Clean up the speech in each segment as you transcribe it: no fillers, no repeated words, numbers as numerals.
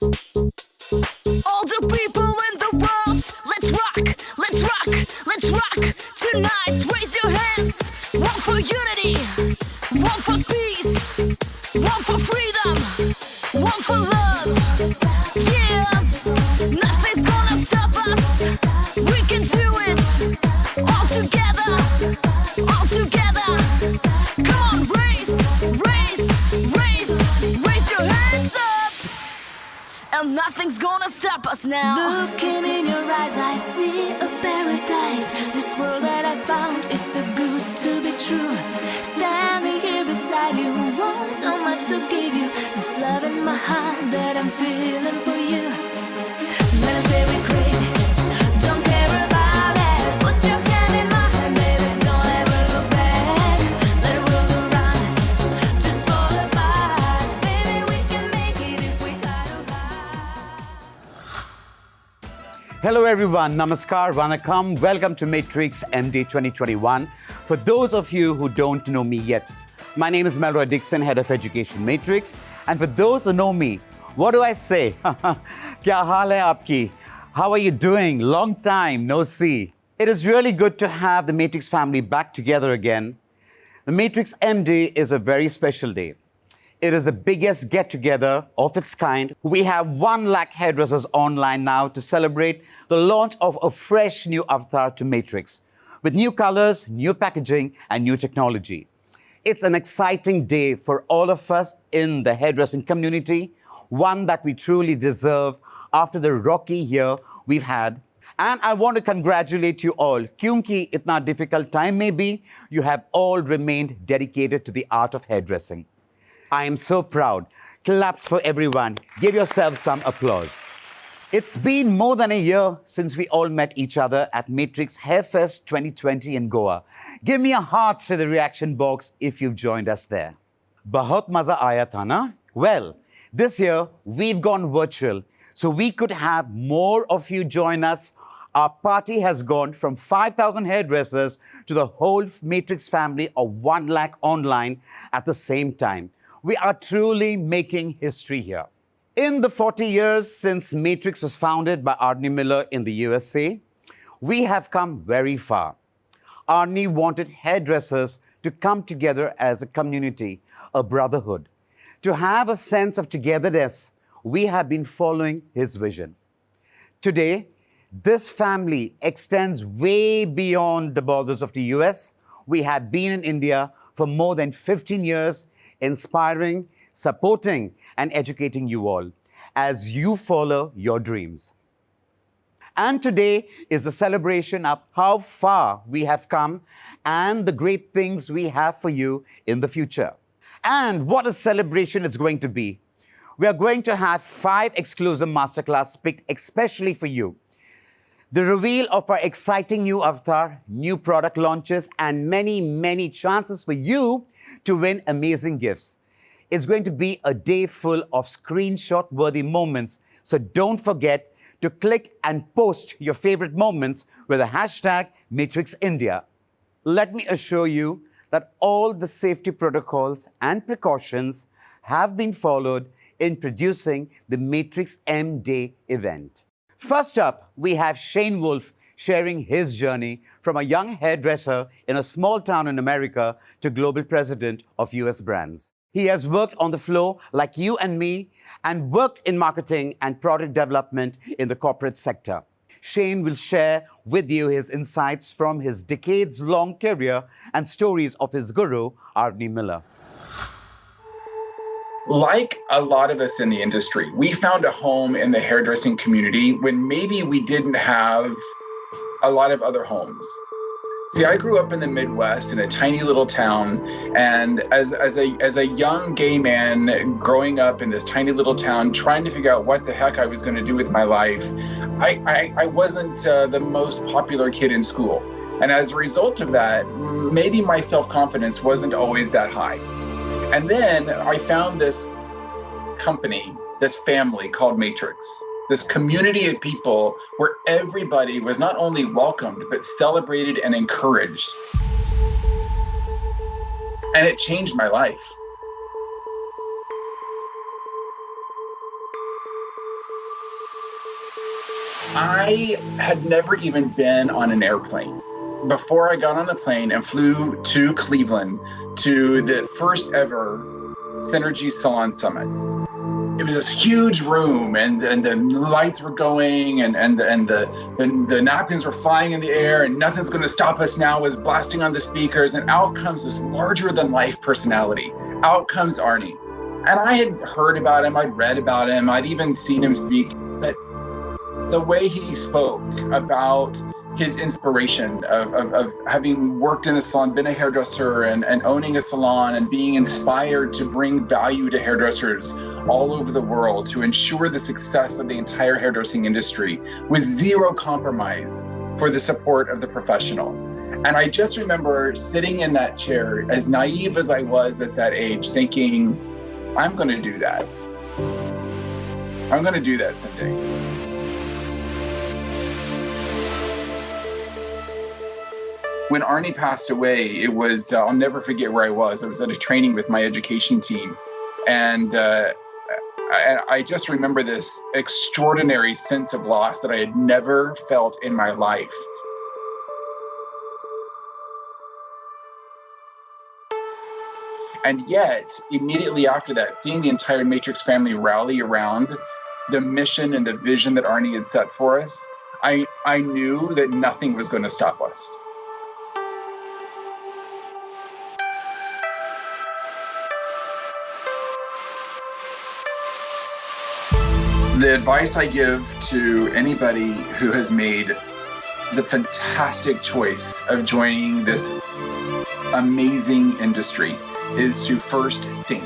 All the people in the world, let's rock, let's rock, let's rock tonight. Raise your hands. One for unity, one for peace, one for freedom, one for love. Yeah, nothing's gonna stop us. We can do it all together, all together. Come on, raise, raise, raise, raise your hands up. And nothing's gonna stop us now. Looking in your eyes, I see a paradise. This world that I found is so good to be true. Standing here beside you, want so much to give you. This love in my heart that I'm feeling for you. When I say we're crazy, don't care about it. Put your hand in my hand, baby, don't ever look back. Let the world around us just fall apart. Baby, we can make it if we try to hard. Hello everyone, Namaskar, Vanakkam. Welcome to Matrix MD 2021. For those of you who don't know me yet, my name is Melroy Dixon, Head of Education Matrix. And for those who know me, what do I say? Kya haal hai aapki? How are you doing? Long time no see. It is really good to have the Matrix family back together again. The Matrix MD is a very special day. It is the biggest get-together of its kind. We have 1 lakh hairdressers online now to celebrate the launch of a fresh new avatar to Matrix, with new colors, new packaging, and new technology. It's an exciting day for all of us in the hairdressing community, one that we truly deserve after the rocky year we've had. And I want to congratulate you all. Kyunki itna difficult time may be, you have all remained dedicated to the art of hairdressing. I am so proud. Claps for everyone. Give yourselves some applause. It's been more than a year since we all met each other at Matrix Hairfest 2020 in Goa. Give me a heart in the reaction box if you've joined us there. Bahut maza aaya tha na? Well, this year we've gone virtual, so we could have more of you join us. Our party has gone from 5,000 hairdressers to the whole Matrix family of 1 lakh online at the same time. We are truly making history here. In the 40 years since Matrix was founded by Arnie Miller in the USA, we have come very far. Arnie wanted hairdressers to come together as a community, a brotherhood. To have a sense of togetherness, we have been following his vision. Today, this family extends way beyond the borders of the US. We have been in India for more than 15 years, inspiring, supporting, and educating you all as you follow your dreams. And today is a celebration of how far we have come and the great things we have for you in the future. And what a celebration it's going to be. We are going to have 5 exclusive masterclass picked especially for you. The reveal of our exciting new avatar, new product launches, and many, many chances for you to win amazing gifts. It's going to be a day full of screenshot-worthy moments, so don't forget to click and post your favorite moments with the hashtag MatrixIndia. Let me assure you that all the safety protocols and precautions have been followed in producing the Matrix M Day event. First up, we have Shane Wolf sharing his journey from a young hairdresser in a small town in America to global president of US brands. He has worked on the floor like you and me and worked in marketing and product development in the corporate sector. Shane will share with you his insights from his decades-long career and stories of his guru, Arnie Miller. Like a lot of us in the industry, we found a home in the hairdressing community when maybe we didn't have a lot of other homes. See, I grew up in the Midwest in a tiny little town, and as a young gay man growing up in this tiny little town, trying to figure out what the heck I was going to do with my life, I wasn't the most popular kid in school. And as a result of that, maybe my self-confidence wasn't always that high. And then I found this company, this family called Matrix, this community of people where everybody was not only welcomed, but celebrated and encouraged. And it changed my life. I had never even been on an airplane. Before I got on the plane and flew to Cleveland to the first ever Synergy Salon Summit. It was this huge room, and the lights were going, and the napkins were flying in the air, and nothing's going to stop us now was blasting on the speakers, and out comes this larger than life personality. Out comes Arnie. And I had heard about him, I'd read about him, I'd even seen him speak, but the way he spoke about his inspiration of having worked in a salon, been a hairdresser, and owning a salon, and being inspired to bring value to hairdressers all over the world to ensure the success of the entire hairdressing industry with zero compromise for the support of the professional. And I just remember sitting in that chair, as naive as I was at that age, thinking, I'm going to do that. I'm going to do that someday. When Arnie passed away, it was, I'll never forget where I was. I was at a training with my education team. And I just remember this extraordinary sense of loss that I had never felt in my life. And yet, immediately after that, seeing the entire Matrix family rally around the mission and the vision that Arnie had set for us, I knew that nothing was going to stop us. The advice I give to anybody who has made the fantastic choice of joining this amazing industry is to first think.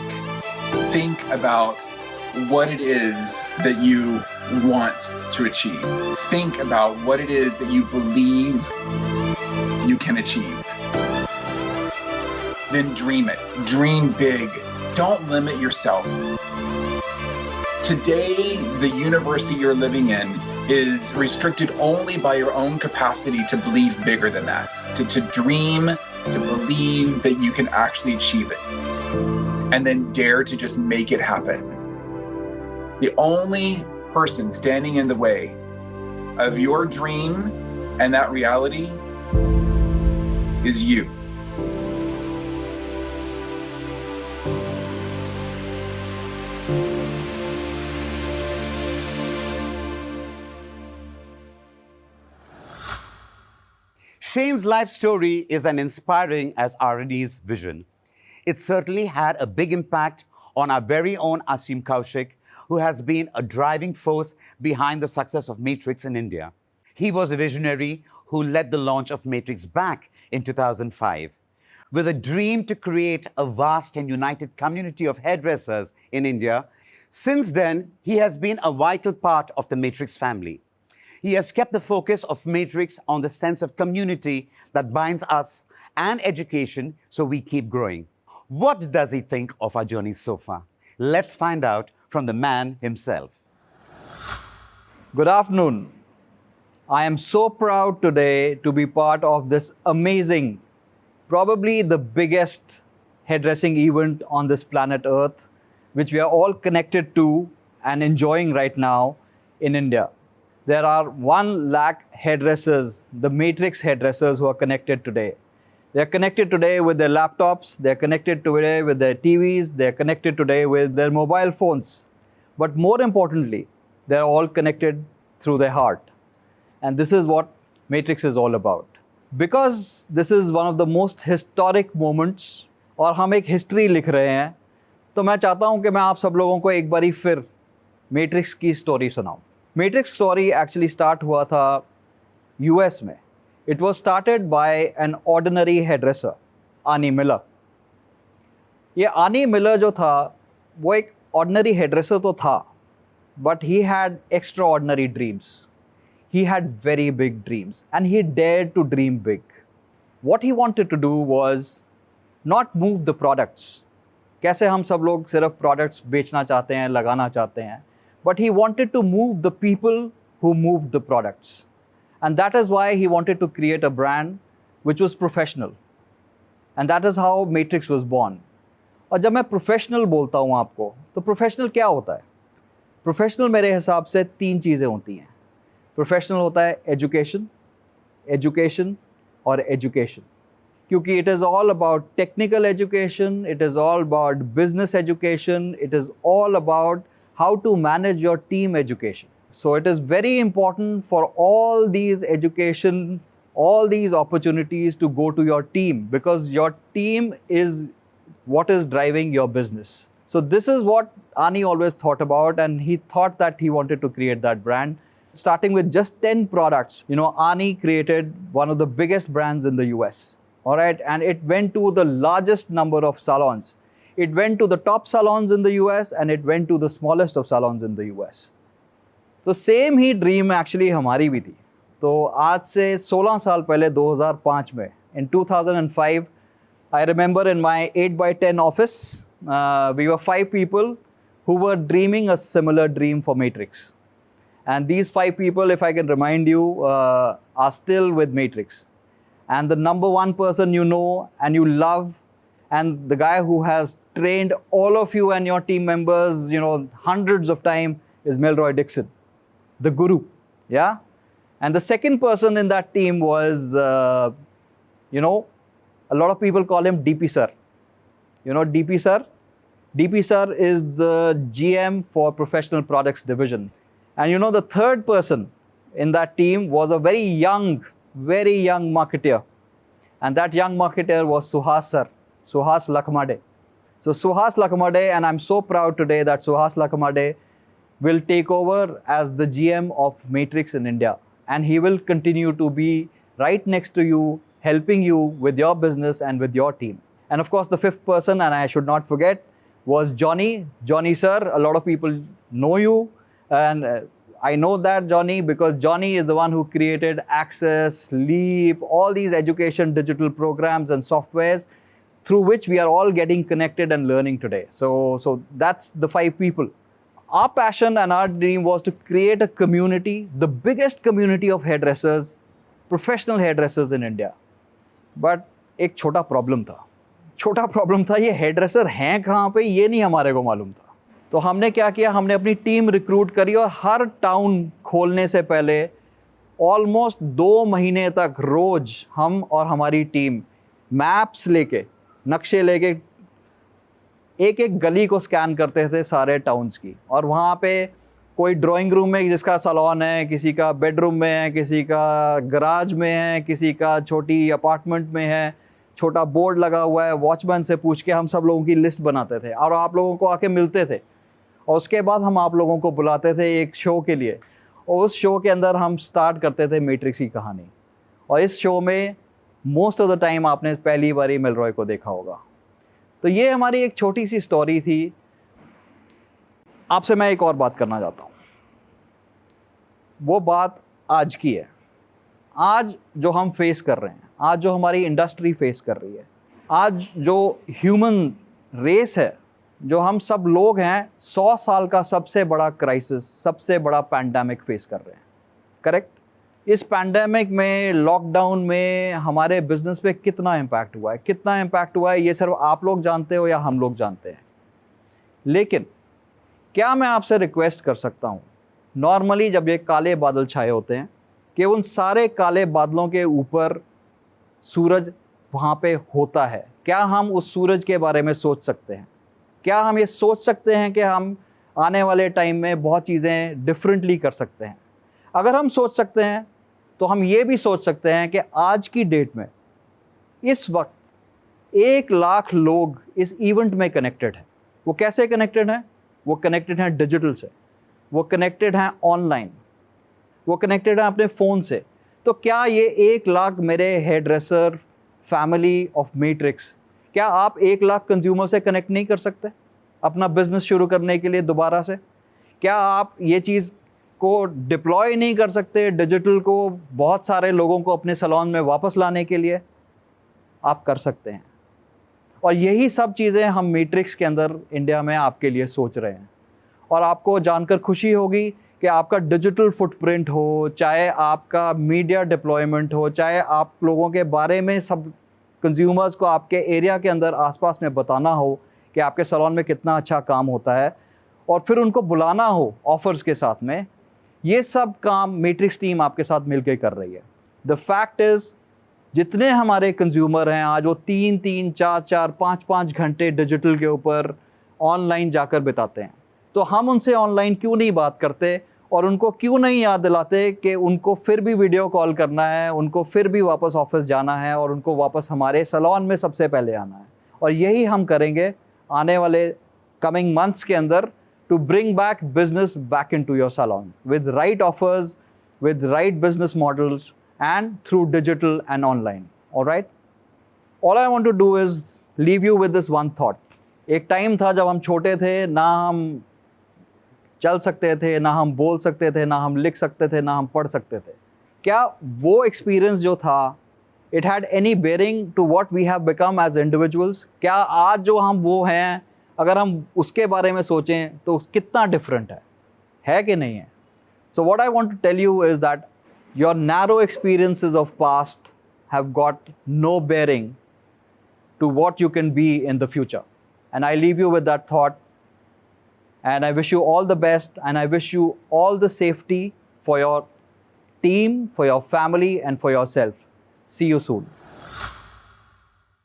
Think about what it is that you want to achieve. Think about what it is that you believe you can achieve. Then dream it. Dream big. Don't limit yourself. Today, the universe that you're living in is restricted only by your own capacity to believe bigger than that, to dream, to believe that you can actually achieve it, and then dare to just make it happen. The only person standing in the way of your dream and that reality is you. Shane's life story is as inspiring as Arnie's vision. It certainly had a big impact on our very own Asim Kaushik, who has been a driving force behind the success of Matrix in India. He was a visionary who led the launch of Matrix back in 2005. With a dream to create a vast and united community of hairdressers in India, since then, he has been a vital part of the Matrix family. He has kept the focus of Matrix on the sense of community that binds us and education so we keep growing. What does he think of our journey so far? Let's find out from the man himself. Good afternoon. I am so proud today to be part of this amazing, probably the biggest hairdressing event on this planet Earth, which we are all connected to and enjoying right now in India. There are 1 lakh hairdressers, the Matrix hairdressers who are connected today. They're connected today with their laptops, they're connected today with their TVs, they're connected today with their mobile phones. But more importantly, they're all connected through their heart. And this is what Matrix is all about. Because this is one of the most historic moments और हम एक history लिख रहे हैं, तो मैं चाहता हूँ कि मैं आप सब लोगों को एक बारी फिर Matrix की story सुनाऊँ. Matrix story actually start हुआ था US में. It was started by an ordinary hairdresser, Arnie Miller. ये Arnie Miller जो था, वो एक ordinary hairdresser तो था, but he had extraordinary dreams. He had very big dreams and he dared to dream big. What he wanted to do was not move the products. कैसे हम सब लोग सिर्फ products बेचना चाहते हैं, लगाना चाहते हैं. But he wanted to move the people who moved the products. And that is why he wanted to create a brand which was professional. And that is how Matrix was born. और जब मैं professional बोलता हूँ आपको, तो professional क्या होता है? Professional मेरे हिसाब से 3 चीज़ें होती हैं. प्रोफेशनल होता है एजुकेशन, एजुकेशन और एजुकेशन, क्योंकि it is all about technical education, it is all about business education, it is all about how to manage your team education. So it is very important for all these education, all these opportunities to go to your team, because your team is what is driving your business. So this is what Ani always thought about, and he thought that he wanted to create that brand. Starting with just 10 products, Ani created one of the biggest brands in the US. All right, and it went to the largest number of salons. It went to the top salons in the US and it went to the smallest of salons in the US. तो same ही dream actually हमारी भी थी. तो आज से 16 साल पहले 2005 में, in 2005, I remember in my 8x10 office, we were 5 people who were dreaming a similar dream for Matrix. And these 5 people, if I can remind you, are still with Matrix. And the number one person you know and you love, and the guy who has trained all of you and your team members, hundreds of times, is Melroy Dixon, the guru. Yeah? And the second person in that team was, a lot of people call him DP Sir. DP Sir? DP Sir is the GM for Professional Products Division. And the third person in that team was a very young marketer. And that young marketer was Suhas Sir. Suhas Lakhmade. So Suhas Lakhmade, and I'm so proud today that Suhas Lakhmade will take over as the GM of Matrix in India. And he will continue to be right next to you, helping you with your business and with your team. And of course, the fifth person, and I should not forget, was Johnny. Johnny Sir, a lot of people know you. And I know that, Johnny, because Johnny is the one who created Access, Leap, all these education digital programs and softwares through which we are all getting connected and learning today. So that's the 5 people. Our passion and our dream was to create a community, the biggest community of hairdressers, professional hairdressers in India. But एक छोटा problem था, ये hairdresser हैं कहाँ पे, ये नहीं हमारे को मालूम था. तो हमने क्या किया, हमने अपनी टीम रिक्रूट करी और हर टाउन खोलने से पहले ऑलमोस्ट 2 महीने तक रोज हम और हमारी टीम मैप्स लेके, नक्शे लेके एक एक गली को स्कैन करते थे सारे टाउन्स की. और वहाँ पे कोई ड्राइंग रूम में जिसका सैलून है, किसी का बेडरूम में है, किसी का गराज में है, किसी का छोटी अपार्टमेंट में है, छोटा बोर्ड लगा हुआ है, वॉचमैन से पूछ के हम सब लोगों की लिस्ट बनाते थे और आप लोगों को आके मिलते थे. और उसके बाद हम आप लोगों को बुलाते थे एक शो के लिए, और उस शो के अंदर हम स्टार्ट करते थे मैट्रिक्स की कहानी. और इस शो में मोस्ट ऑफ द टाइम आपने पहली बार ही मेलरॉय को देखा होगा. तो ये हमारी एक छोटी सी स्टोरी थी. आपसे मैं एक और बात करना चाहता हूँ. वो बात आज की है. आज जो हम फेस कर रहे हैं, आज जो हमारी इंडस्ट्री फेस कर रही है, आज जो ह्यूमन रेस है, जो हम सब लोग हैं, 100 साल का सबसे बड़ा क्राइसिस, सबसे बड़ा पैंडेमिक फेस कर रहे हैं. करेक्ट? इस पैंडेमिक में, लॉकडाउन में हमारे बिजनेस पे कितना इम्पैक्ट हुआ है, कितना इम्पैक्ट हुआ है, ये सिर्फ आप लोग जानते हो या हम लोग जानते हैं. लेकिन क्या मैं आपसे रिक्वेस्ट कर सकता हूँ, नॉर्मली जब ये काले बादल छाए होते हैं, कि उन सारे काले बादलों के ऊपर सूरज वहाँ पे होता है, क्या हम उस सूरज के बारे में सोच सकते हैं? क्या हम ये सोच सकते हैं कि हम आने वाले टाइम में बहुत चीज़ें डिफरेंटली कर सकते हैं? अगर हम सोच सकते हैं तो हम ये भी सोच सकते हैं कि आज की डेट में, इस वक्त 1 लाख लोग इस इवेंट में कनेक्टेड हैं. वो कैसे कनेक्टेड हैं? वो कनेक्टेड हैं डिजिटल से, वो कनेक्टेड हैं ऑनलाइन, वो कनेक्टेड हैं अपने फ़ोन से. तो क्या ये 1 लाख मेरे hairdresser family of matrix, क्या आप 1 लाख कंज्यूमर से कनेक्ट नहीं कर सकते अपना बिजनेस शुरू करने के लिए दोबारा से? क्या आप ये चीज़ को डिप्लॉय नहीं कर सकते, डिजिटल को बहुत सारे लोगों को अपने सैलून में वापस लाने के लिए? आप कर सकते हैं. और यही सब चीज़ें हम मैट्रिक्स के अंदर इंडिया में आपके लिए सोच रहे हैं. और आपको जानकर खुशी होगी कि आपका डिजिटल फुटप्रिंट हो, चाहे आपका मीडिया डिप्लॉयमेंट हो, चाहे आप लोगों के बारे में सब कंज्यूमर्स को आपके एरिया के अंदर आसपास में बताना हो कि आपके सैलून में कितना अच्छा काम होता है, और फिर उनको बुलाना हो ऑफ़र्स के साथ में ये सब काम मैट्रिक्स टीम आपके साथ मिलकर कर रही है। द फैक्ट इज, जितने हमारे कंज्यूमर हैं आज, वो 3-3, 4-4, 5-5 घंटे डिजिटल के ऊपर ऑनलाइन जाकर बिताते हैं। तो हम उनसे ऑनलाइन क्यों नहीं बात करते और उनको क्यों नहीं याद दिलाते कि उनको फिर भी वीडियो कॉल करना है, उनको फिर भी वापस ऑफिस जाना है और उनको वापस हमारे सैलून में सबसे पहले आना है। और यही हम करेंगे आने वाले कमिंग मंथ्स के अंदर, to bring back business back into your salon with right offers, with right business models, and through digital and online. All right? All I want to do is leave you with this one thought. एक time था जब हम छोटे थे, ना हम चल सकते थे, ना हम बोल सकते थे, ना हम लिख सकते थे, ना हम पढ़ सकते थे। क्या वो एक्सपीरियंस जो था, it had any bearing to what we have become as individuals? क्या आज जो हम वो हैं, अगर हम उसके बारे में सोचें तो कितना डिफरेंट है कि नहीं है? So what I want to tell you is that your narrow experiences of past have got no bearing to what you can be in the future. And I leave you with that thought. And I wish you all the best, and I wish you all the safety for your team, for your family, and for yourself. See you soon.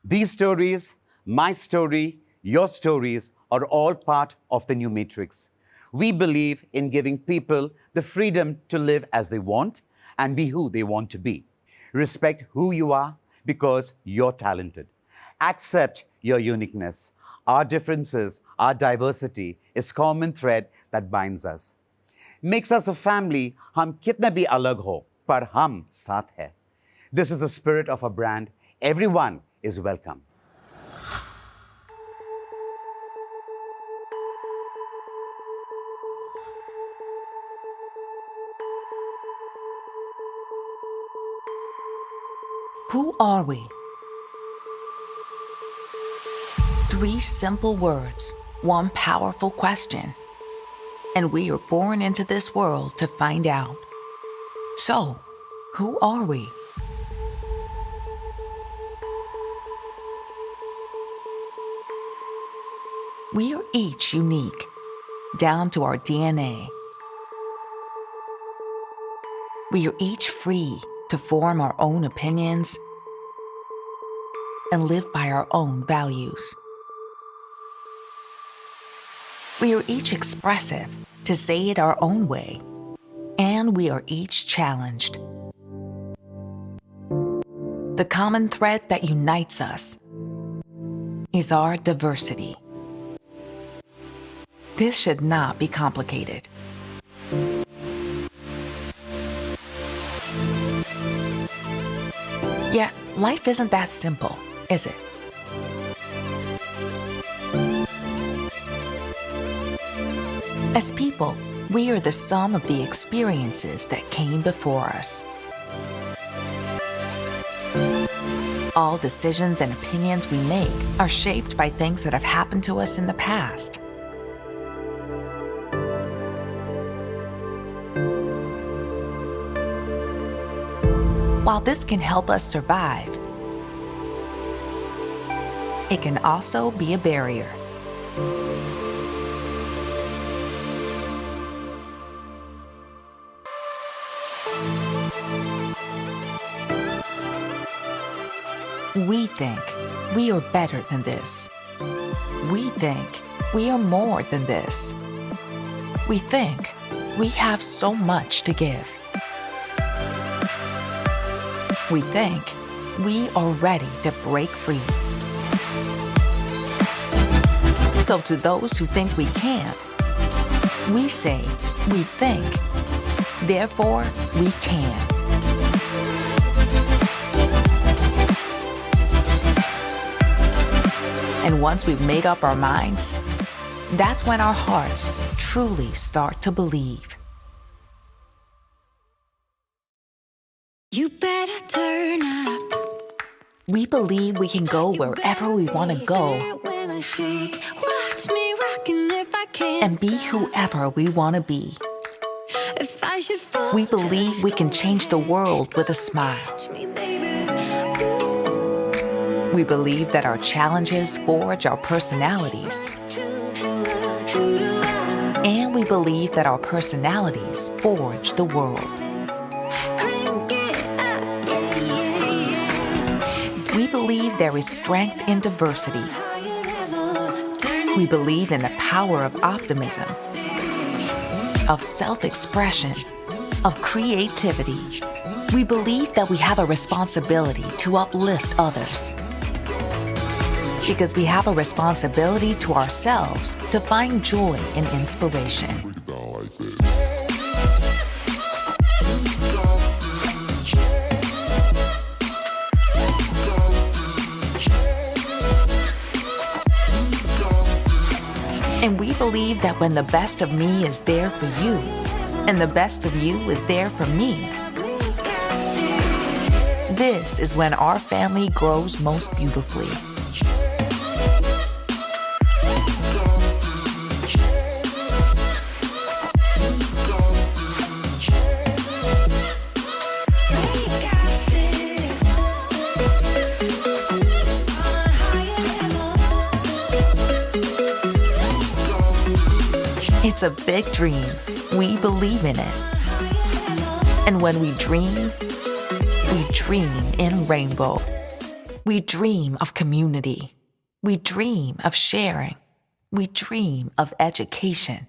These stories, my story, your stories are all part of the new Matrix. We believe in giving people the freedom to live as they want and be who they want to be. Respect who you are because you're talented. Accept your uniqueness. Our differences, our diversity is common thread that binds us. Makes us a family. हम कितने भी अलग हो, पर हम साथ हैं. This is the spirit of our brand. Everyone is welcome. Who are we? 3 simple words, 1 powerful question. And we are born into this world to find out. So, who are we? We are each unique, down to our DNA. We are each free to form our own opinions and live by our own values. We are each expressive to say it our own way, and we are each challenged. The common thread that unites us is our diversity. This should not be complicated. Yet, life isn't that simple, is it? As people, we are the sum of the experiences that came before us. All decisions and opinions we make are shaped by things that have happened to us in the past. While this can help us survive, it can also be a barrier. We think we are better than this. We think we are more than this. We think we have so much to give. We think we are ready to break free. So to those who think we can't, we say we think, therefore we can. And once we've made up our minds, that's when our hearts truly start to believe. You better turn up. We believe we can go wherever we want to go When I shake, watch me rockin' if I can't. and be whoever we want to be. If I should fall, We believe we can change the world with a smile. catch me, baby. We believe that our challenges forge our personalities. And we believe that our personalities forge the world. We believe there is strength in diversity. We believe in the power of optimism, of self-expression, of creativity. We believe that we have a responsibility to uplift others. Because we have a responsibility to ourselves to find joy and inspiration. And we believe that when the best of me is there for you, and the best of you is there for me, this is when our family grows most beautifully. It's a big dream. We believe in it. And when we dream in rainbow. We dream of community. We dream of sharing. We dream of education.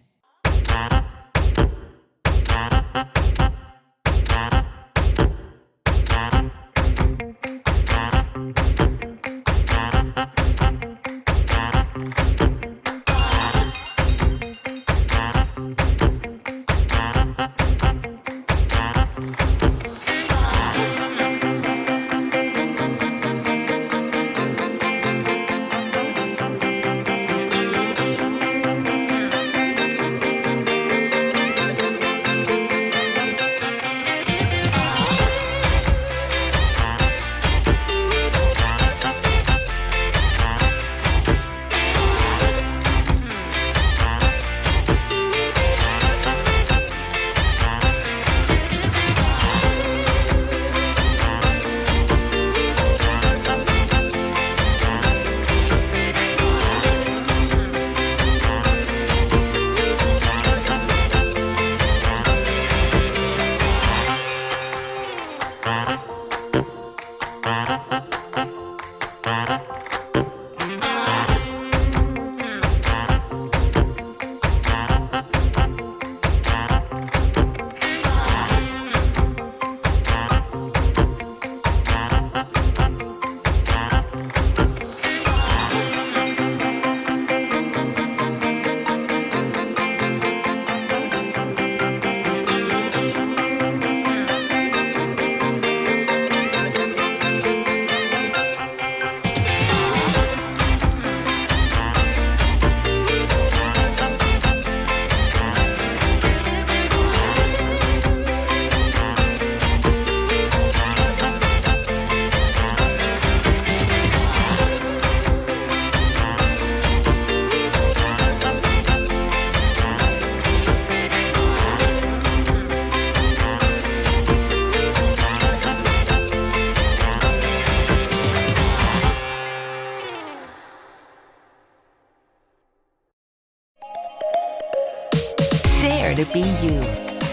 Dare to be you.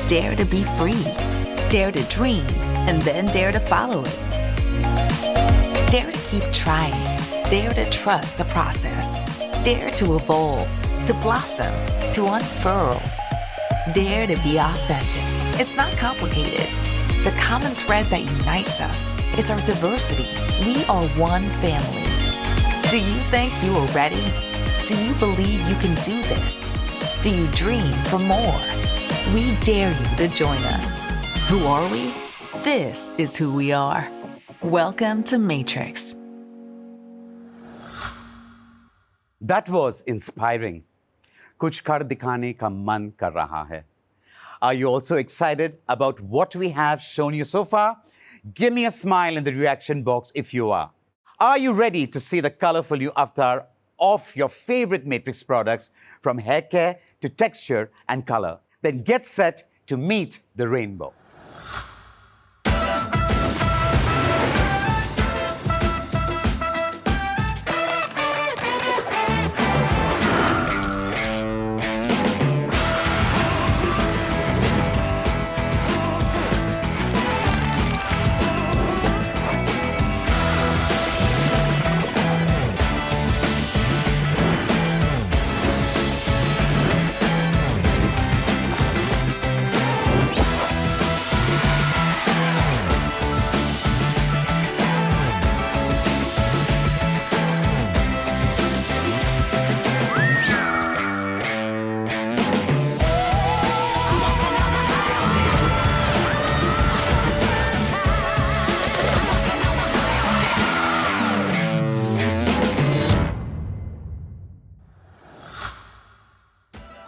Dare to be free. Dare to dream and then dare to follow it. Dare to keep trying. Dare to trust the process. Dare to evolve, to blossom, to unfurl. Dare to be authentic. It's not complicated. The common thread that unites us is our diversity. We are one family. Do you think you are ready? Do you believe you can do this? Do you dream for more? We dare you to join us. Who are we? This is who we are. Welcome to Matrix. That was inspiring. Kuch kar dikhane ka man kar raha hai. Are you also excited about what we have shown you so far? Give me a smile in the reaction box if you are. Are you ready to see the colorful new avatar of your favorite Matrix products from hair care to texture and color? Then get set to meet the rainbow.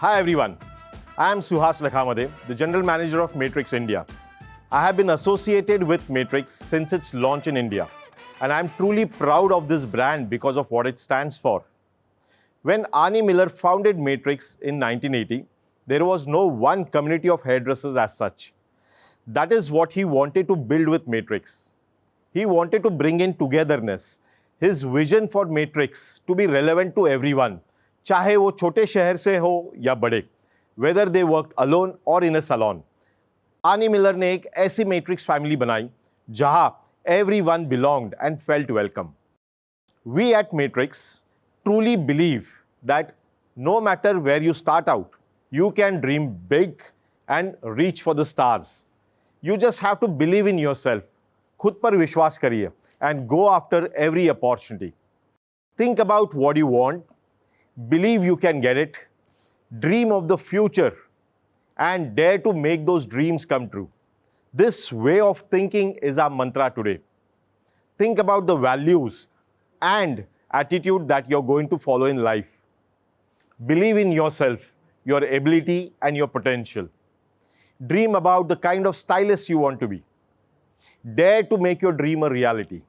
Hi everyone, I am Suhas Lakhamade, the General Manager of Matrix India. I have been associated with Matrix since its launch in India, and I am truly proud of this brand because of what it stands for. When Arnie Miller founded Matrix in 1980, there was no one community of hairdressers as such. That is what he wanted to build with Matrix. He wanted to bring in togetherness. His vision for Matrix to be relevant to everyone, चाहे वो छोटे शहर से हो या बड़े, whether they worked alone or in a salon. आनी Miller ने एक ऐसी Matrix family बनाई जहां everyone belonged and felt welcome. We at Matrix truly believe that no matter where you start out, you can dream big and reach for the stars. You just have to believe in yourself. खुद पर विश्वास करिए and go after every opportunity. Think about what you want, believe you can get it, dream of the future, and dare to make those dreams come true. This way of thinking is our mantra today. Think about the values and attitude that you're going to follow in life. Believe in yourself, your ability, and your potential. Dream about the kind of stylist you want to be. Dare to make your dream a reality.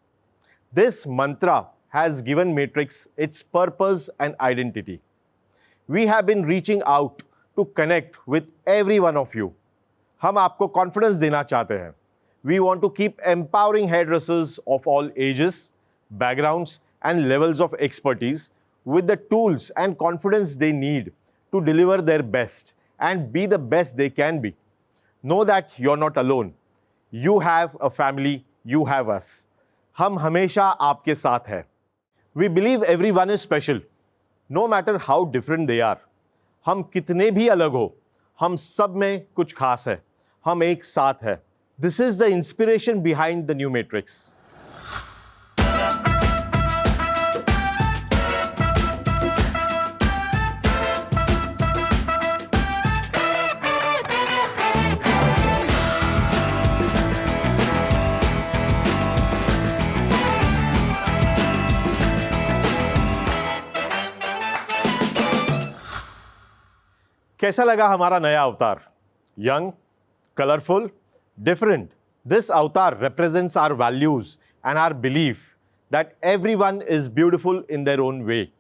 This mantra has given Matrix its purpose and identity. We have been reaching out to connect with every one of you. हम आपको confidence देना चाहते हैं. We want to keep empowering hairdressers of all ages, backgrounds, and levels of expertise with the tools and confidence they need to deliver their best and be the best they can be. Know that you're not alone. You have a family, you have us. हम हमेशा आपके साथ हैं. We believe everyone is special, no matter how different they are. हम कितने भी अलग हो, हम सब में कुछ खास है. हम एक साथ हैं. This is the inspiration behind the new Matrix. कैसा लगा हमारा नया अवतार? Young, colorful, different. This avatar represents our values and our belief that everyone is beautiful in their own way.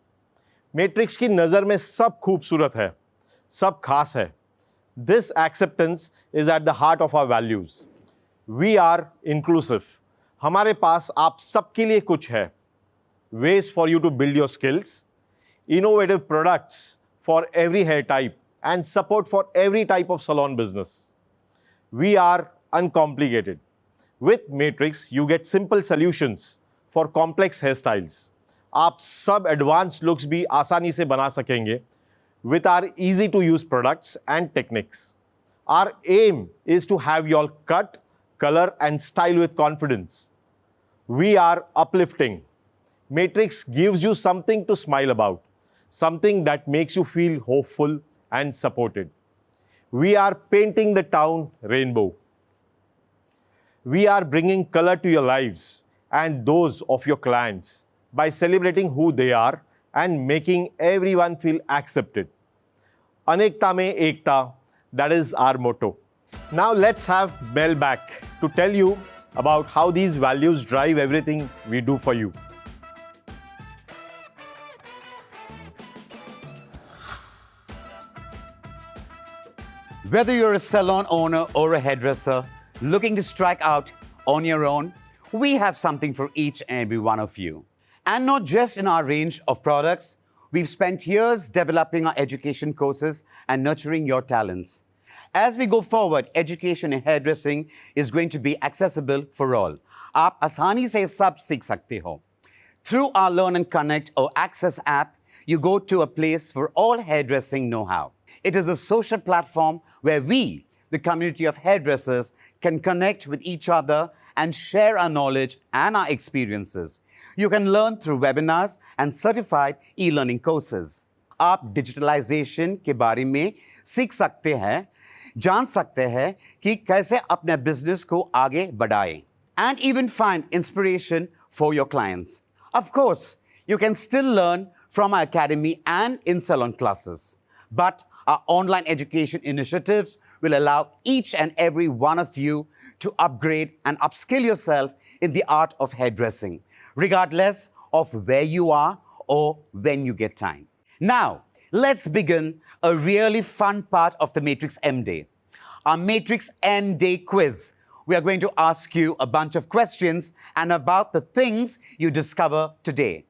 Matrix की नज़र में सब खूबसूरत है, सब खास है. This acceptance is at the heart of our values. We are inclusive. हमारे पास आप सबके लिए कुछ है. Ways for you to build your skills, innovative products for every hair type, and support for every type of salon business. We are uncomplicated. With Matrix, you get simple solutions for complex hairstyles. आप सब advanced looks भी आसानी से बना सकेंगे with our easy-to-use products and techniques. Our aim is to have you all cut, color, and style with confidence. We are uplifting. Matrix gives you something to smile about, something that makes you feel hopeful and supported. We are painting the town rainbow. We are bringing color to your lives and those of your clients by celebrating who they are and making everyone feel accepted. Anekta mein ekta, that is our motto. Now let's have Mel back to tell you about how these values drive everything we do for you. Whether you're a salon owner or a hairdresser looking to strike out on your own, we have something for each and every one of you. And not just in our range of products, we've spent years developing our education courses and nurturing your talents. As we go forward, education in hairdressing is going to be accessible for all. आप आसानी से सब सीख सकते हो. Through our Learn and Connect or Access app, you go to a place for all hairdressing know-how. It is a social platform where we, the community of hairdressers, can connect with each other and share our knowledge and our experiences. You can learn through webinars and certified e-learning courses. आप digitalization के बारे में सीख सकते हैं, जान सकते हैं कि कैसे अपने business को आगे बढ़ाएं, and even find inspiration for your clients. Of course, you can still learn from our academy and in salon classes. But Our online education initiatives will allow each and every one of you to upgrade and upskill yourself in the art of hairdressing, regardless of where you are or when you get time. Now, let's begin a really fun part of the Matrix M Day, our Matrix M Day quiz. We are going to ask you a bunch of questions and about the things you discover today.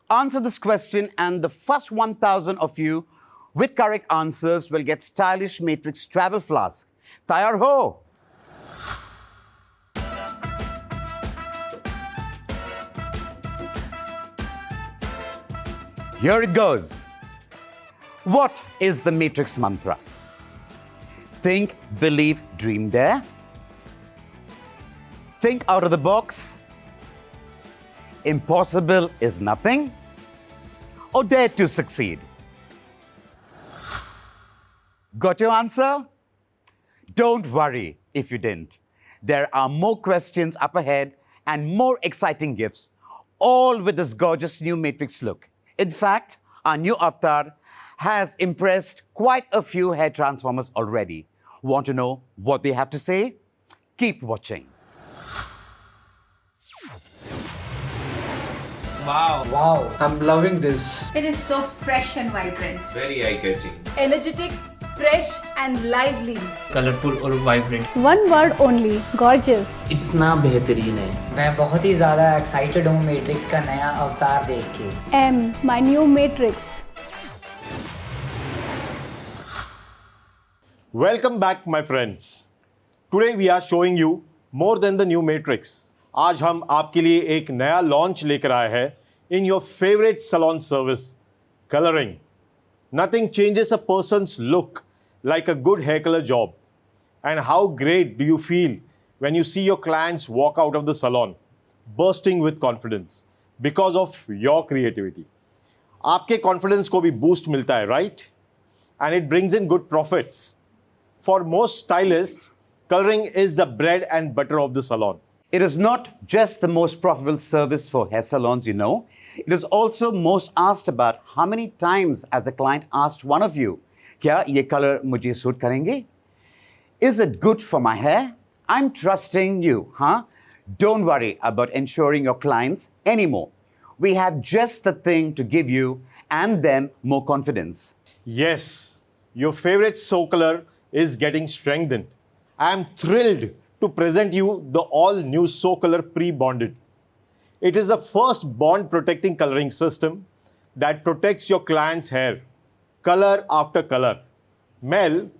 Answer this question, and the first 1,000 of you with correct answers will get stylish Matrix travel flask. Tayar ho! Here it goes. What is the Matrix mantra? Think, believe, dream, dare. Think out of the box. Impossible is nothing. Or dare to succeed. Got your answer? Don't worry if you didn't. There are more questions up ahead and more exciting gifts, all with this gorgeous new Matrix look. In fact, our new avatar has impressed quite a few hair transformers already. Want to know what they have to say? Keep watching. Wow, I'm loving this. It is so fresh and vibrant. Very eye-catching. Energetic, fresh and lively. Colorful और vibrant. One word only, gorgeous. इतना बेहतरीन है. मैं बहुत ही ज़्यादा excited हूँ matrix का नया अवतार देख के. M, my new Matrix. Welcome back, my friends. Today we are showing you more than the new Matrix. आज हम आपके लिए एक नया लॉन्च लेकर आए हैं in your favorite salon service, coloring. Nothing changes a person's look like a good hair color job. And how great do you feel when you see your clients walk out of the salon bursting with confidence because of your creativity? आपके confidence को भी boost मिलता है, right? And it brings in good profits. For most stylists, coloring is the bread and butter of the salon. It is not just the most profitable service for hair salons, you know. It is also most asked about. How many times has a client asked one of you, क्या ये color मुझे suit करेंगे? Is it good for my hair? I'm trusting you, huh? Don't worry about ensuring your clients anymore. We have just the thing to give you and them more confidence. Yes, your favorite So Color is getting strengthened. I am thrilled to present you the all-new So Color Pre-Bonded. It is the first bond-protecting coloring system that protects your client's hair, color after color. Mel,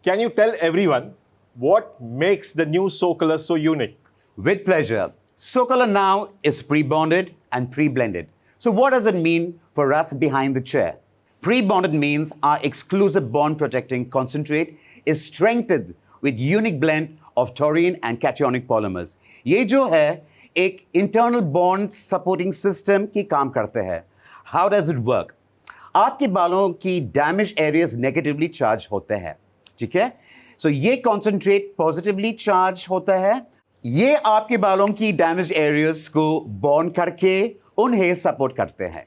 can you tell everyone what makes the new So Color so unique? With pleasure. So Color now is pre-bonded and pre-blended. So what does it mean for us behind the chair? Pre-bonded means our exclusive bond-protecting concentrate is strengthened with unique blend of taurine and cationic polymers. ये जो है एक internal bond supporting system की काम करते हैं. How does it work? आपके बालों की damaged areas negatively charged होते हैं, ठीक है? So ये concentrate positively charged होता है. ये आपके बालों की damaged areas को bond करके उन्हें support करते हैं.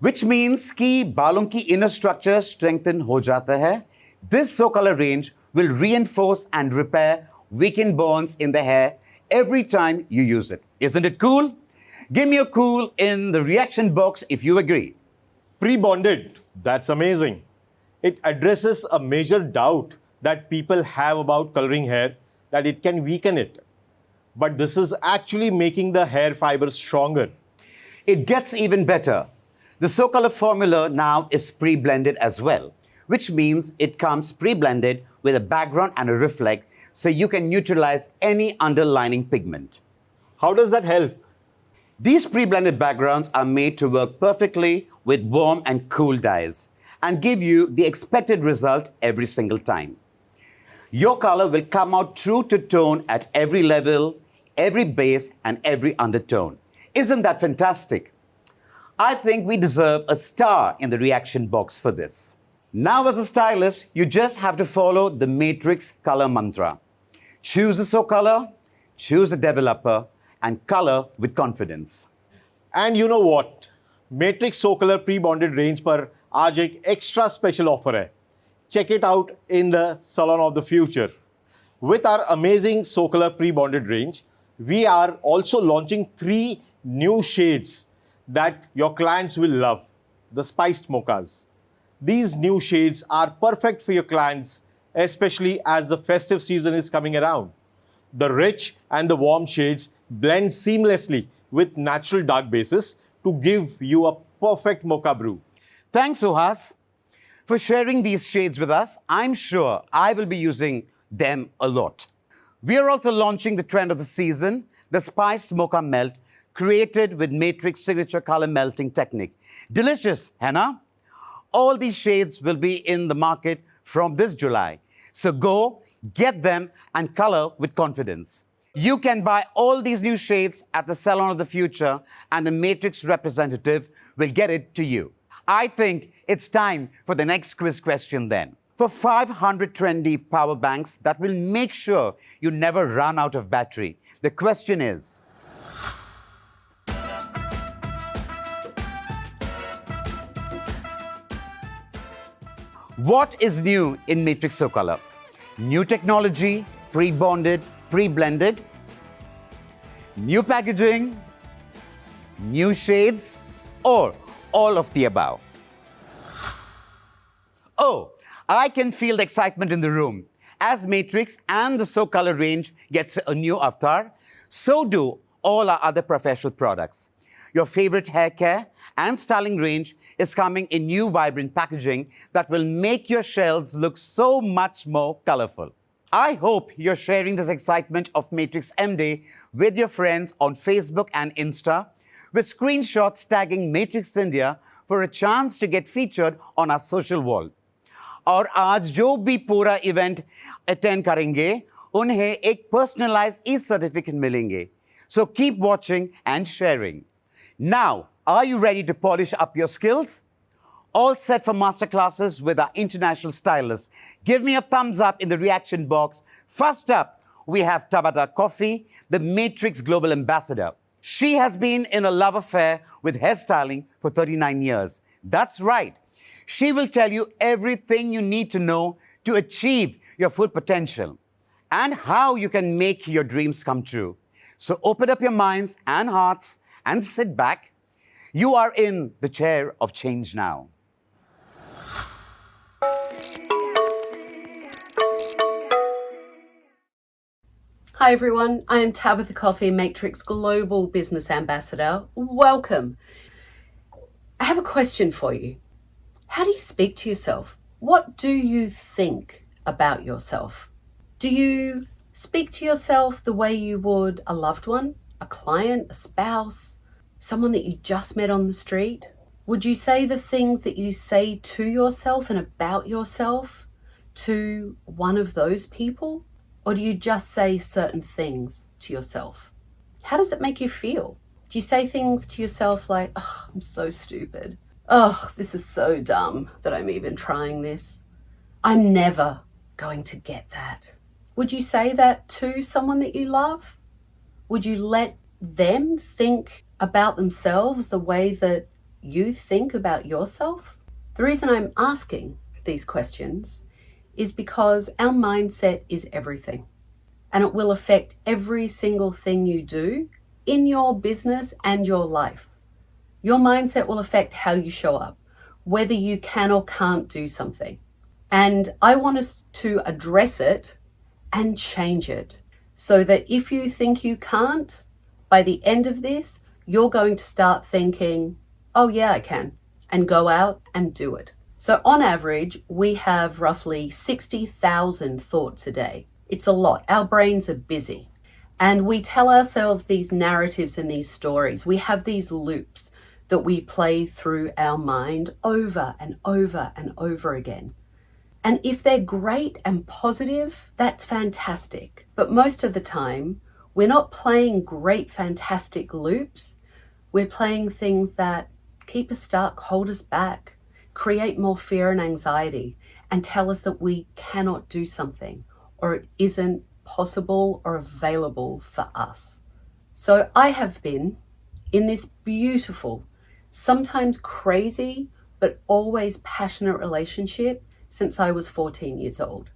Which means कि बालों की inner structure strengthen हो जाता है. This So Color range will reinforce and repair weakened bonds in the hair every time you use it. Isn't it cool? Give me a cool in the reaction box if you agree. Pre-bonded, that's amazing. It addresses a major doubt that people have about coloring hair, that it can weaken it. But this is actually making the hair fibers stronger. It gets even better. The So Color formula now is pre-blended as well, which means it comes pre-blended with a background and a reflect, so you can neutralize any underlying pigment. How does that help? These pre-blended backgrounds are made to work perfectly with warm and cool dyes and give you the expected result every single time. Your color will come out true to tone at every level, every base, and every undertone. Isn't that fantastic? I think we deserve a star in the reaction box for this. Now, as a stylist, you just have to follow the Matrix color mantra. Choose the So Color, choose the developer, and color with confidence. And you know what? Matrix So Color Pre-Bonded range पर आज एक extra special offer है. check it out in the salon of the future. With our amazing SoColor pre-bonded range, we are also launching 3 new shades that your clients will love, the spiced mochas. These new shades are perfect for your clients, especially as the festive season is coming around. The rich and the warm shades blend seamlessly with natural dark bases to give you a perfect mocha brew. Thanks, Suhas, for sharing these shades with us. I'm sure I will be using them a lot. We are also launching the trend of the season, the spiced mocha melt, created with Matrix signature color melting technique. Delicious, Hannah? All these shades will be in the market from this July. So go, get them, and color with confidence. You can buy all these new shades at the Salon of the Future, and a Matrix representative will get it to you. I think it's time for the next quiz question then. For 500 trendy power banks that will make sure you never run out of battery, the question is, what is new in Matrix SoColor? New technology, pre-bonded, pre-blended, new packaging, new shades, or all of the above? Oh, I can feel the excitement in the room. As Matrix and the SoColor range gets a new avatar, so do all our other professional products. Your favorite hair care and styling range is coming in new vibrant packaging that will make your shelves look so much more colorful. I hope you're sharing this excitement of Matrix M-Day with your friends on Facebook and Insta, with screenshots tagging Matrix India for a chance to get featured on our social wall. और आज जो भी पूरा event attend करेंगे उन्हें एक personalised e-certificate मिलेंगे. So keep watching and sharing. Now, are you ready to polish up your skills? All set for masterclasses with our international stylists. Give me a thumbs up in the reaction box. First up, we have Tabata Coffee, the Matrix Global Ambassador. She has been in a love affair with hairstyling for 39 years. That's right. She will tell you everything you need to know to achieve your full potential and how you can make your dreams come true. So open up your minds and hearts and sit back. You are in the chair of change now. Hi everyone, I am Tabitha Coffey, Matrix Global Business Ambassador. Welcome. I have a question for you. How do you speak to yourself? What do you think about yourself? Do you speak to yourself the way you would a loved one, a client, a spouse, someone that you just met on the street? Would you say the things that you say to yourself and about yourself to one of those people? Or do you just say certain things to yourself? How does it make you feel? Do you say things to yourself like, oh, I'm so stupid. Oh, this is so dumb that I'm even trying this. I'm never going to get that. Would you say that to someone that you love? Would you let them think about themselves the way that you think about yourself? The reason I'm asking these questions is because our mindset is everything, and it will affect every single thing you do in your business and your life. Your mindset will affect how you show up, whether you can or can't do something. And I want us to address it and change it so that if you think you can't, by the end of this, you're going to start thinking, oh yeah, I can, and go out and do it. So on average, we have roughly 60,000 thoughts a day. It's a lot. Our brains are busy. And we tell ourselves these narratives and these stories. We have these loops that we play through our mind over and over and over again. And if they're great and positive, that's fantastic. But most of the time, we're not playing great, fantastic loops. We're playing things that keep us stuck, hold us back, create more fear and anxiety, and tell us that we cannot do something or it isn't possible or available for us. So I have been in this beautiful, sometimes crazy, but always passionate relationship since I was 14 years old.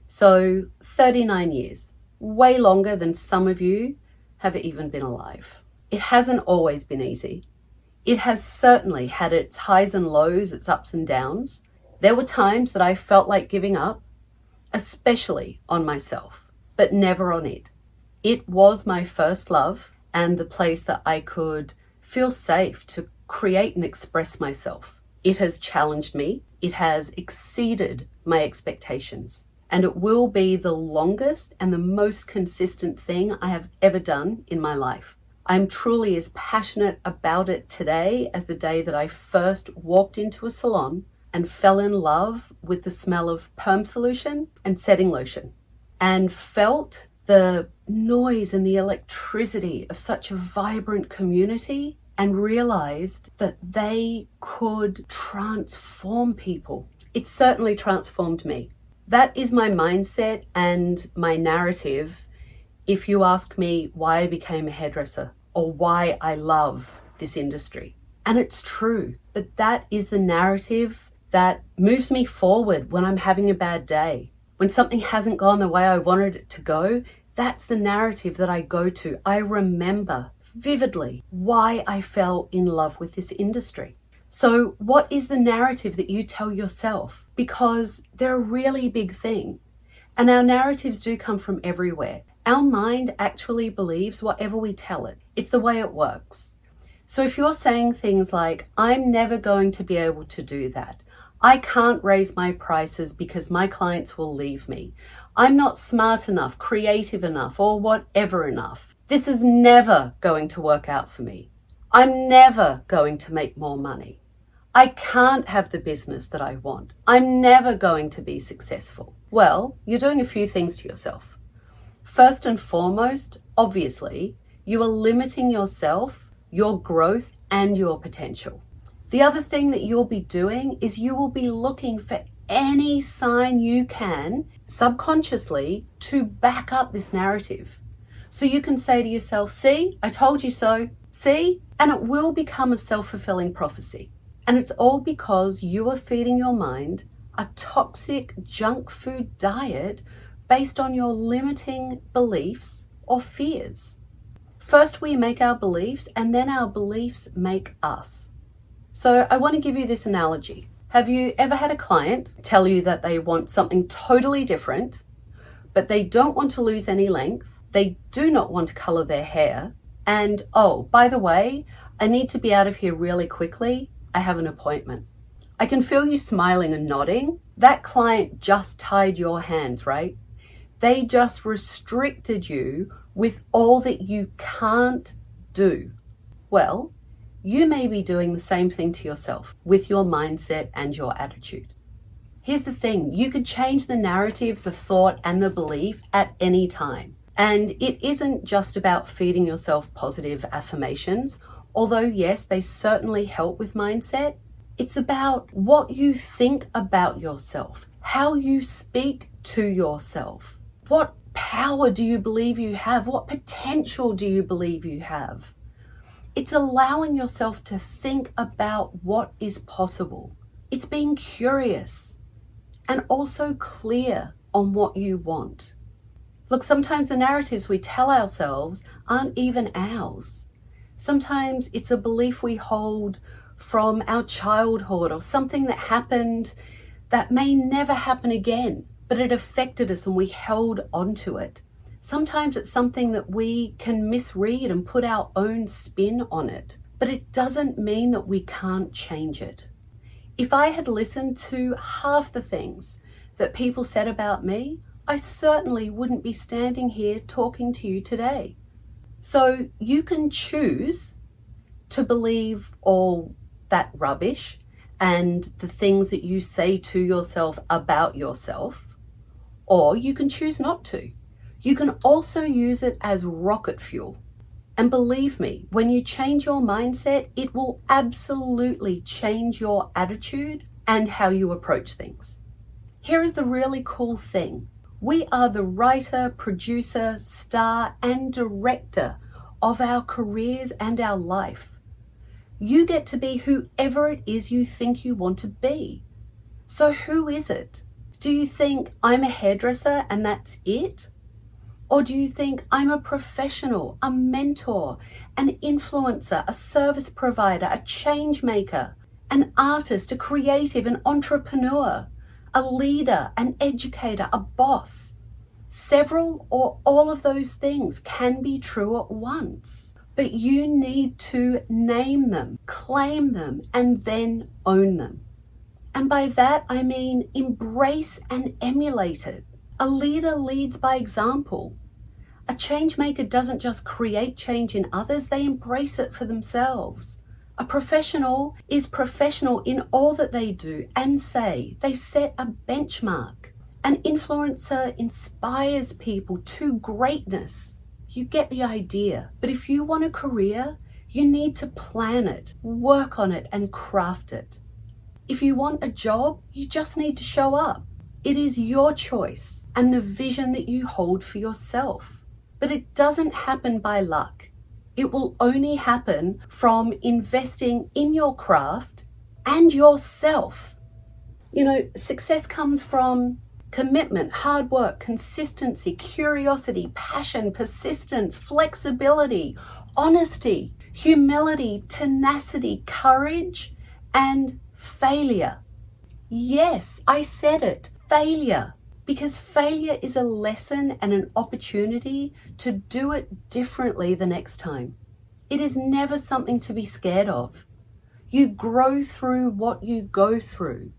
So 39 years, way longer than some of you have even been alive. It hasn't always been easy. It has certainly had its highs and lows, its ups and downs. There were times that I felt like giving up, especially on myself, but never on it. It was my first love and the place that I could feel safe to create and express myself. It has challenged me. It has exceeded my expectations. And it will be the longest and the most consistent thing I have ever done in my life. I'm truly as passionate about it today as the day that I first walked into a salon and fell in love with the smell of perm solution and setting lotion and felt the noise and the electricity of such a vibrant community and realized that they could transform people. It certainly transformed me. That is my mindset and my narrative if you ask me why I became a hairdresser or why I love this industry. And it's true, but that is the narrative that moves me forward when I'm having a bad day. When something hasn't gone the way I wanted it to go, that's the narrative that I go to. I remember vividly why I fell in love with this industry. So what is the narrative that you tell yourself? Because they're a really big thing. And our narratives do come from everywhere. Our mind actually believes whatever we tell it. It's the way it works. So if you're saying things like, I'm never going to be able to do that. I can't raise my prices because my clients will leave me. I'm not smart enough, creative enough, or whatever enough. This is never going to work out for me. I'm never going to make more money. I can't have the business that I want. I'm never going to be successful. Well, you're doing a few things to yourself. First and foremost, obviously, you are limiting yourself, your growth, and your potential. The other thing that you'll be doing is you will be looking for any sign you can, subconsciously, to back up this narrative. So you can say to yourself, see, I told you so, see? And it will become a self-fulfilling prophecy. And it's all because you are feeding your mind a toxic junk food diet based on your limiting beliefs or fears. First, we make our beliefs, and then our beliefs make us. So I want to give you this analogy. Have you ever had a client tell you that they want something totally different, but they don't want to lose any length, they do not want to color their hair, and oh, by the way, I need to be out of here really quickly, I have an appointment. I can feel you smiling and nodding. That client just tied your hands, right? They just restricted you with all that you can't do. Well, you may be doing the same thing to yourself with your mindset and your attitude. Here's the thing, you could change the narrative, the thought, and the belief at any time. And it isn't just about feeding yourself positive affirmations, although yes, they certainly help with mindset. It's about what you think about yourself, how you speak to yourself. What power do you believe you have? What potential do you believe you have? It's allowing yourself to think about what is possible. It's being curious and also clear on what you want. Look, sometimes the narratives we tell ourselves aren't even ours. Sometimes it's a belief we hold from our childhood or something that happened that may never happen again, but it affected us and we held onto it. Sometimes it's something that we can misread and put our own spin on it, but it doesn't mean that we can't change it. If I had listened to half the things that people said about me, I certainly wouldn't be standing here talking to you today. So you can choose to believe all that rubbish and the things that you say to yourself about yourself, or you can choose not to. You can also use it as rocket fuel. And believe me, when you change your mindset, it will absolutely change your attitude and how you approach things. Here is the really cool thing. We are the writer, producer, star, and director of our careers and our life. You get to be whoever it is you think you want to be. So who is it? Do you think I'm a hairdresser and that's it? Or do you think I'm a professional, a mentor, an influencer, a service provider, a change maker, an artist, a creative, an entrepreneur, a leader, an educator, a boss? Several or all of those things can be true at once, but you need to name them, claim them, and then own them. And by that, I mean embrace and emulate it. A leader leads by example. A change maker doesn't just create change in others, they embrace it for themselves. A professional is professional in all that they do and say. They set a benchmark. An influencer inspires people to greatness. You get the idea. But if you want a career, you need to plan it, work on it, and craft it. If you want a job, you just need to show up. It is your choice and the vision that you hold for yourself. But it doesn't happen by luck. It will only happen from investing in your craft and yourself. You know, success comes from commitment, hard work, consistency, curiosity, passion, persistence, flexibility, honesty, humility, tenacity, courage, and failure. Yes, I said it, failure. Because failure is a lesson and an opportunity to do it differently the next time. It is never something to be scared of. You grow through what you go through.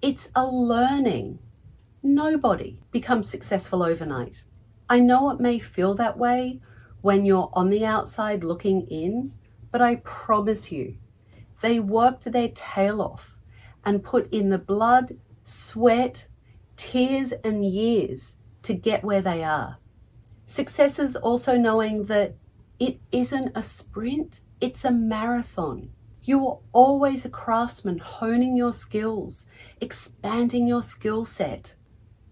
It's a learning. Nobody becomes successful overnight. I know it may feel that way when you're on the outside looking in, but I promise you, they worked their tail off and put in the blood, sweat, tears and years to get where they are. Success is also knowing that it isn't a sprint, it's a marathon. You are always a craftsman honing your skills, expanding your skill set.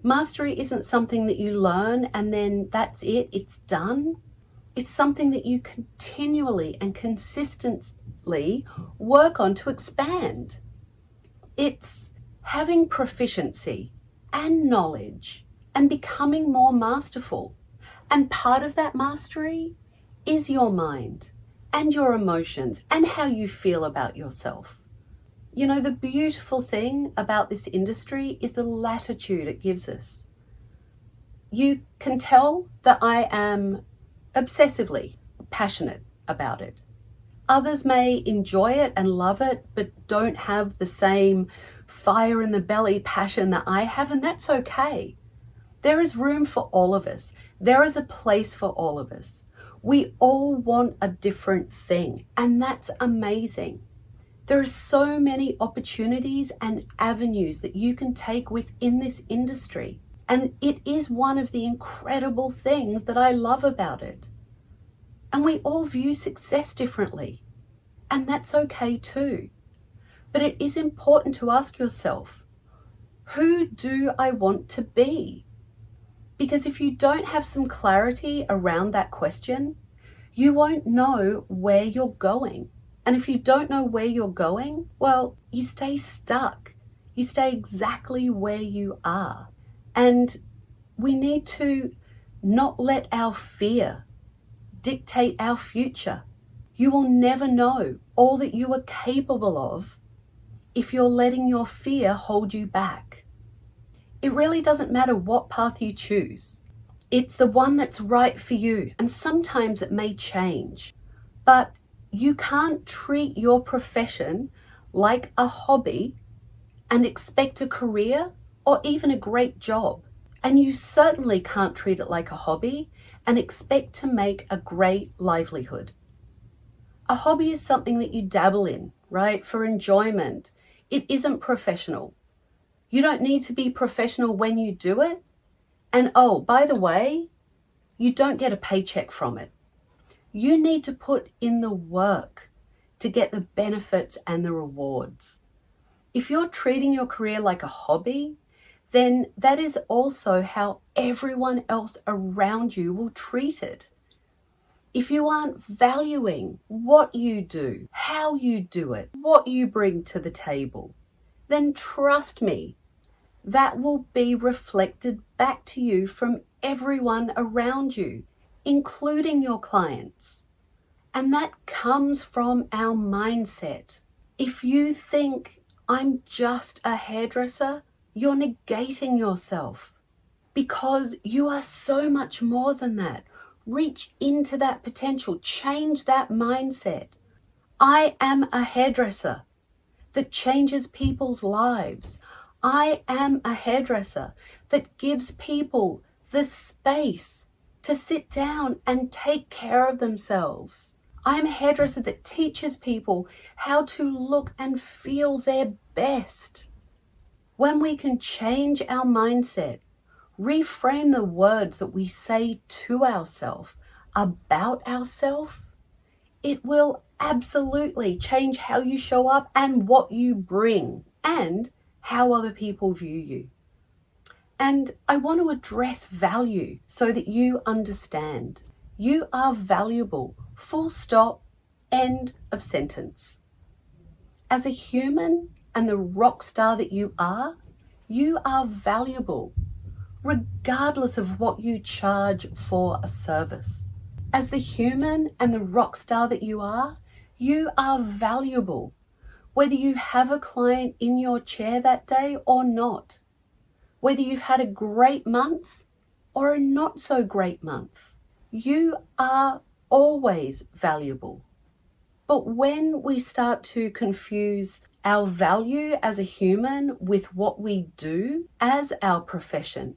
Mastery isn't something that you learn and then that's it, it's done. It's something that you continually and consistently work on to expand. It's having proficiency and knowledge and becoming more masterful. And part of that mastery is your mind and your emotions and how you feel about yourself. You know, the beautiful thing about this industry is the latitude it gives us. You can tell that I am obsessively passionate about it. Others may enjoy it and love it, but don't have the same fire in the belly passion that I have, and that's okay. There is room for all of us. There is a place for all of us. We all want a different thing, and that's amazing. There are so many opportunities and avenues that you can take within this industry, and it is one of the incredible things that I love about it. And we all view success differently, and that's okay too. But it is important to ask yourself, who do I want to be? Because if you don't have some clarity around that question, you won't know where you're going. And if you don't know where you're going, well, you stay stuck. You stay exactly where you are. And we need to not let our fear dictate our future. You will never know all that you are capable of if you're letting your fear hold you back. It really doesn't matter what path you choose. It's the one that's right for you, and sometimes it may change. But you can't treat your profession like a hobby and expect a career or even a great job. And you certainly can't treat it like a hobby and expect to make a great livelihood. A hobby is something that you dabble in, right, for enjoyment. It isn't professional. You don't need to be professional when you do it. And oh, by the way, you don't get a paycheck from it. You need to put in the work to get the benefits and the rewards. If you're treating your career like a hobby, then that is also how everyone else around you will treat it. If you aren't valuing what you do, how you do it, what you bring to the table, then trust me, that will be reflected back to you from everyone around you, including your clients. And that comes from our mindset. If you think, I'm just a hairdresser, you're negating yourself, because you are so much more than that. Reach into that potential, change that mindset. I am a hairdresser that changes people's lives. I am a hairdresser that gives people the space to sit down and take care of themselves. I am a hairdresser that teaches people how to look and feel their best. When we can change our mindset, reframe the words that we say to ourselves about ourselves, it will absolutely change how you show up and what you bring and how other people view you. And I want to address value so that you understand. You are valuable, full stop, end of sentence. As a human and the rock star that you are valuable, regardless of what you charge for a service. As the human and the rock star that you are valuable, whether you have a client in your chair that day or not, whether you've had a great month or a not so great month. You are always valuable. But when we start to confuse our value as a human with what we do as our profession,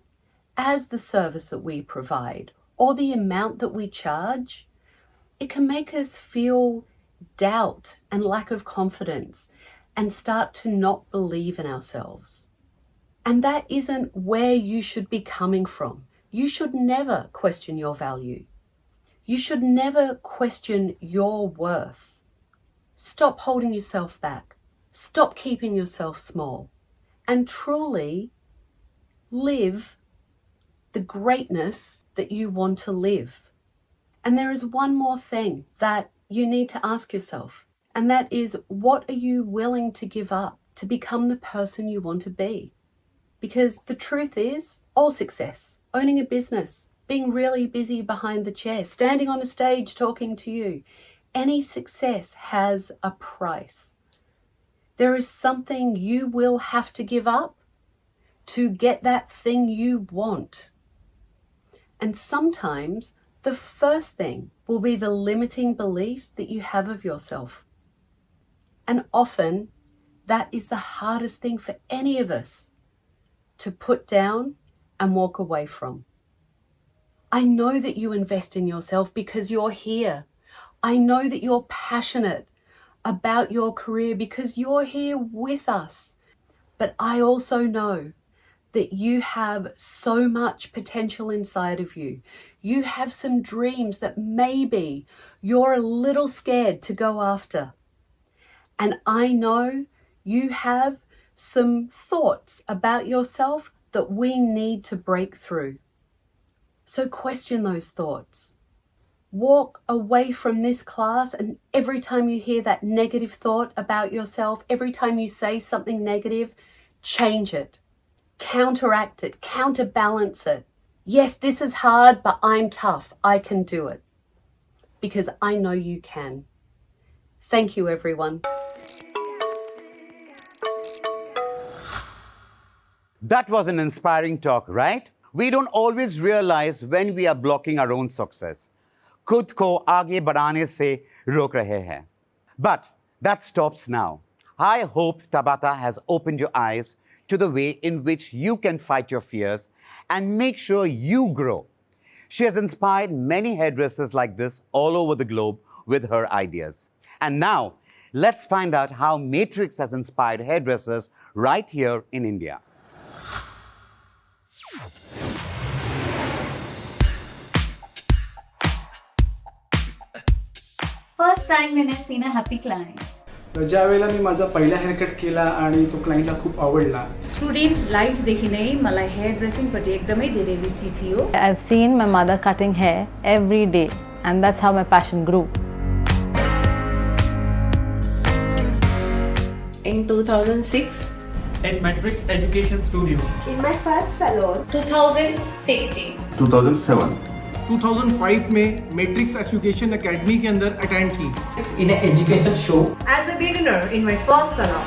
as the service that we provide, or the amount that we charge, it can make us feel doubt and lack of confidence and start to not believe in ourselves. And that isn't where you should be coming from. You should never question your value. You should never question your worth. Stop holding yourself back. Stop keeping yourself small. And truly live the greatness that you want to live. And there is one more thing that you need to ask yourself, and that is, what are you willing to give up to become the person you want to be? Because the truth is, all success, owning a business, being really busy behind the chair, standing on a stage talking to you, any success has a price. There is something you will have to give up to get that thing you want. And sometimes the first thing will be the limiting beliefs that you have of yourself. And often that is the hardest thing for any of us to put down and walk away from. I know that you invest in yourself because you're here. I know that you're passionate about your career because you're here with us. But I also know that you have so much potential inside of you. You have some dreams that maybe you're a little scared to go after. And I know you have some thoughts about yourself that we need to break through. So question those thoughts. Walk away from this class, and every time you hear that negative thought about yourself, every time you say something negative, change it. Counteract it, counterbalance it. Yes, this is hard, but I'm tough. I can do it. Because I know you can. Thank you, everyone. That was an inspiring talk, right? We don't always realize when we are blocking our own success. खुद को आगे बढ़ाने से रोक रहे हैं. But that stops now. I hope Tabata has opened your eyes to the way in which you can fight your fears and make sure you grow. She has inspired many hairdressers like this all over the globe with her ideas. And now, let's find out how Matrix has inspired hairdressers right here in India. First time मैंने seen a happy client. ज्या वेळेला मी माझा पहिला haircut केला आणि तो क्लायंटला खूप आवडला. स्टुडंट लाइफदेखि नै मलाई हेयर ड्रेसिङ प्रति एकदमै धेरै रुचि थियो. I've seen my mother cutting hair every day and that's how my passion grew. In 2006 at Matrix Education Studio. In my first salon 2016 2007 2005 में मैट्रिक्स एजुकेशन एकेडमी के अंदर अटेंड की In an education show. as a beginner in my first salon.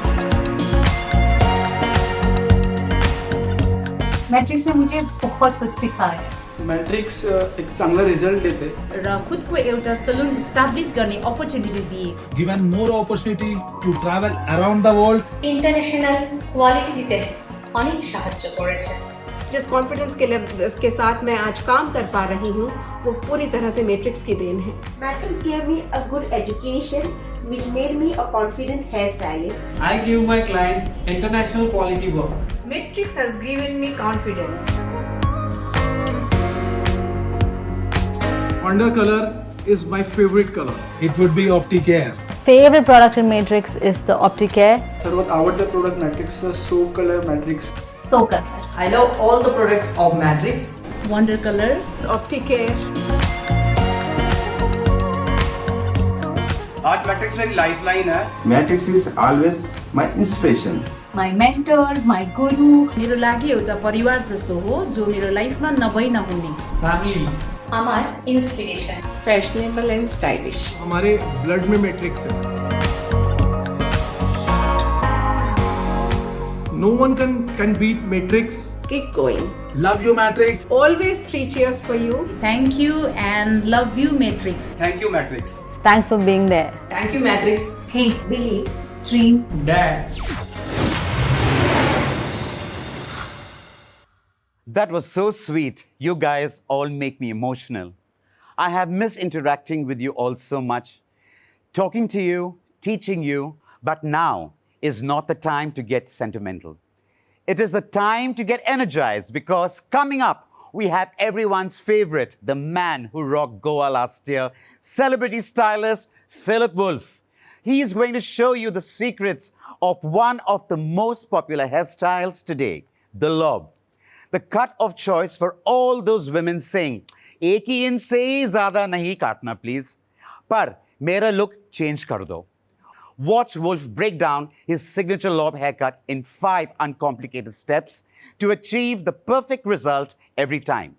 Matrix ने मुझे बहुत कुछ सिखाया. Matrix एक चांगला रिझल्ट देते र खुदको एउटा सलुन इस्टाब्लिश गर्ने अपर्च्युनिटी दिए. Given more opportunity to travel around the world international quality দিতে অনেক সাহায্য করেছে. जिस कॉन्फिडेंस के साथ मैं आज काम कर पा रही हूँ वो पूरी तरह से मैट्रिक्स की देन है. Matrix gave me a good education which made me a confident hairstylist. I give my client international quality work. Matrix has given me confidence. Under colour is my favorite color. It would be Opticare. Favorite product in Matrix is the Opticare. सर्वात आवडतं product मॅट्रिक्सचं so colour matrix. So good. I love all the products of Matrix. Wonder Color, Opticare. आज matrix मेरी lifeline है. Matrix is always my inspiration. My mentor, my guru. मेरो लागि एउटा परिवार जस्तो हो जो मेरो लाइफमा नभई नहुने. Family. আমার inspiration. Fashionable and stylish. हमारे ब्लड में मैट्रिक्स है. No one can beat Matrix. Keep going. Love you, Matrix. Always 3 cheers for you. Thank you and love you Matrix. Thank you, Matrix. Thanks for being there. Thank you, Matrix. Think, believe. Dream. Dad. That was so sweet. You guys all make me emotional. I have missed interacting with you all so much, talking to you, teaching you, but now is not the time to get sentimental. It is the time to get energized because coming up, we have everyone's favorite, the man who rocked Goa last year, celebrity stylist Philip Wolf. He is going to show you the secrets of one of the most popular hairstyles today, the lob. The cut of choice for all those women saying, "एक ही inch से ज़्यादा नहीं काटना please, पर मेरा look change कर दो." Watch Wolf break down his signature lob haircut in 5 uncomplicated steps to achieve the perfect result every time.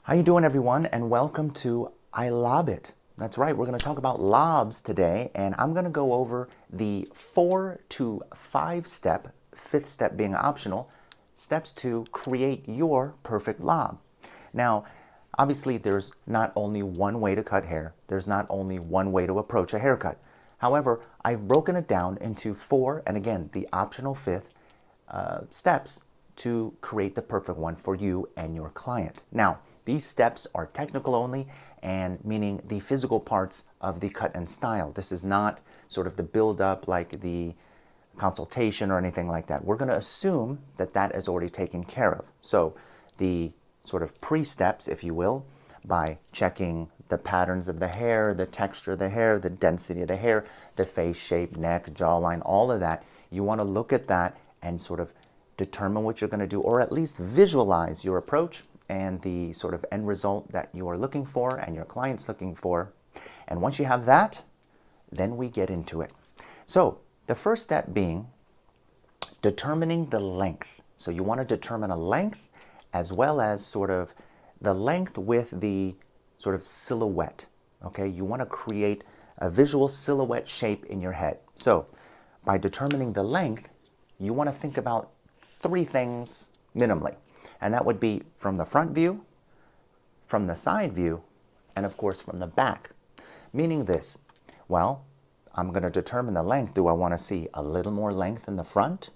How you doing, everyone, and welcome to I Lob It. That's right, we're going to talk about lobs today, and I'm going to go over the 4 to 5 step, 5th step being optional, steps to create your perfect lob. Now, obviously, there's not only one way to cut hair. There's not only one way to approach a haircut. However, I've broken it down into 4, and again, the optional 5th steps to create the perfect one for you and your client. Now, these steps are technical only, and meaning the physical parts of the cut and style. This is not sort of the build-up like the consultation or anything like that. We're going to assume that that is already taken care of. So the sort of pre-steps, if you will, by checking the patterns of the hair, the texture of the hair, the density of the hair, the face shape, neck, jawline, all of that. You want to look at that and sort of determine what you're going to do, or at least visualize your approach and the sort of end result that you are looking for and your client's looking for. And once you have that, then we get into it. So the first step being determining the length. So you want to determine a length as well as sort of the length with the sort of silhouette, okay? You want to create a visual silhouette shape in your head. So by determining the length, you want to think about 3 things minimally, and that would be from the front view, from the side view, and of course from the back. Meaning this, well, I'm going to determine the length. Do I want to see a little more length in the front,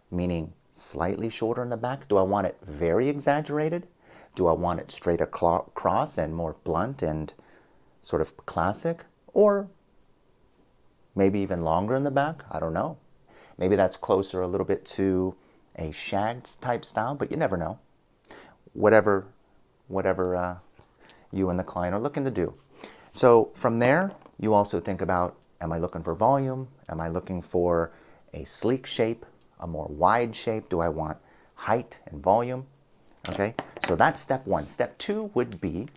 meaning slightly shorter in the back? Do I want it very exaggerated? Do I want it straight across and more blunt and sort of classic? Or maybe even longer in the back? I don't know. Maybe that's closer a little bit to a shagged type style, but you never know. Whatever you and the client are looking to do. So from there, you also think about, am I looking for volume? Am I looking for a sleek shape? A more wide shape? Do I want height and volume? Okay, so that's step 1. Step 2 would be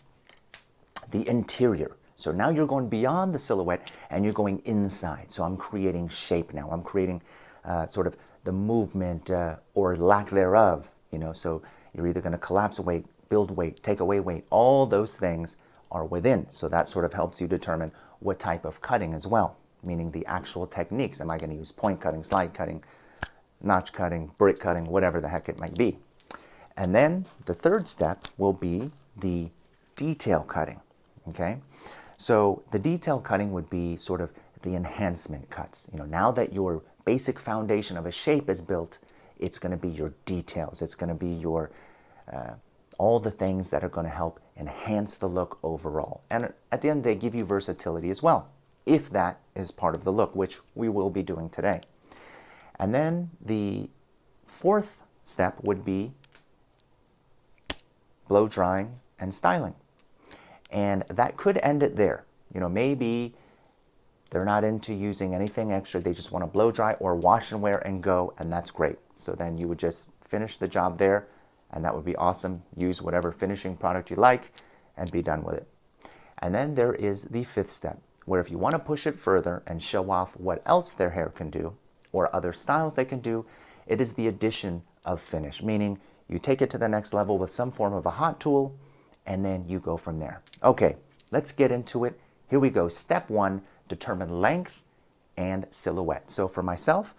the interior. So now you're going beyond the silhouette and you're going inside. So I'm creating shape now. I'm creating sort of the movement or lack thereof, you know. So you're either going to collapse weight, build weight, take away weight. All those things are within. So that sort of helps you determine what type of cutting as well, meaning the actual techniques. Am I going to use point cutting, slide cutting, notch cutting, brick cutting, whatever the heck it might be. And then the third step will be the detail cutting, okay? So the detail cutting would be sort of the enhancement cuts. You know, now that your basic foundation of a shape is built, it's going to be your details. It's going to be your all the things that are going to help enhance the look overall. And at the end of the day, give you versatility as well, if that is part of the look, which we will be doing today. And then the fourth step would be blow drying and styling. And that could end it there. You know, maybe they're not into using anything extra. They just want to blow dry or wash and wear and go, and that's great. So then you would just finish the job there, and that would be awesome. Use whatever finishing product you like and be done with it. And then there is the fifth step, where if you want to push it further and show off what else their hair can do or other styles they can do, it is the addition of finish, meaning you take it to the next level with some form of a hot tool, and then you go from there. Okay, let's get into it. Here we go. Step one, determine length and silhouette. So for myself,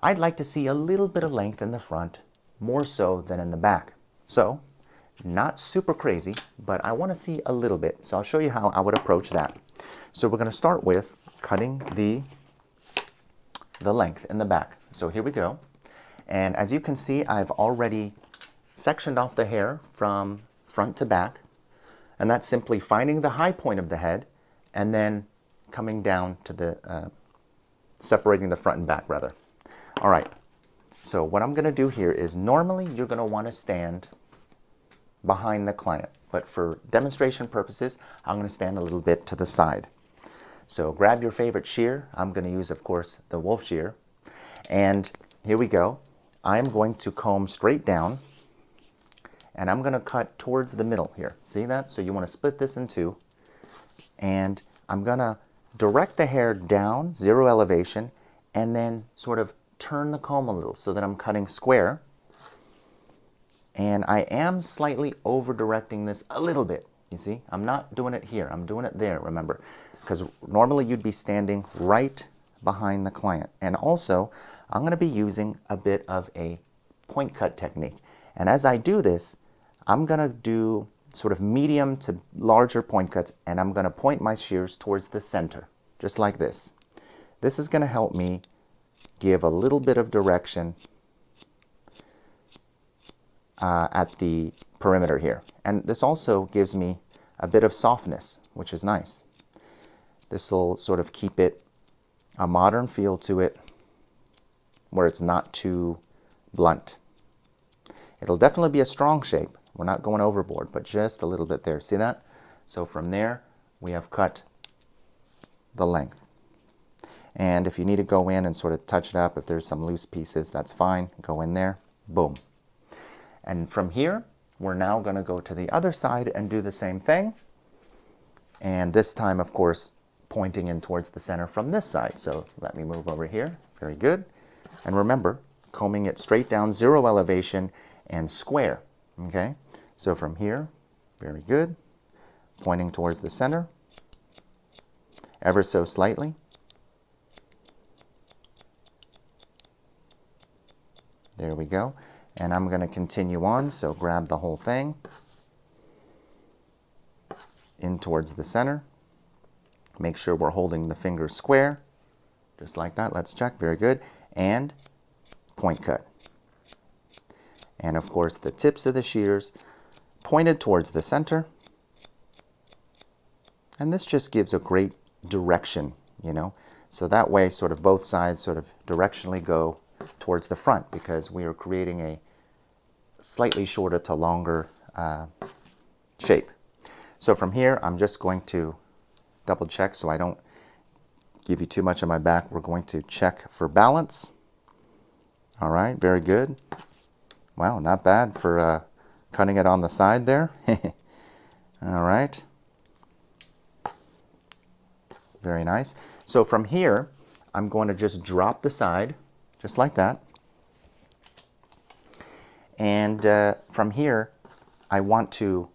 I'd like to see a little bit of length in the front, more so than in the back. So, not super crazy, but I want to see a little bit. So I'll show you how I would approach that. So we're going to start with cutting the length in the back. So here we go. And as you can see, I've already sectioned off the hair from front to back. And that's simply finding the high point of the head and then coming down to the, separating the front and back rather. All right, so what I'm gonna do here is normally you're gonna wanna stand behind the client, but for demonstration purposes, I'm gonna stand a little bit to the side. So grab your favorite shear. I'm gonna use, of course, the wolf shear. And here we go. I'm going to comb straight down and I'm going to cut towards the middle here. See that? So you want to split this in two. And I'm going to direct the hair down, zero elevation, and then sort of turn the comb a little so that I'm cutting square. And I am slightly over directing this a little bit. You see? I'm not doing it here. I'm doing it there, remember. Because normally you'd be standing right behind the client. And also, I'm going to be using a bit of a point cut technique. And as I do this, I'm going to do sort of medium to larger point cuts, and I'm going to point my shears towards the center, just like this. This is going to help me give a little bit of direction at the perimeter here. And this also gives me a bit of softness, which is nice. This will sort of keep it a modern feel to it, where it's not too blunt. It'll definitely be a strong shape. We're not going overboard, but just a little bit there. See that? So from there, we have cut the length. And if you need to go in and sort of touch it up, if there's some loose pieces, that's fine. Go in there, boom. And from here, we're now going to go to the other side and do the same thing. And this time, of course, pointing in towards the center from this side. So let me move over here. Very good. And remember, combing it straight down, zero elevation, and square. Okay? So from here, very good. Pointing towards the center, ever so slightly. There we go. And I'm going to continue on, so grab the whole thing in towards the center. Make sure we're holding the fingers square, just like that. Let's check. Very good. And point cut. And of course, the tips of the shears pointed towards the center. And this just gives a great direction, you know. So that way, sort of both sides sort of directionally go towards the front, because we are creating a slightly shorter to longer shape. So from here, I'm just going to double check so I don't give you too much on my back. We're going to check for balance. All right, very good. Wow, not bad for cutting it on the side there. All right. Very nice. So from here, I'm going to just drop the side, just like that. And from here, I want to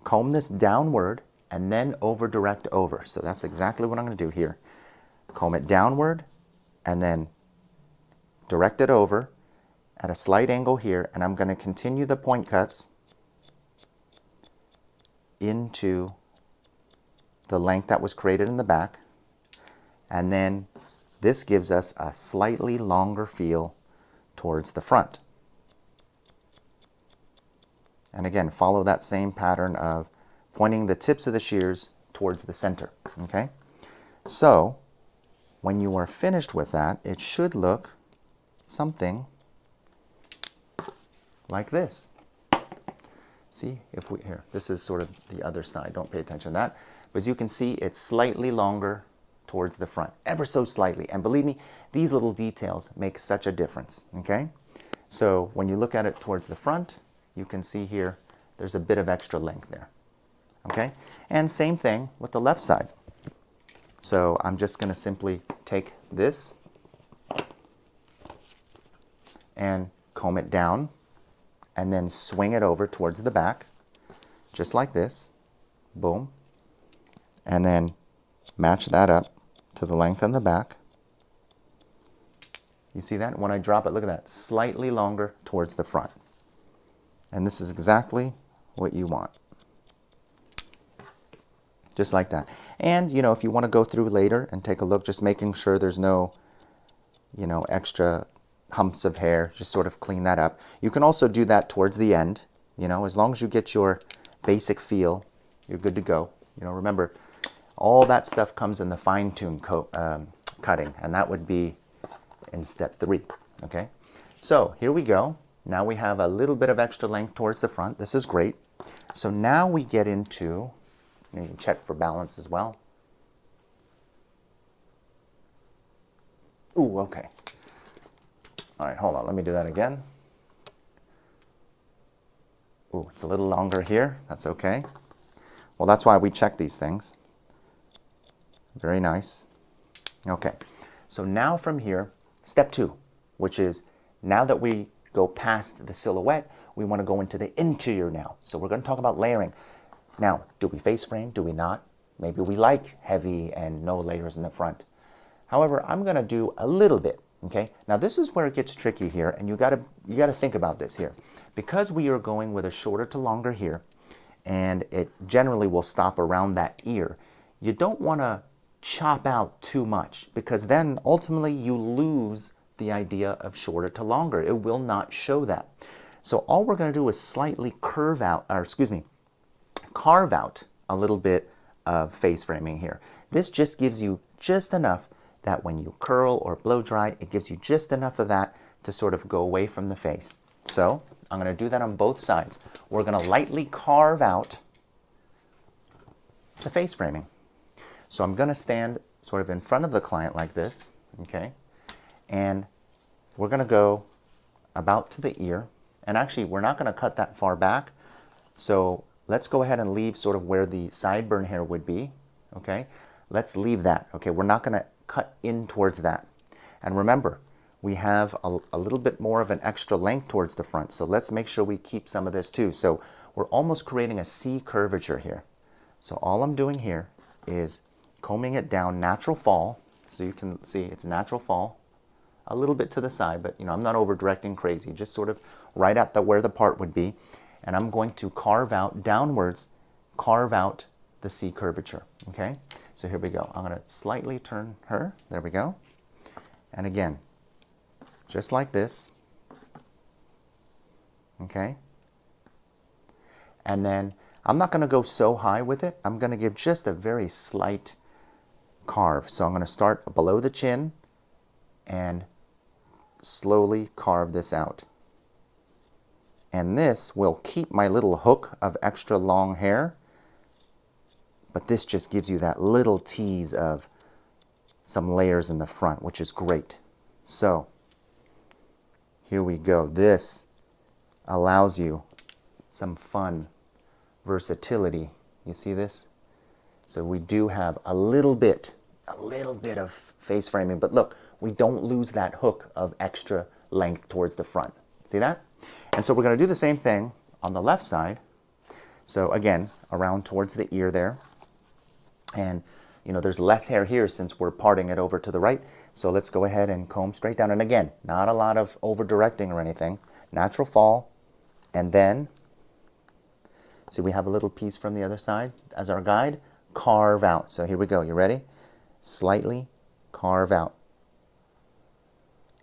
comb this downward and then over direct over. So that's exactly what I'm going to do here. Comb it downward and then direct it over at a slight angle here, and I'm going to continue the point cuts into the length that was created in the back, and then this gives us a slightly longer feel towards the front. And again, follow that same pattern of pointing the tips of the shears towards the center, okay? So when you are finished with that, it should look something like this. See, if we, here, this is sort of the other side, don't pay attention to that. But as you can see, it's slightly longer towards the front, ever so slightly. And believe me, these little details make such a difference, okay? So when you look at it towards the front, you can see here, there's a bit of extra length there, okay? And same thing with the left side. So I'm just gonna simply take this and comb it down and then swing it over towards the back, just like this, boom. And then match that up to the length on the back. You see that? When I drop it, look at that, slightly longer towards the front. And this is exactly what you want. Just like that. And, you know, if you want to go through later and take a look, just making sure there's no, you know, extra humps of hair, just sort of clean that up. You can also do that towards the end, you know, as long as you get your basic feel, you're good to go. You know, remember, all that stuff comes in the fine-tune cutting, and that would be in step 3, okay? So here we go. Now we have a little bit of extra length towards the front. This is great. So now we get into, you can check for balance as well. Ooh, okay. All right, hold on, let me do that again. Ooh, it's a little longer here, that's okay. Well, that's why we check these things. Very nice. Okay, so now from here, step 2, which is now that we go past the silhouette, we want to go into the interior now. So we're going to talk about layering. Now, do we face frame? Do we not? Maybe we like heavy and no layers in the front. However, I'm going to do a little bit, okay? Now, this is where it gets tricky here, and you got to think about this here. Because we are going with a shorter to longer here, and it generally will stop around that ear, you don't want to chop out too much, because then ultimately you lose the idea of shorter to longer. It will not show that. So all we're going to do is slightly carve out a little bit of face framing here. This just gives you just enough that when you curl or blow dry, it gives you just enough of that to sort of go away from the face. So I'm going to do that on both sides. We're going to lightly carve out the face framing. So I'm going to stand sort of in front of the client like this, okay? And we're going to go about to the ear. And actually, we're not going to cut that far back. So let's go ahead and leave sort of where the sideburn hair would be, okay? Let's leave that, okay? We're not going to cut in towards that. And remember, we have a little bit more of an extra length towards the front. So let's make sure we keep some of this too. So we're almost creating a C curvature here. So all I'm doing here is combing it down, natural fall. So you can see it's natural fall. A little bit to the side, but you know, I'm not over directing crazy, just sort of right at where the part would be. And I'm going to carve out downwards, carve out the C curvature, okay? So here we go. I'm gonna slightly turn her, there we go. And again, just like this, okay? And then I'm not gonna go so high with it. I'm gonna give just a very slight carve. So I'm gonna start below the chin and slowly carve this out. And this will keep my little hook of extra long hair, but this just gives you that little tease of some layers in the front, which is great. So here we go. This allows you some fun versatility. You see this? So we do have a little bit of face framing, but look, we don't lose that hook of extra length towards the front. See that? And so we're going to do the same thing on the left side. So again, around towards the ear there. And you know, there's less hair here since we're parting it over to the right. So let's go ahead and comb straight down. And again, not a lot of over directing or anything. Natural fall. And then, see, we have a little piece from the other side as our guide. Carve out. So here we go. You ready? Slightly carve out.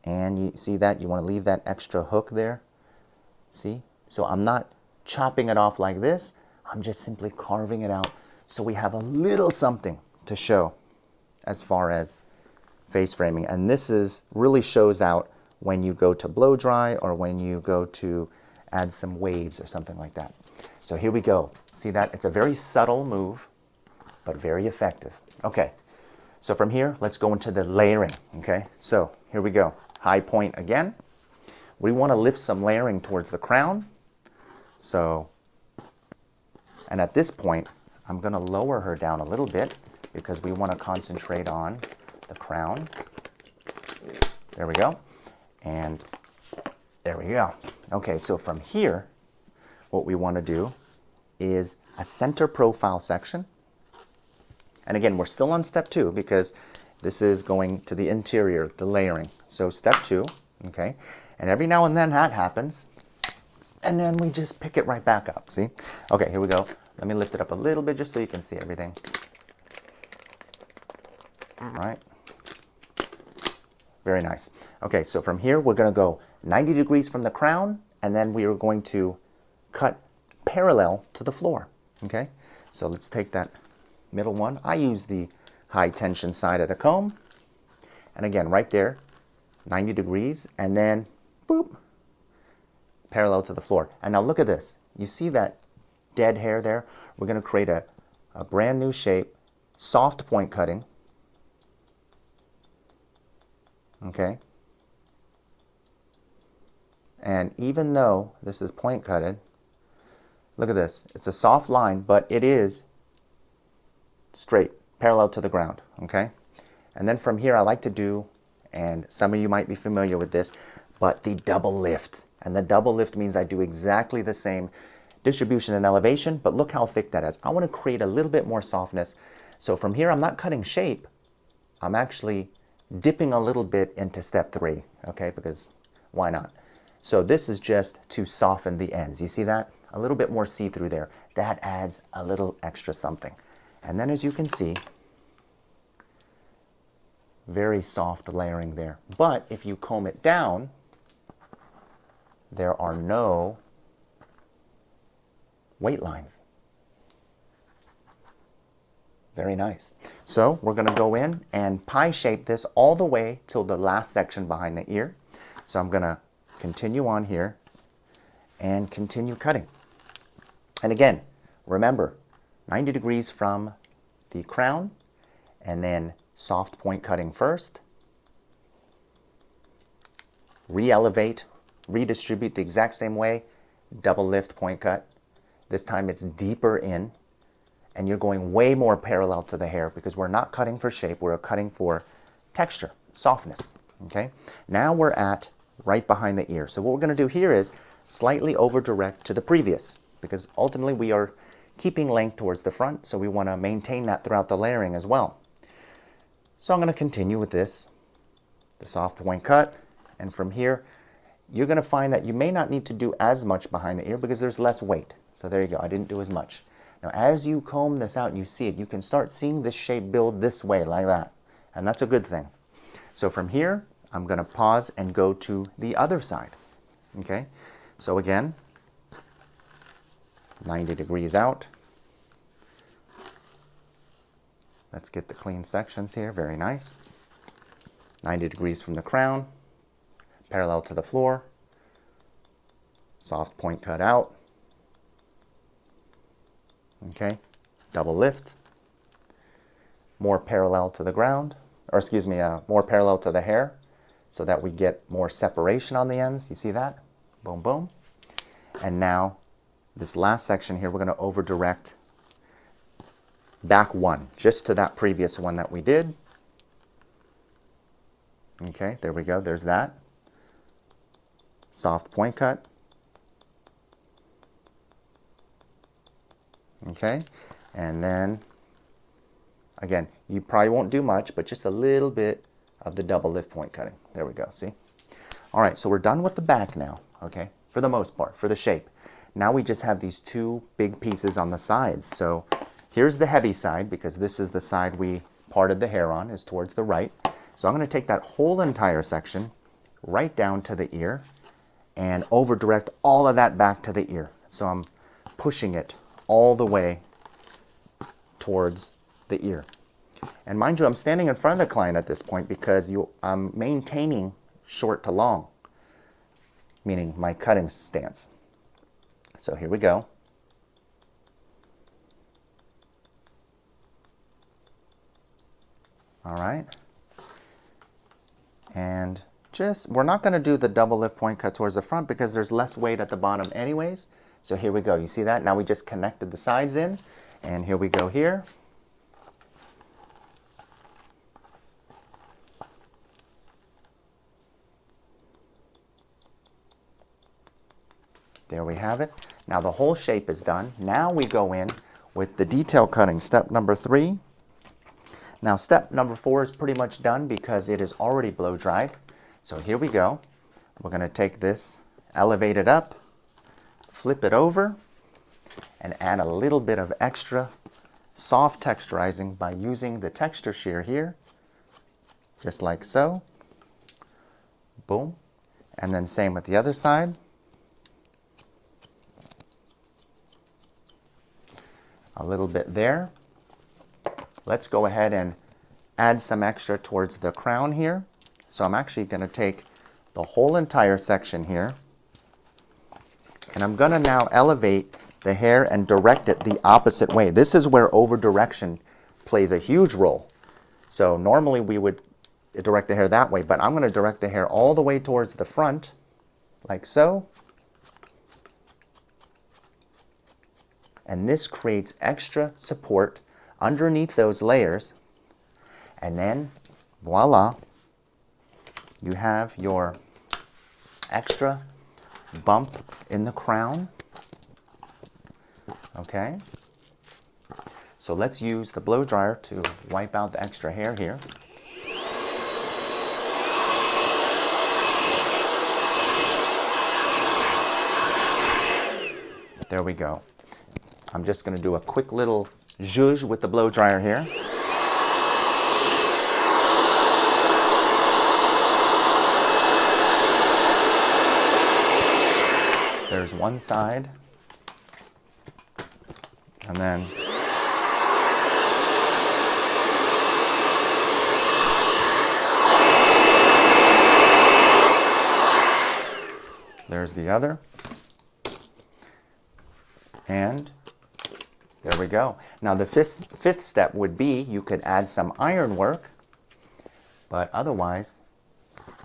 And you see that? You want to leave that extra hook there. See? So I'm not chopping it off like this. I'm just simply carving it out so we have a little something to show as far as face framing. And this really shows out when you go to blow dry or when you go to add some waves or something like that. So here we go. See that? It's a very subtle move, but very effective. Okay, so from here, let's go into the layering, okay? So here we go. High point again. We want to lift some layering towards the crown. So, and at this point, I'm going to lower her down a little bit because we want to concentrate on the crown. There we go. And there we go. Okay, so from here, what we want to do is a center profile section. And again, we're still on step 2 because this is going to the interior, the layering. So step 2, okay? And every now and then that happens. And then we just pick it right back up, see? Okay, here we go. Let me lift it up a little bit just so you can see everything. All right. Very nice. Okay, so from here, we're going to go 90 degrees from the crown, and then we are going to cut parallel to the floor, okay? So let's take that middle one. I use the high tension side of the comb. And again, right there, 90 degrees, and then, boop, parallel to the floor. And now look at this. You see that dead hair there? We're going to create a brand new shape, soft point cutting. Okay? And even though this is point cutted, look at this. It's a soft line, but it is straight, parallel to the ground, okay? And then from here, I like to do, and some of you might be familiar with this, but the double lift. And the double lift means I do exactly the same distribution and elevation, but look how thick that is. I want to create a little bit more softness. So from here, I'm not cutting shape. I'm actually dipping a little bit into step 3, okay? Because why not? So this is just to soften the ends. You see that? A little bit more see-through there. That adds a little extra something. And then as you can see, very soft layering there. But if you comb it down, there are no weight lines. Very nice. So we're going to go in and pie shape this all the way till the last section behind the ear. So I'm going to continue on here and continue cutting. And again, remember, 90 degrees from the crown, and then soft point cutting first. Re-elevate, redistribute the exact same way, double lift point cut. This time it's deeper in, and you're going way more parallel to the hair because we're not cutting for shape, we're cutting for texture, softness, okay? Now we're at right behind the ear. So what we're going to do here is slightly over direct to the previous, because ultimately we are keeping length towards the front, so we want to maintain that throughout the layering as well. So I'm going to continue with this, the soft point cut, and from here you're going to find that you may not need to do as much behind the ear because there's less weight. So there you go, I didn't do as much. Now as you comb this out and you see it, you can start seeing this shape build this way like that, and that's a good thing. So from here I'm going to pause and go to the other side, okay? So again, 90 degrees out. Let's get the clean sections here, very nice. 90 degrees from the crown, parallel to the floor, soft point cut out, okay, double lift, more parallel to the ground, or excuse me, more parallel to the hair so that we get more separation on the ends. You see that? Boom, boom. And now this last section here, we're going to over direct back one, just to that previous one that we did. Okay, there we go, there's that. Soft point cut. Okay, and then, again, you probably won't do much, but just a little bit of the double lift point cutting. There we go, see? All right, so we're done with the back now, okay, for the most part, for the shape. Now we just have these two big pieces on the sides. So here's the heavy side, because this is the side we parted the hair on, is towards the right. So I'm going to take that whole entire section right down to the ear and over direct all of that back to the ear. So I'm pushing it all the way towards the ear. And mind you, I'm standing in front of the client at this point because I'm maintaining short to long, meaning my cutting stance. So here we go. All right. And we're not going to do the double lift point cut towards the front because there's less weight at the bottom anyways. So here we go. You see that? Now we just connected the sides in, and here we go here. There we have it. Now the whole shape is done. Now we go in with the detail cutting, step number 3. Now step number 4 is pretty much done because it is already blow dried. So here we go. We're going to take this, elevate it up, flip it over, and add a little bit of extra soft texturizing by using the texture shear here, just like so. Boom. And then same with the other side. A little bit there. Let's go ahead and add some extra towards the crown here. So I'm actually going to take the whole entire section here, and I'm going to now elevate the hair and direct it the opposite way. This is where over direction plays a huge role. So normally we would direct the hair that way, but I'm going to direct the hair all the way towards the front, like so. And this creates extra support underneath those layers. And then, voila, you have your extra bump in the crown. Okay. So let's use the blow dryer to wipe out the extra hair here. There we go. I'm just going to do a quick little zhuzh with the blow dryer here. There's one side, and then there's the other, and there we go. Now the fifth step would be you could add some iron work, but otherwise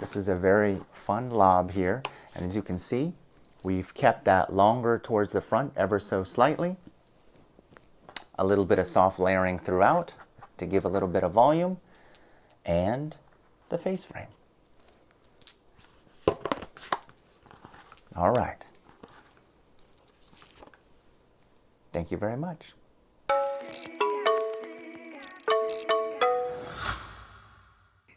this is a very fun lob here, and as you can see, we've kept that longer towards the front ever so slightly. A little bit of soft layering throughout to give a little bit of volume, and the face frame. All right. Thank you very much.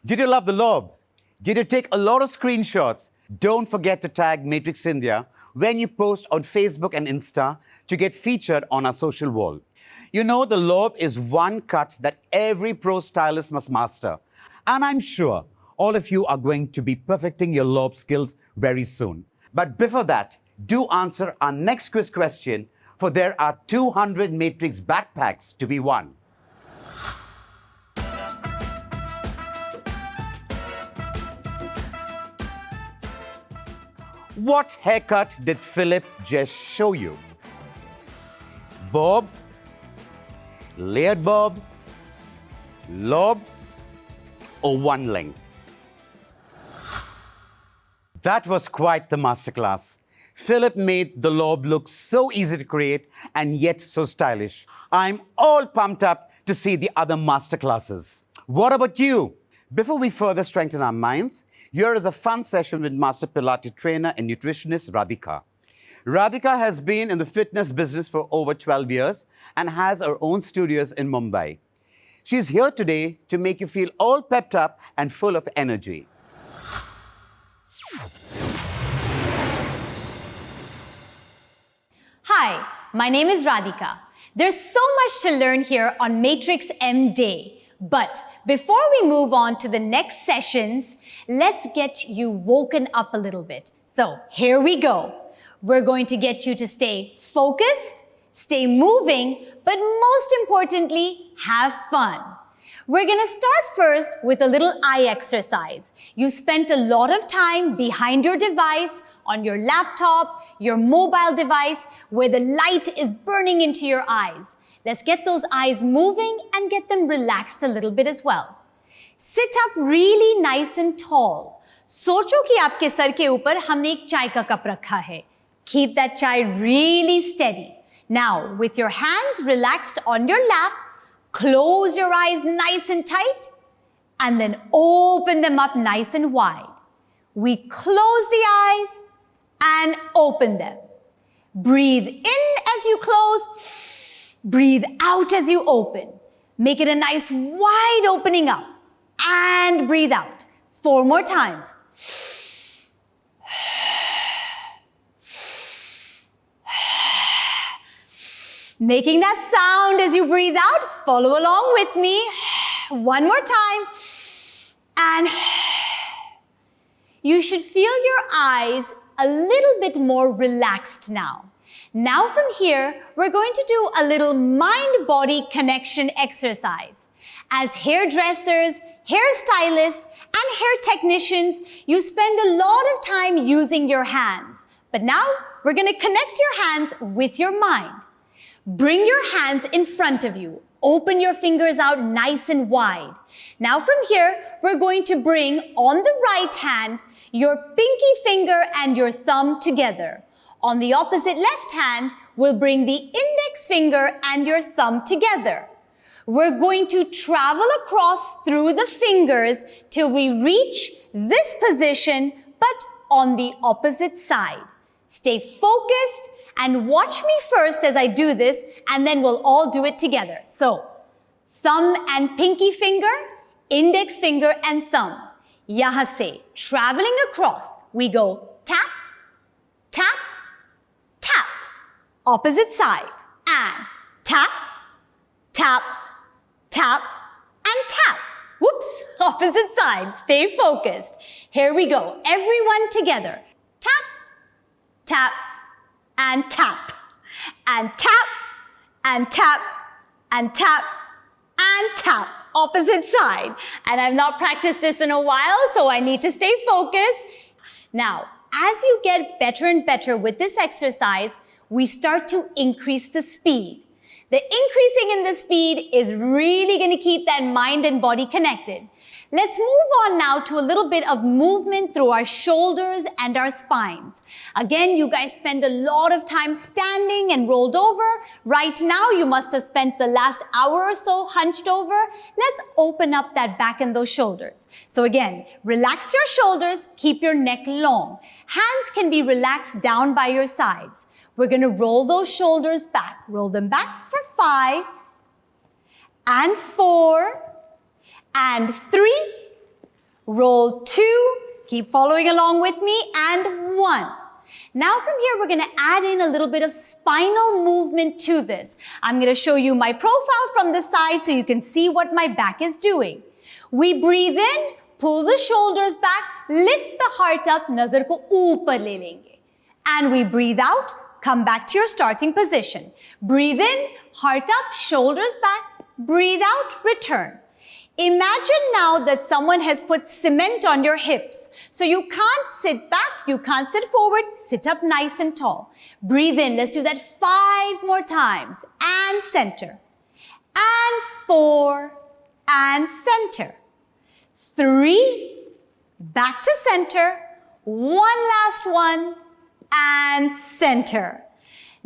Did you love the lob? Did you take a lot of screenshots? Don't forget to tag Matrix India when you post on Facebook and Insta to get featured on our social wall. You know, the lob is one cut that every pro stylist must master. And I'm sure all of you are going to be perfecting your lob skills very soon. But before that, do answer our next quiz question, for there are 200 Matrix backpacks to be won. What haircut did Philip just show you? Bob, layered bob, lob, or one length? That was quite the masterclass. Philip made the lob look so easy to create and yet so stylish. I'm all pumped up to see the other masterclasses. What about you? Before we further strengthen our minds, here is a fun session with Master Pilates trainer and nutritionist Radhika. Radhika has been in the fitness business for over 12 years and has her own studios in Mumbai. She's here today to make you feel all pepped up and full of energy. Hi, my name is Radhika. There's so much to learn here on Matrix M Day. But before we move on to the next sessions, let's get you woken up a little bit. So here we go. We're going to get you to stay focused, stay moving, but most importantly, have fun. We're going to start first with a little eye exercise. You spent a lot of time behind your device, on your laptop, your mobile device, where the light is burning into your eyes. Let's get those eyes moving and get them relaxed a little bit as well. Sit up really nice and tall. सोचो कि आपके sir के ऊपर हमने एक चाय का cup रखा है. Keep that chai really steady. Now, with your hands relaxed on your lap, close your eyes nice and tight, and then open them up nice and wide. We close the eyes and open them. Breathe in as you close. Breathe out as you open. Make it a nice wide opening up. And breathe out. 4 more times. Making that sound as you breathe out. Follow along with me. 1 more time. And you should feel your eyes a little bit more relaxed now. Now from here, we're going to do a little mind-body connection exercise. As hairdressers, hairstylists, and hair technicians, you spend a lot of time using your hands. But now, we're going to connect your hands with your mind. Bring your hands in front of you. Open your fingers out nice and wide. Now from here, we're going to bring on the right hand your pinky finger and your thumb together. On the opposite left hand, we'll bring the index finger and your thumb together. We're going to travel across through the fingers till we reach this position, but on the opposite side. Stay focused and watch me first as I do this, and then we'll all do it together. So, thumb and pinky finger, index finger and thumb. Yahan se, traveling across, we go tap, tap, tap. Opposite side. And tap, tap, tap, and tap. Whoops, opposite side. Stay focused. Here we go. Everyone together. Tap, tap, and tap. And tap, and tap, and tap, and tap. Opposite side. And I've not practiced this in a while, so I need to stay focused. Now, as you get better and better with this exercise, we start to increase the speed. The increasing in the speed is really going to keep that mind and body connected. Let's move on now to a little bit of movement through our shoulders and our spines. Again, you guys spend a lot of time standing and rolled over. Right now, you must have spent the last hour or so hunched over. Let's open up that back and those shoulders. So again, relax your shoulders, keep your neck long. Hands can be relaxed down by your sides. We're going to roll those shoulders back. Roll them back for 5 and 4 and 3. Roll 2. Keep following along with me. And 1. Now from here, we're going to add in a little bit of spinal movement to this. I'm going to show you my profile from the side so you can see what my back is doing. We breathe in, pull the shoulders back, lift the heart up, nazar ko upar le lenge. And we breathe out. Come back to your starting position. Breathe in, heart up, shoulders back. Breathe out, return. Imagine now that someone has put cement on your hips. So you can't sit back, you can't sit forward, sit up nice and tall. Breathe in, let's do that 5 more times. And center. And 4, and center. 3, back to center. 1 last one. And center.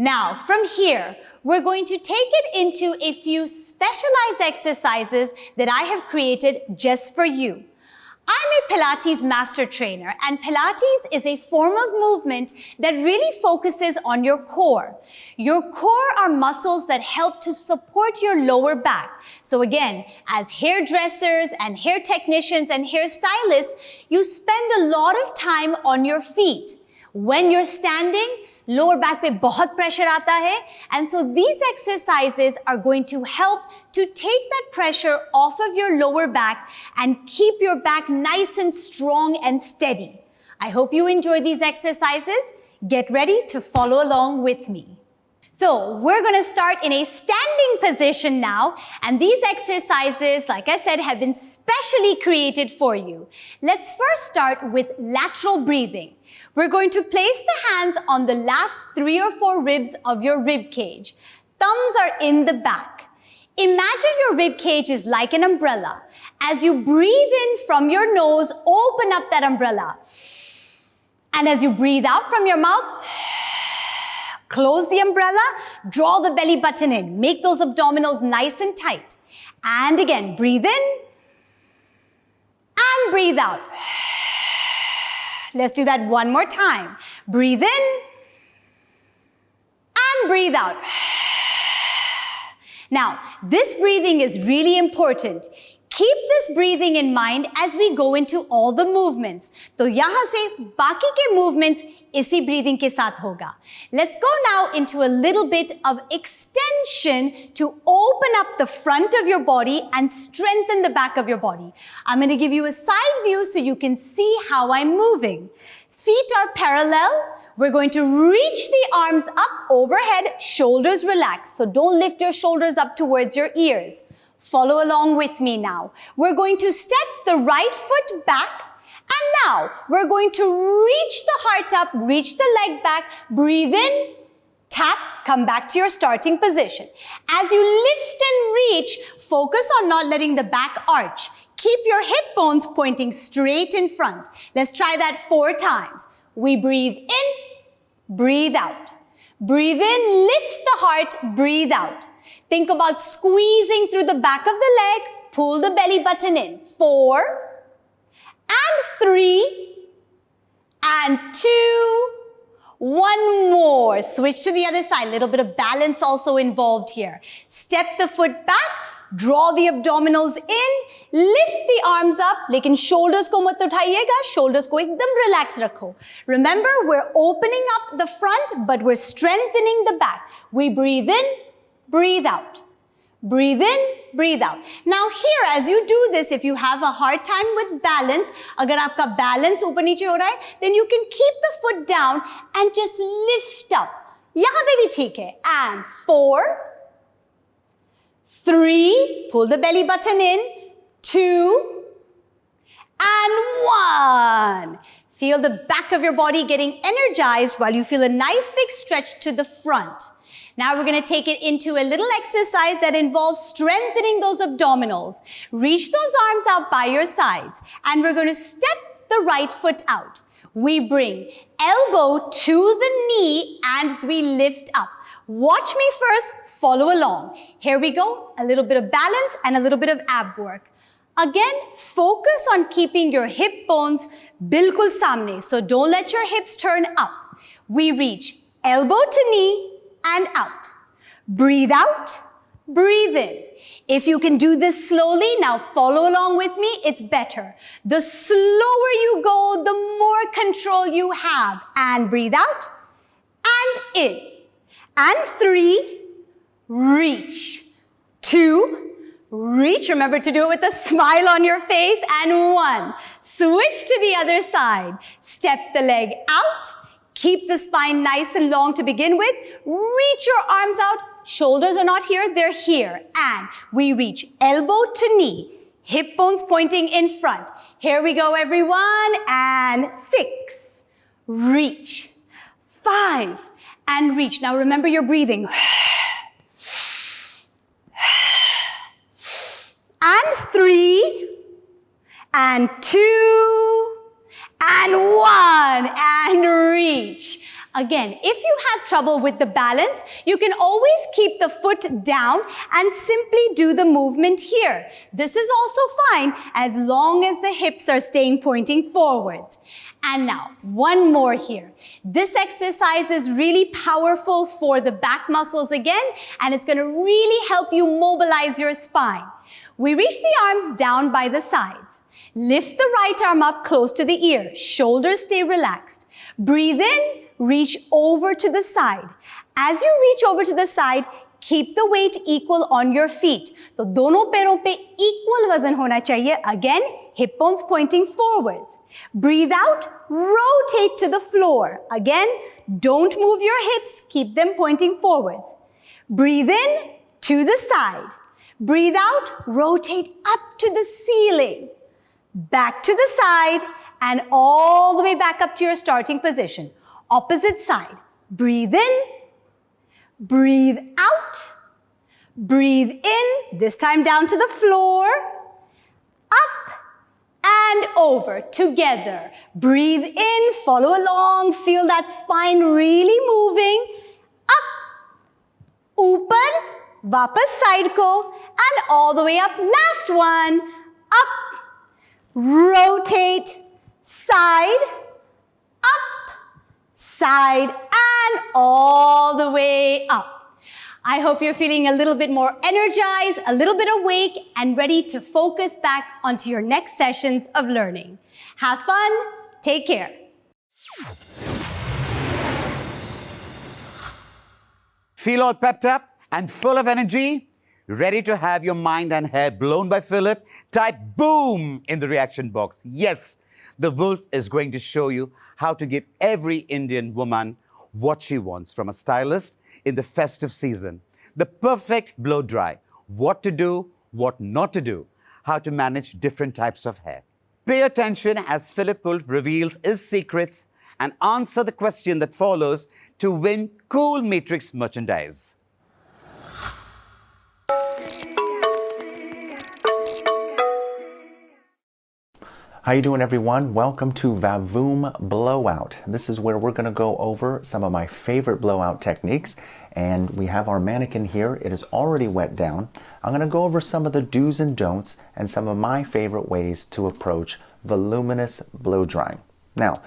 Now, from here, we're going to take it into a few specialized exercises that I have created just for you. I'm a Pilates master trainer, and Pilates is a form of movement that really focuses on your core. Your core are muscles that help to support your lower back. So again, as hairdressers and hair technicians and hairstylists, you spend a lot of time on your feet. When you're standing, lower back पे बहुत pressure आता है, and so these exercises are going to help to take that pressure off of your lower back and keep your back nice and strong and steady. I hope you enjoy these exercises. Get ready to follow along with me. So we're going to start in a standing position now, and these exercises, like I said, have been specially created for you. Let's first start with lateral breathing. We're going to place the hands on the last 3 or 4 ribs of your rib cage. Thumbs are in the back. Imagine your rib cage is like an umbrella. As you breathe in from your nose, open up that umbrella. And as you breathe out from your mouth, close the umbrella, draw the belly button in. Make those abdominals nice and tight. And again, breathe in and breathe out. Let's do that one more time. Breathe in and breathe out. Now, this breathing is really important. Keep this breathing in mind as we go into all the movements. तो यहाँ से बाकी के movements इसी breathing के साथ होगा. Let's go now into a little bit of extension to open up the front of your body and strengthen the back of your body. I'm going to give you a side view so you can see how I'm moving. Feet are parallel. We're going to reach the arms up overhead, shoulders relaxed. So don't lift your shoulders up towards your ears. Follow along with me now. We're going to step the right foot back, and now we're going to reach the heart up, reach the leg back, breathe in, tap, come back to your starting position. As you lift and reach, focus on not letting the back arch. Keep your hip bones pointing straight in front. Let's try that 4 times. We breathe in, breathe out. Breathe in, lift the heart, breathe out. Think about squeezing through the back of the leg, pull the belly button in. 4, and 3, and 2, 1 more. Switch to the other side. Little bit of balance also involved here. Step the foot back, draw the abdominals in, lift the arms up, लेकिन shoulders को मत उठाइएगा, shoulders को एकदम relax रखो. Remember, we're opening up the front, but we're strengthening the back. We breathe in, breathe out. Breathe in, breathe out. Now here, as you do this, if you have a hard time with balance, अगर आपका balance ऊपर नीचे हो रहा है, then you can keep the foot down and just lift up. यहाँ पे भी ठीक है. And 4, 3, pull the belly button in, 2, and 1. Feel the back of your body getting energized while you feel a nice big stretch to the front. Now we're going to take it into a little exercise that involves strengthening those abdominals. Reach those arms out by your sides, and we're going to step the right foot out. We bring elbow to the knee and we lift up. Watch me first, follow along. Here we go, a little bit of balance and a little bit of ab work. Again, focus on keeping your hip bones bilkul samne, so don't let your hips turn up. We reach elbow to knee and out. Breathe out, breathe in. If you can do this slowly, now follow along with me, it's better. The slower you go, the more control you have. And breathe out, and in. And 3, reach. 2, reach. Remember to do it with a smile on your face. And 1, switch to the other side. Step the leg out. Keep the spine nice and long to begin with. Reach your arms out. Shoulders are not here, they're here. And we reach elbow to knee. Hip bones pointing in front. Here we go, everyone. And 6, reach. 5, and reach. Now remember your breathing. And 3, and 2, and 1, and reach. Again, if you have trouble with the balance, you can always keep the foot down and simply do the movement here. This is also fine as long as the hips are staying pointing forwards. And now, one more here. This exercise is really powerful for the back muscles again, and it's going to really help you mobilize your spine. We reach the arms down by the sides. Lift the right arm up close to the ear. Shoulders stay relaxed. Breathe in, reach over to the side. As you reach over to the side, keep the weight equal on your feet. तो दोनों पैरों पे equal वजन होना चाहिए. Again, hip bones pointing forwards. Breathe out, rotate to the floor. Again, don't move your hips, keep them pointing forwards. Breathe in, to the side. Breathe out, rotate up to the ceiling. Back to the side, and all the way back up to your starting position. Opposite side. Breathe in, breathe out, breathe in, this time down to the floor, up and over, together. Breathe in, follow along, feel that spine really moving. Up, upar, vapas side ko, and all the way up. Last one, up, rotate, side, up, side, and all the way up. I hope you're feeling a little bit more energized, a little bit awake, and ready to focus back onto your next sessions of learning. Have fun, take care. Feel all pepped up and full of energy? Ready to have your mind and hair blown by Philip? Type BOOM in the reaction box. Yes, the Wolf is going to show you how to give every Indian woman what she wants from a stylist in the festive season. The perfect blow dry. What to do, what not to do. How to manage different types of hair. Pay attention as Philip Wolf reveals his secrets and answer the question that follows to win cool Matrix merchandise. How you doing, everyone? Welcome to Vavoom Blowout. This is where we're going to go over some of my favorite blowout techniques. And we have our mannequin here. It is already wet down. I'm going to go over some of the do's and don'ts and some of my favorite ways to approach voluminous blow drying. Now,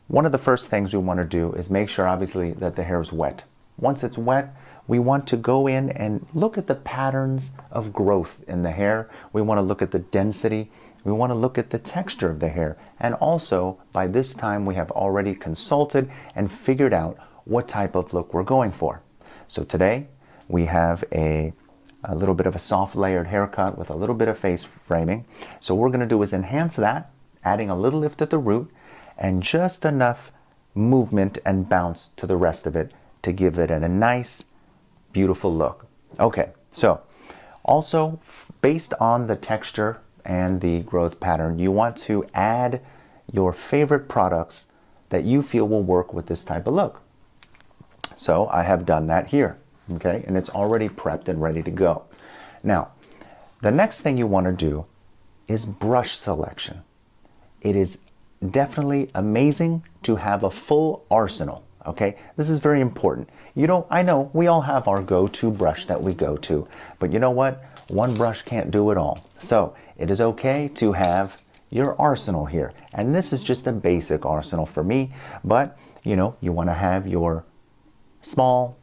one of the first things we want to do is make sure, obviously, that the hair is wet. Once it's wet, we want to go in and look at the patterns of growth in the hair. We want to look at the density. We want to look at the texture of the hair. And also, by this time, we have already consulted and figured out what type of look we're going for. So today, we have a little bit of a soft layered haircut with a little bit of face framing. So what we're going to do is enhance that, adding a little lift at the root and just enough movement and bounce to the rest of it to give it a nice, beautiful look. Okay, so also based on the texture and the growth pattern, you want to add your favorite products that you feel will work with this type of look. So I have done that here, okay, and it's already prepped and ready to go. Now, the next thing you want to do is brush selection. It is definitely amazing to have a full arsenal, okay? This is very important. You know, I know we all have our go-to brush that we go to, but you know what? One brush can't do it all. So it is okay to have your arsenal here. And this is just a basic arsenal for me, but you know, you want to have your small,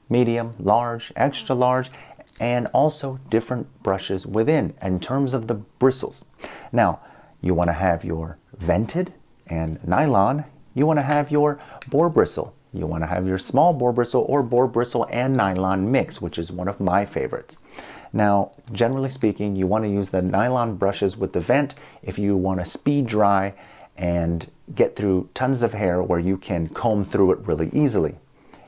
medium, large, extra large, and also different brushes within in terms of the bristles. Now, you want to have your vented and nylon. You want to have your boar bristle. You want to have your small boar bristle or boar bristle and nylon mix, which is one of my favorites. Now, generally speaking, you want to use the nylon brushes with the vent if you want to speed dry and get through tons of hair where you can comb through it really easily.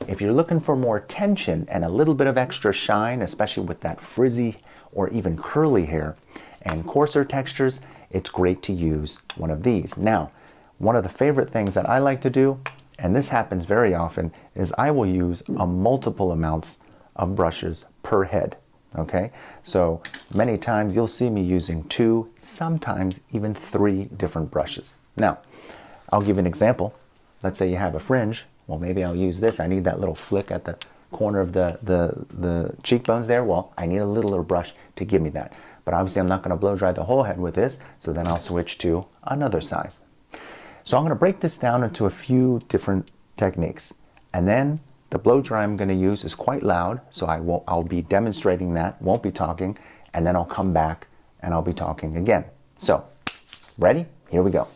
If you're looking for more tension and a little bit of extra shine, especially with that frizzy or even curly hair and coarser textures, it's great to use one of these. Now, one of the favorite things that I like to do, and this happens very often, is I will use a multiple amounts of brushes per head. Okay, so many times you'll see me using 2, sometimes even 3 different brushes. Now, I'll give you an example. Let's say you have a fringe. Well, maybe I'll use this. I need that little flick at the corner of the cheekbones there. Well, I need a littler brush to give me that. But obviously I'm not going to blow dry the whole head with this, so then I'll switch to another size. So I'm going to break this down into a few different techniques. And then the blow dry I'm going to use is quite loud, so I'll be demonstrating that, won't be talking, and then I'll come back and I'll be talking again. So, ready? Here we go.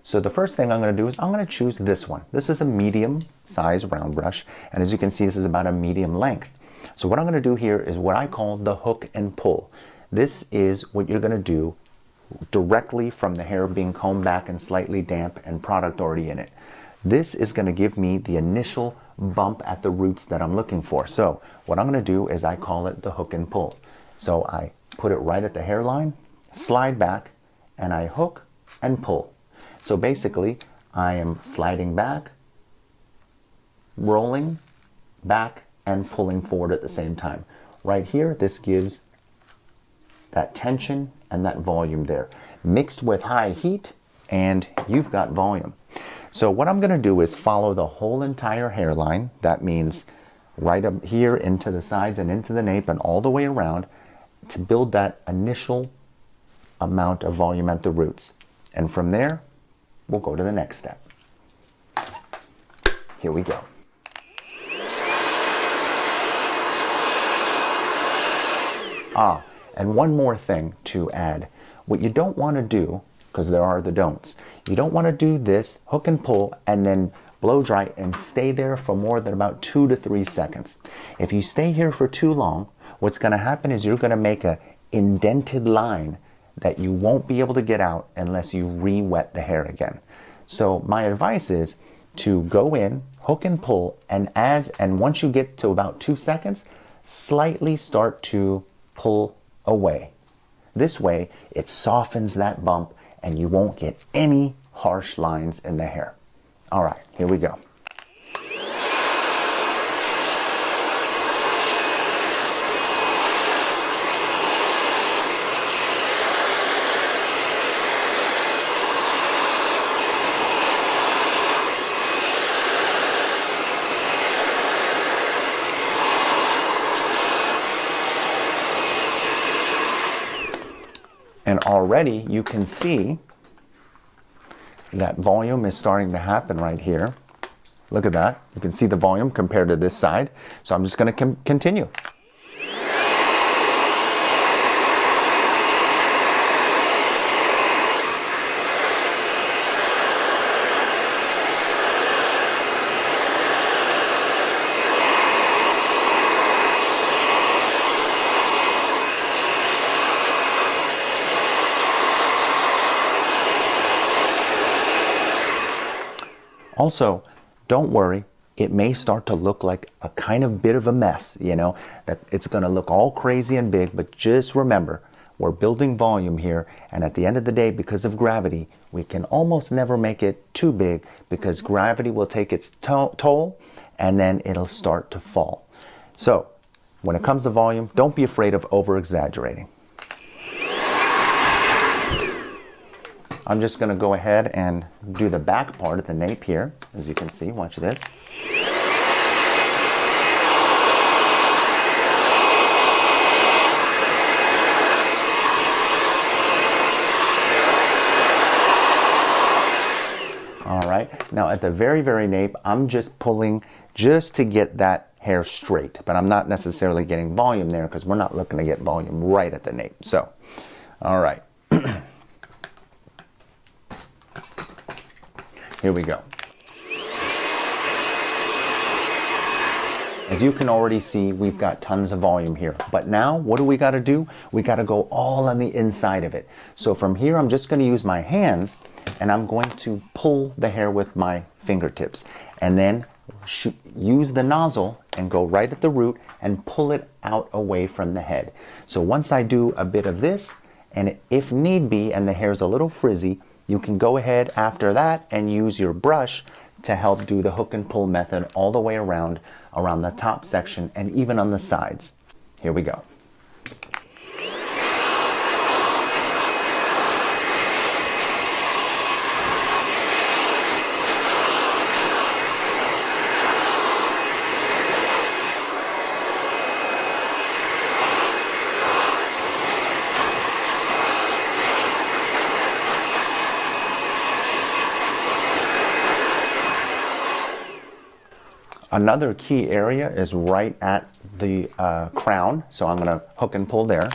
So the first thing I'm going to do is I'm going to choose this one. This is a medium size round brush, and as you can see, this is about a medium length. So what I'm going to do here is what I call the hook and pull. This is what you're going to do directly from the hair being combed back and slightly damp and product already in it. This is going to give me the initial bump at the roots that I'm looking for. So what I'm going to do is I call it the hook and pull. So I put it right at the hairline, slide back, and I hook and pull. So basically, I am sliding back, rolling back, and pulling forward at the same time. Right here, this gives that tension and that volume there. Mixed with high heat, and you've got volume. So what I'm going to do is follow the whole entire hairline. That means right up here into the sides and into the nape and all the way around to build that initial amount of volume at the roots. And from there, we'll go to the next step. Here we go. And one more thing to add. What you don't want to do, because there are the don'ts, you don't want to do this hook and pull and then blow dry and stay there for more than about 2 to 3 seconds. If you stay here for too long, what's going to happen is you're going to make an indented line that you won't be able to get out unless you re-wet the hair again. So my advice is to go in, hook and pull, and once you get to about 2 seconds, slightly start to pull away. This way, it softens that bump and you won't get any harsh lines in the hair. All right, here we go. And already you can see that volume is starting to happen right here. Look at that. You can see the volume compared to this side. So I'm just going to continue. Also, don't worry, it may start to look like a kind of bit of a mess, you know, that it's going to look all crazy and big, but just remember, we're building volume here, and at the end of the day, because of gravity, we can almost never make it too big because gravity will take its toll and then it'll start to fall. So, when it comes to volume, don't be afraid of over-exaggerating. I'm just going to go ahead and do the back part of the nape here. As you can see, watch this. All right, now at the very nape, I'm just pulling just to get that hair straight, but I'm not necessarily getting volume there because we're not looking to get volume right at the nape. So, all right. Here we go. As you can already see, we've got tons of volume here. But now, what do we got to do? We got to go all on the inside of it. So from here, I'm just going to use my hands, and I'm going to pull the hair with my fingertips. And then use the nozzle and go right at the root and pull it out away from the head. So once I do a bit of this, and if need be, and the hair's a little frizzy, you can go ahead after that and use your brush to help do the hook and pull method all the way around the top section and even on the sides. Here we go. Another key area is right at the crown, so I'm going to hook and pull there.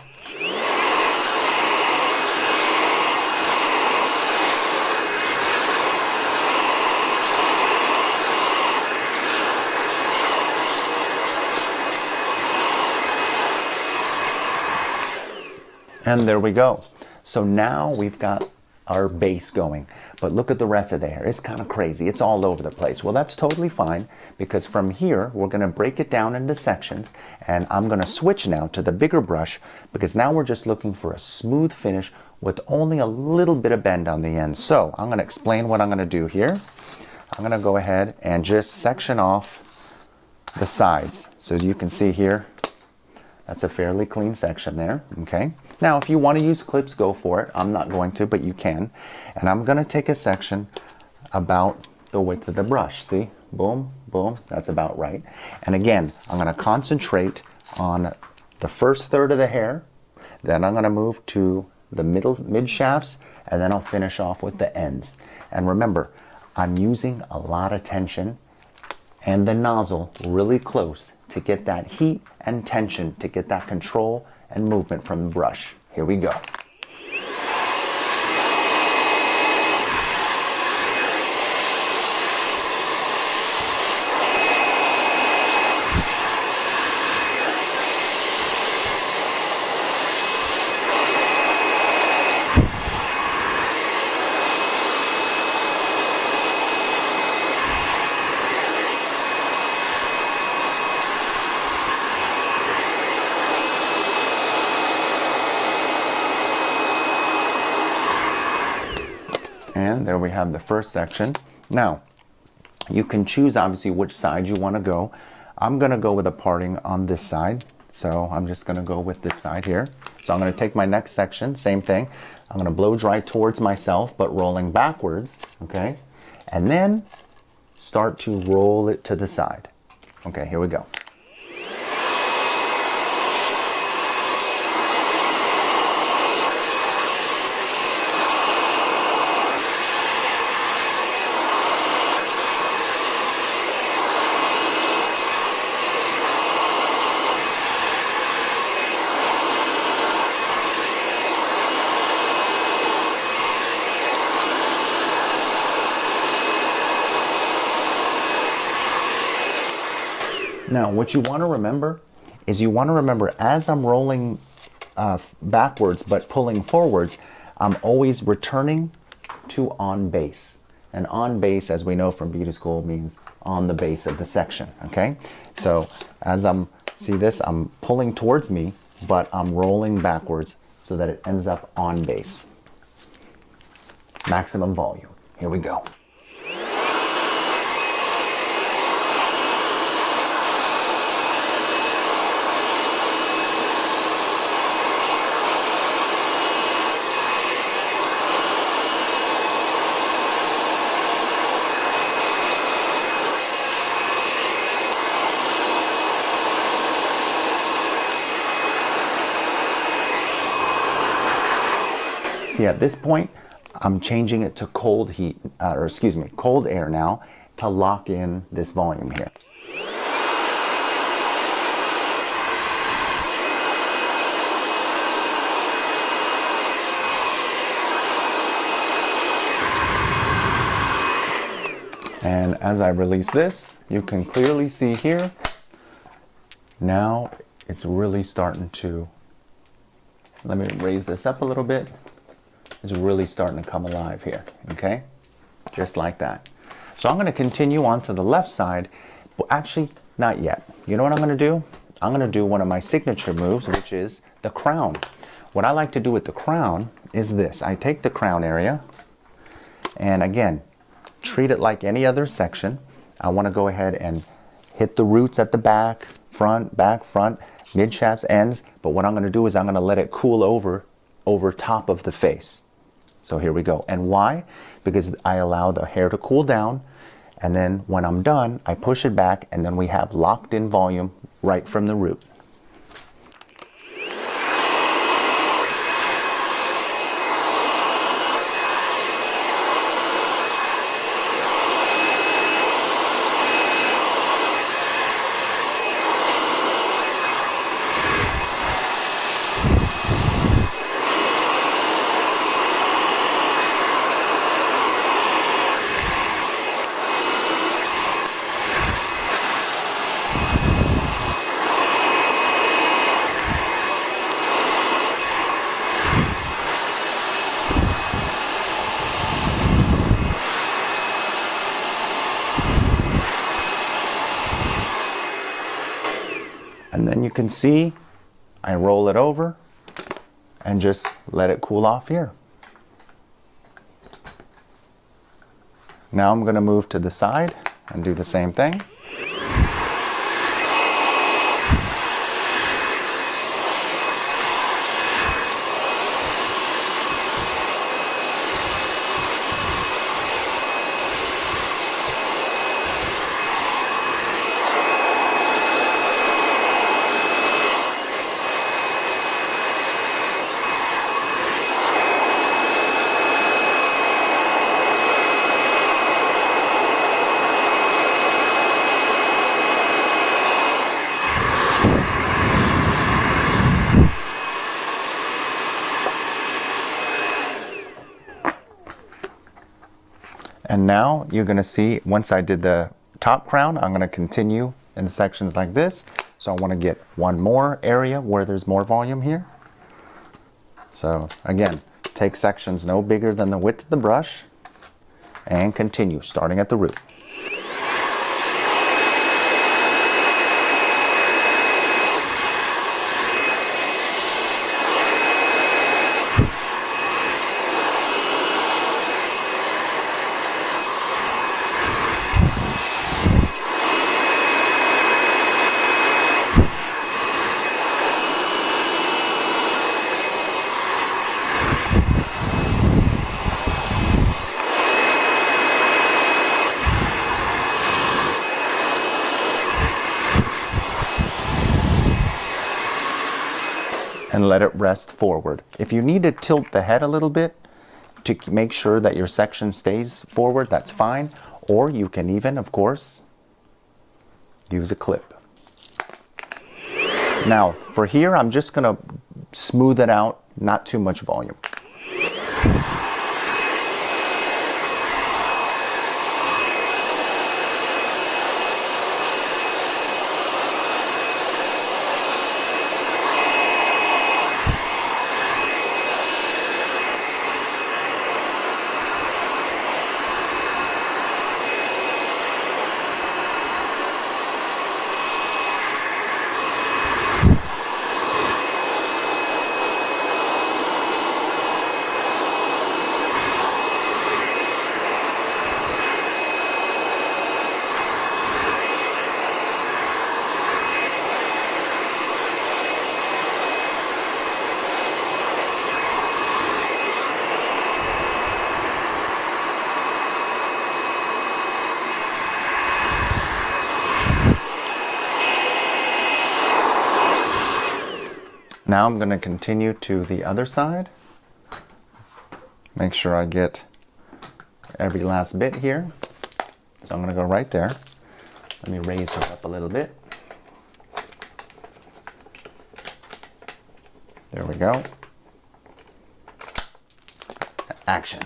And there we go. So now we've got our base going. But look at the rest of the hair. It's kind of crazy. It's all over the place. Well, that's totally fine, because from here, we're going to break it down into sections. And I'm going to switch now to the bigger brush, because now we're just looking for a smooth finish with only a little bit of bend on the end. So I'm going to explain what I'm going to do here. I'm going to go ahead and just section off the sides. So as you can see here, that's a fairly clean section there, okay? Now, if you want to use clips, go for it. I'm not going to, but you can. And I'm going to take a section about the width of the brush. See? Boom, boom. That's about right. And again, I'm going to concentrate on the first third of the hair. Then I'm going to move to the mid shafts, and then I'll finish off with the ends. And remember, I'm using a lot of tension and the nozzle really close to get that heat and tension, to get that control and movement from the brush. Here we go. And there we have the first section. Now, you can choose obviously which side you want to go. I'm going to go with a parting on this side. So I'm just going to go with this side here. So I'm going to take my next section, same thing. I'm going to blow dry towards myself, but rolling backwards, okay? And then start to roll it to the side. Okay, here we go. Now, what you want to remember is as I'm rolling backwards but pulling forwards, I'm always returning to on base. And on base, as we know from beauty school, means on the base of the section, okay? So as I'm pulling towards me, but I'm rolling backwards so that it ends up on base. Maximum volume. Here we go. See, at this point, I'm changing it to cold air now to lock in this volume here. And as I release this, you can clearly see here, now it's really starting to, let me raise this up a little bit. It's really starting to come alive here, okay? Just like that. So I'm going to continue on to the left side. Well, actually, not yet. You know what I'm going to do? I'm going to do one of my signature moves, which is the crown. What I like to do with the crown is this. I take the crown area, and again, treat it like any other section. I want to go ahead and hit the roots at the back, front, mid shafts, ends. But what I'm going to do is I'm going to let it cool over top of the face. So here we go. And why? Because I allow the hair to cool down, and then when I'm done, I push it back, and then we have locked in volume right from the root. can see, I roll it over and just let it cool off here. Now I'm going to move to the side and do the same thing. And now you're going to see, once I did the top crown, I'm going to continue in sections like this. So I want to get one more area where there's more volume here. So again, take sections no bigger than the width of the brush and continue, starting at the root. And let it rest forward. If you need to tilt the head a little bit to make sure that your section stays forward, that's fine. Or you can even, of course, use a clip. Now, for here, I'm just going to smooth it out, not too much volume. Now I'm going to continue to the other side. Make sure I get every last bit here. So I'm going to go right there. Let me raise her up a little bit. There we go. Action.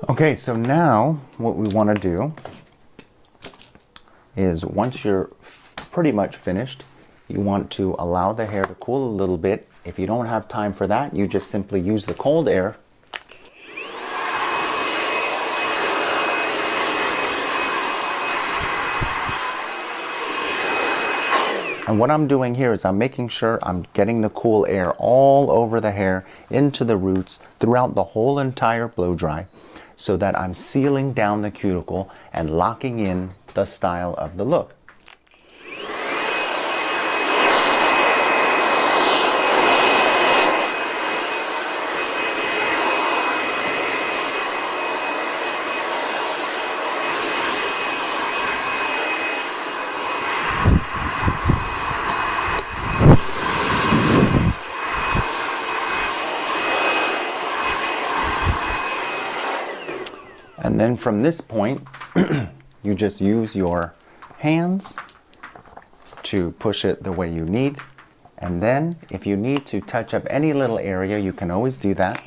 Okay, so now what we want to do is, once you're pretty much finished, you want to allow the hair to cool a little bit. If you don't have time for that, you just simply use the cold air . And what I'm doing here is I'm making sure I'm getting the cool air all over the hair, into the roots, throughout the whole entire blow dry, so that I'm sealing down the cuticle and locking in the style of the look. And then from this point, you just use your hands to push it the way you need. And then if you need to touch up any little area, you can always do that.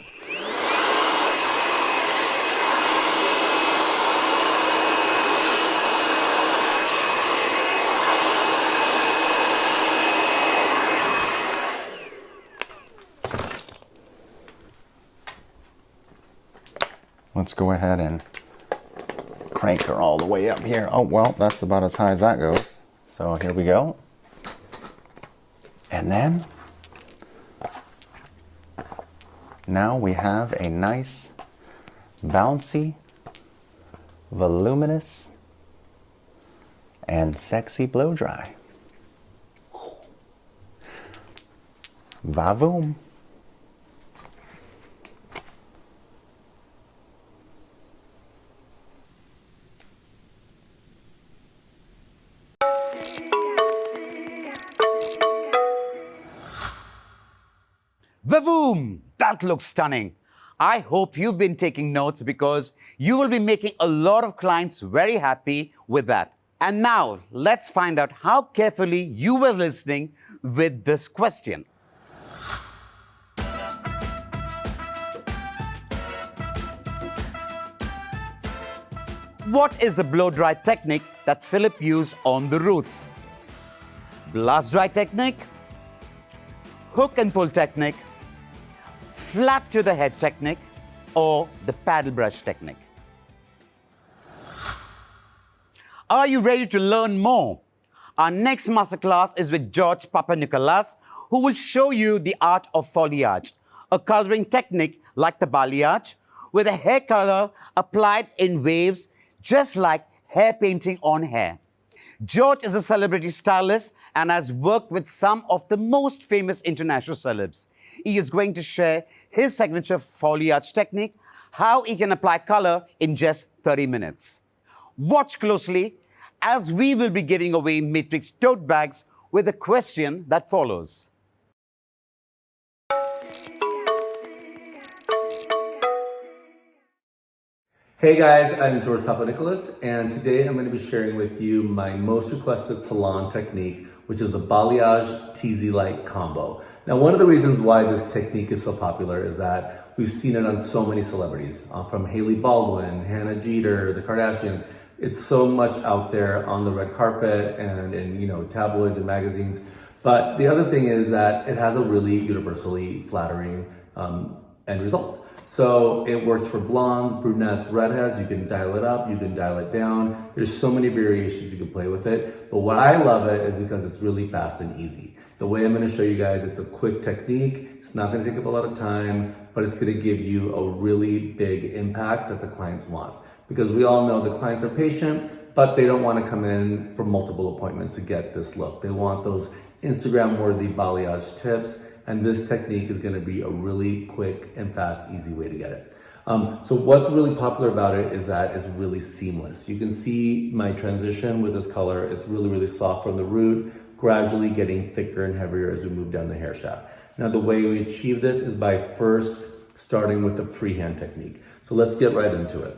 Let's go ahead and crank her all the way up here. Oh, well, that's about as high as that goes. So here we go. And then, now we have a nice, bouncy, voluminous, and sexy blow dry. Va-voom. Vavoom! That looks stunning. I hope you've been taking notes because you will be making a lot of clients very happy with that. And now let's find out how carefully you were listening with this question. What is the blow dry technique that Philip used on the roots? Blast dry technique, hook and pull technique, flat to the head technique, or the paddle brush technique? Are you ready to learn more? Our next masterclass is with George Papanikolas, who will show you the art of foliage, a coloring technique like the balayage, with a hair color applied in waves just like hair painting on hair. George is a celebrity stylist and has worked with some of the most famous international celebs. He is going to share his signature foliage technique, how he can apply color in just 30 minutes. Watch closely as we will be giving away Matrix tote bags with a question that follows. Hey guys, I'm George Papanikolas, and today I'm going to be sharing with you my most requested salon technique, which is the balayage TZ Light combo. Now, one of the reasons why this technique is so popular is that we've seen it on so many celebrities, from Hailey Baldwin, Hannah Jeter, the Kardashians. It's so much out there on the red carpet and in tabloids and magazines. But the other thing is that it has a really universally flattering end result. So it works for blondes, brunettes, redheads. You can dial it up, you can dial it down. There's so many variations you can play with it. But what I love it is because it's really fast and easy. The way I'm going to show you guys, it's a quick technique. It's not going to take up a lot of time, but it's going to give you a really big impact that the clients want. Because we all know the clients are patient, but they don't want to come in for multiple appointments to get this look. They want those Instagram-worthy balayage tips. And this technique is going to be a really quick and fast, easy way to get it. So what's really popular about it is that it's really seamless. You can see my transition with this color. It's really, really soft from the root, gradually getting thicker and heavier as we move down the hair shaft. Now, the way we achieve this is by first starting with the freehand technique. So let's get right into it.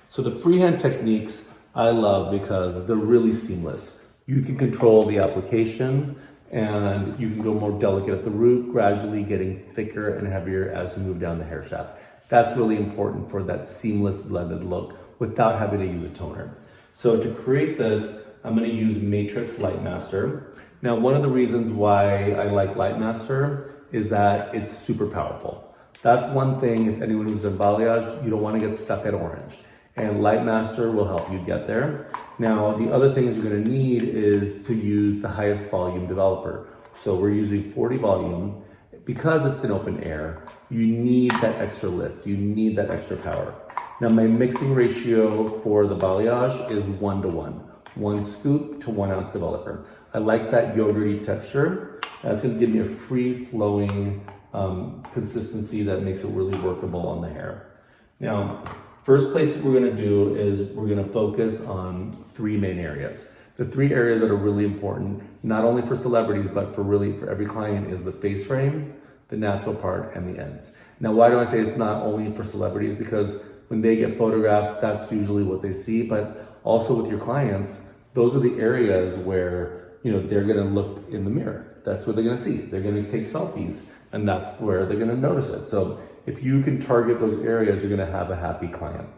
So the freehand techniques I love because they're really seamless. You can control the application, and you can go more delicate at the root, gradually getting thicker and heavier as you move down the hair shaft. That's really important for that seamless blended look without having to use a toner. So to create this, I'm going to use Matrix Lightmaster. Now, one of the reasons why I like Lightmaster is that it's super powerful. That's one thing, if anyone who's done balayage, you don't want to get stuck at orange. And Lightmaster will help you get there. Now, the other things you're going to need is to use the highest volume developer. So we're using 40 volume. Because it's in open air, you need that extra lift. You need that extra power. Now, my mixing ratio for the balayage is 1:1. 1 scoop to 1 ounce developer. I like that yogurty texture. That's going to give me a free-flowing consistency that makes it really workable on the hair. Now, first place that we're going to do is we're going to focus on 3 main areas. The 3 areas that are really important, not only for celebrities, but for every client, is the face frame, the natural part, and the ends. Now, why do I say it's not only for celebrities? Because when they get photographed, that's usually what they see, but also with your clients, those are the areas where they're going to look in the mirror. That's what they're going to see. They're going to take selfies, and that's where they're going to notice it. So if you can target those areas, you're going to have a happy client.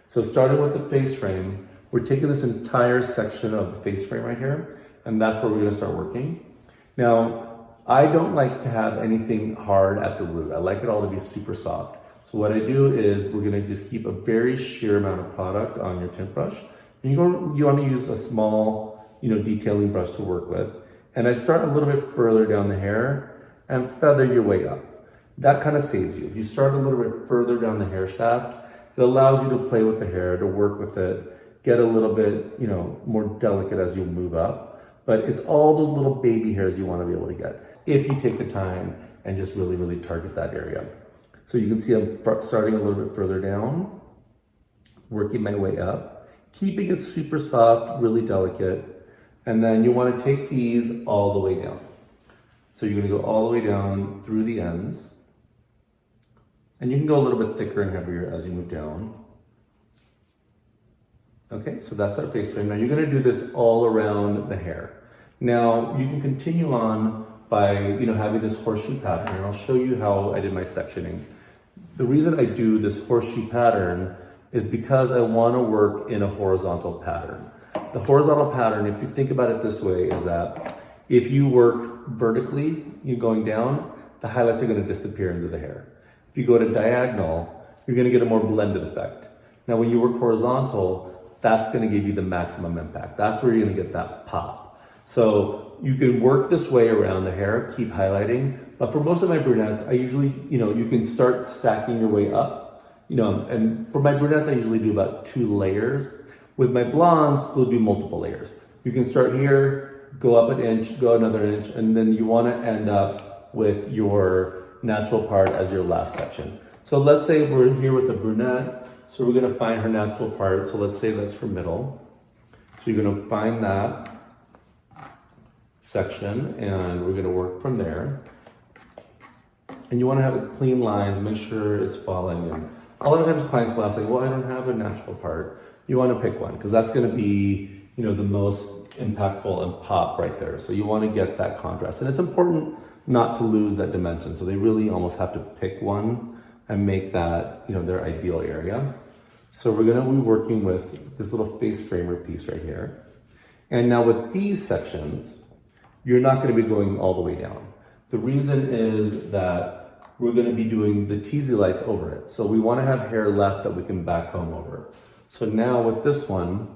So starting with the face frame, we're taking this entire section of the face frame right here, and that's where we're going to start working. Now, I don't like to have anything hard at the root. I like it all to be super soft. So what I do is we're going to just keep a very sheer amount of product on your tint brush. And you want to use a small, detailing brush to work with. And I start a little bit further down the hair and feather your way up. That kind of saves you. If you start a little bit further down the hair shaft, it allows you to play with the hair, to work with it, get a little bit, more delicate as you move up. But it's all those little baby hairs you want to be able to get if you take the time and just really, really target that area. So you can see I'm starting a little bit further down, working my way up, keeping it super soft, really delicate. And then you want to take these all the way down. So you're going to go all the way down through the ends. And you can go a little bit thicker and heavier as you move down. Okay, so that's our face frame. Now you're going to do this all around the hair. Now you can continue on by having this horseshoe pattern, and I'll show you how I did my sectioning. The reason I do this horseshoe pattern is because I want to work in a horizontal pattern. The horizontal pattern, if you think about it this way, is that if you work vertically, you're going down, the highlights are going to disappear into the hair. If you go to diagonal, you're going to get a more blended effect. Now, when you work horizontal, that's going to give you the maximum impact. That's where you're going to get that pop. So you can work this way around the hair, keep highlighting. But for most of my brunettes, I usually, you can start stacking your way up. And for my brunettes, I usually do about 2 layers. With my blondes, we'll do multiple layers. You can start here, go up an inch, go another inch, and then you want to end up with your natural part as your last section. So let's say we're here with a brunette, so we're going to find her natural part. So let's say that's her middle. So you're going to find that section, and we're going to work from there. And you want to have it clean lines, make sure it's falling. And a lot of times clients will ask, like, well, I don't have a natural part. You want to pick one, because that's going to be, the most impactful and pop right there. So you want to get that contrast. And it's important not to lose that dimension. So they really almost have to pick one and make that, their ideal area. So we're going to be working with this little face framer piece right here. And now with these sections, you're not going to be going all the way down. The reason is that we're going to be doing the teasy lights over it. So we want to have hair left that we can back comb over. So now with this one,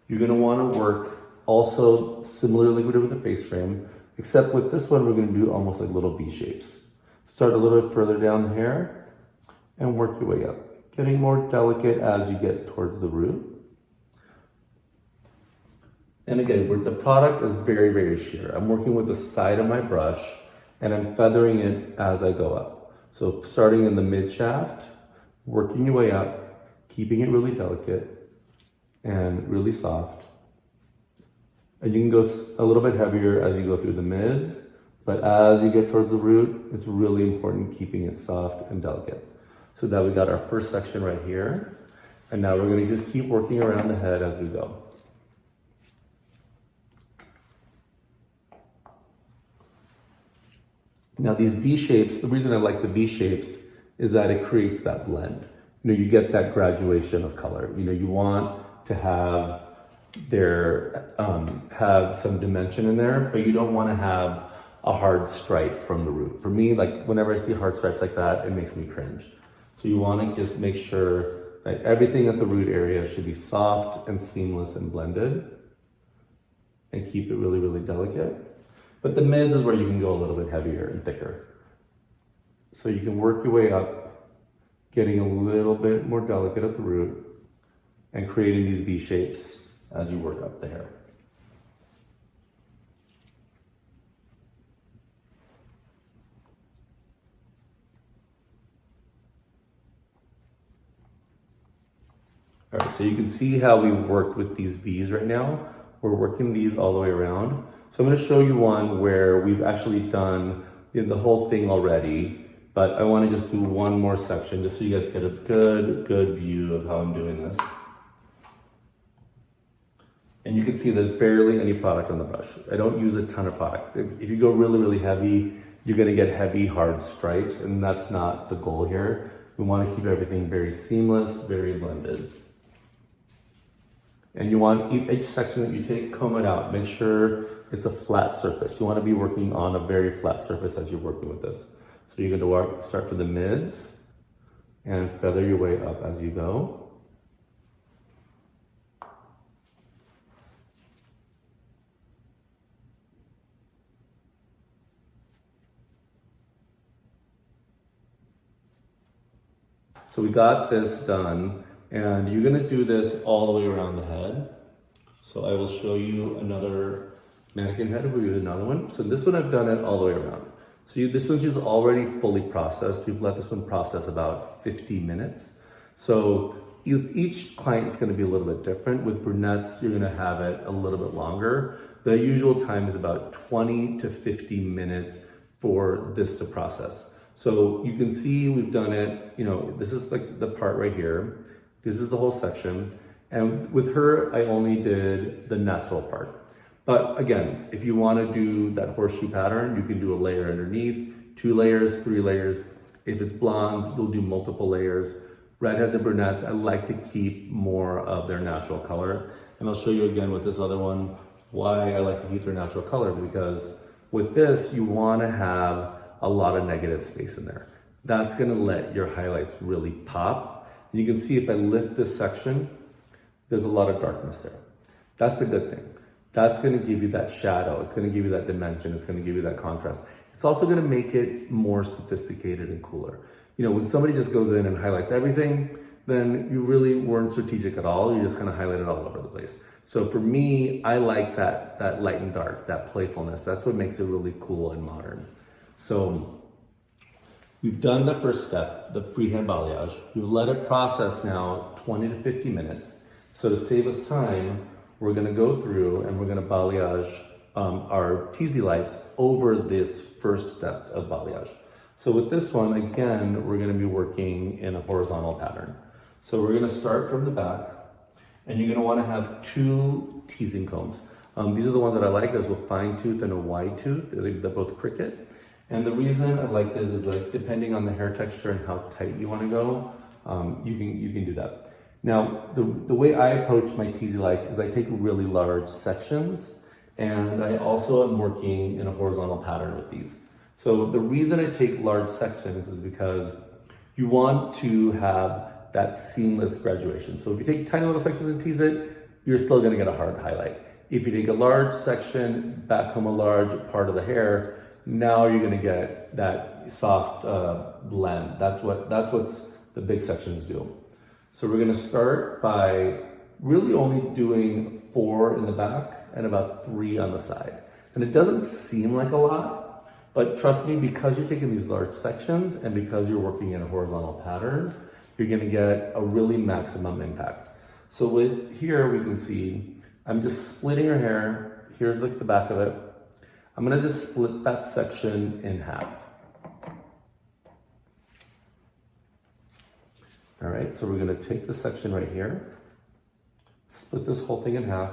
you're going to want to work also similarly we did with the face frame, except with this one, we're going to do almost like little V shapes. Start a little bit further down the hair and work your way up, getting more delicate as you get towards the root. And again, the product is very, very sheer. I'm working with the side of my brush and I'm feathering it as I go up. So starting in the mid shaft, working your way up, keeping it really delicate and really soft. And you can go a little bit heavier as you go through the mids, but as you get towards the root, it's really important keeping it soft and delicate. So now we got our first section right here. And now we're going to just keep working around the head as we go. Now these V shapes, the reason I like the V shapes is that it creates that blend. You get that graduation of color. You want to have have some dimension in there, but you don't want to have a hard stripe from the root. For me, like whenever I see hard stripes like that, it makes me cringe. So you want to just make sure that everything at the root area should be soft and seamless and blended, and keep it really, really delicate. But the mids is where you can go a little bit heavier and thicker. So you can work your way up, getting a little bit more delicate at the root and creating these V shapes as you work up the hair. All right, so you can see how we've worked with these V's right now. We're working these all the way around. So I'm going to show you one where we've actually done the whole thing already, but I want to just do one more section just so you guys get a good view of how I'm doing this. And you can see there's barely any product on the brush. I don't use a ton of product. If you go really heavy, you're going to get heavy, hard stripes, and that's not the goal here. We want to keep everything very seamless, very blended. And you want each section that you take, comb it out. Make sure it's a flat surface. You want to be working on a very flat surface as you're working with this. So you're going to start from the mids and feather your way up as you go. So we got this done, and you're gonna do this all the way around the head. So I will show you another mannequin head. We'll do another one. So this one I've done it all the way around. So this one's just already fully processed. We've let this one process about 50 minutes. So each client's gonna be a little bit different. With brunettes, you're gonna have it a little bit longer. The usual time is about 20 to 50 minutes for this to process. So you can see we've done it, this is like the part right here. This is the whole section. And with her, I only did the natural part. But again, if you want to do that horseshoe pattern, you can do a layer underneath, 2 layers, 3 layers. If it's blondes, you'll do multiple layers. Redheads and brunettes, I like to keep more of their natural color. And I'll show you again with this other one, why I like to keep their natural color, because with this, you want to have a lot of negative space in there. That's gonna let your highlights really pop. And you can see if I lift this section, there's a lot of darkness there. That's a good thing. That's gonna give you that shadow. It's gonna give you that dimension. It's gonna give you that contrast. It's also gonna make it more sophisticated and cooler. When somebody just goes in and highlights everything, then you really weren't strategic at all. You just kind of highlighted all over the place. So for me, I like that light and dark, that playfulness. That's what makes it really cool and modern. So we've done the first step, the freehand balayage. We've let it process now 20 to 50 minutes. So to save us time, we're gonna go through and we're gonna balayage our TZ lights over this first step of balayage. So with this one, again, we're gonna be working in a horizontal pattern. So we're gonna start from the back, and you're gonna wanna have 2 teasing combs. These are the ones that I like. There's a fine tooth and a wide tooth. They're both cricket. And the reason I like this is like depending on the hair texture and how tight you want to go, you can do that. Now, the way I approach my TZ lights is I take really large sections, and I also am working in a horizontal pattern with these. So the reason I take large sections is because you want to have that seamless graduation. So if you take tiny little sections and tease it, you're still going to get a hard highlight. If you take a large section, back home a large part of the hair, now you're going to get that soft blend. That's what the big sections do. So we're going to start by really only doing 4 in the back and about 3 on the side. And it doesn't seem like a lot, but trust me, because you're taking these large sections and because you're working in a horizontal pattern, you're going to get a really maximum impact. So with here we can see I'm just splitting her hair. Here's like the back of it. I'm gonna just split that section in half. All right, so we're gonna take the section right here, split this whole thing in half,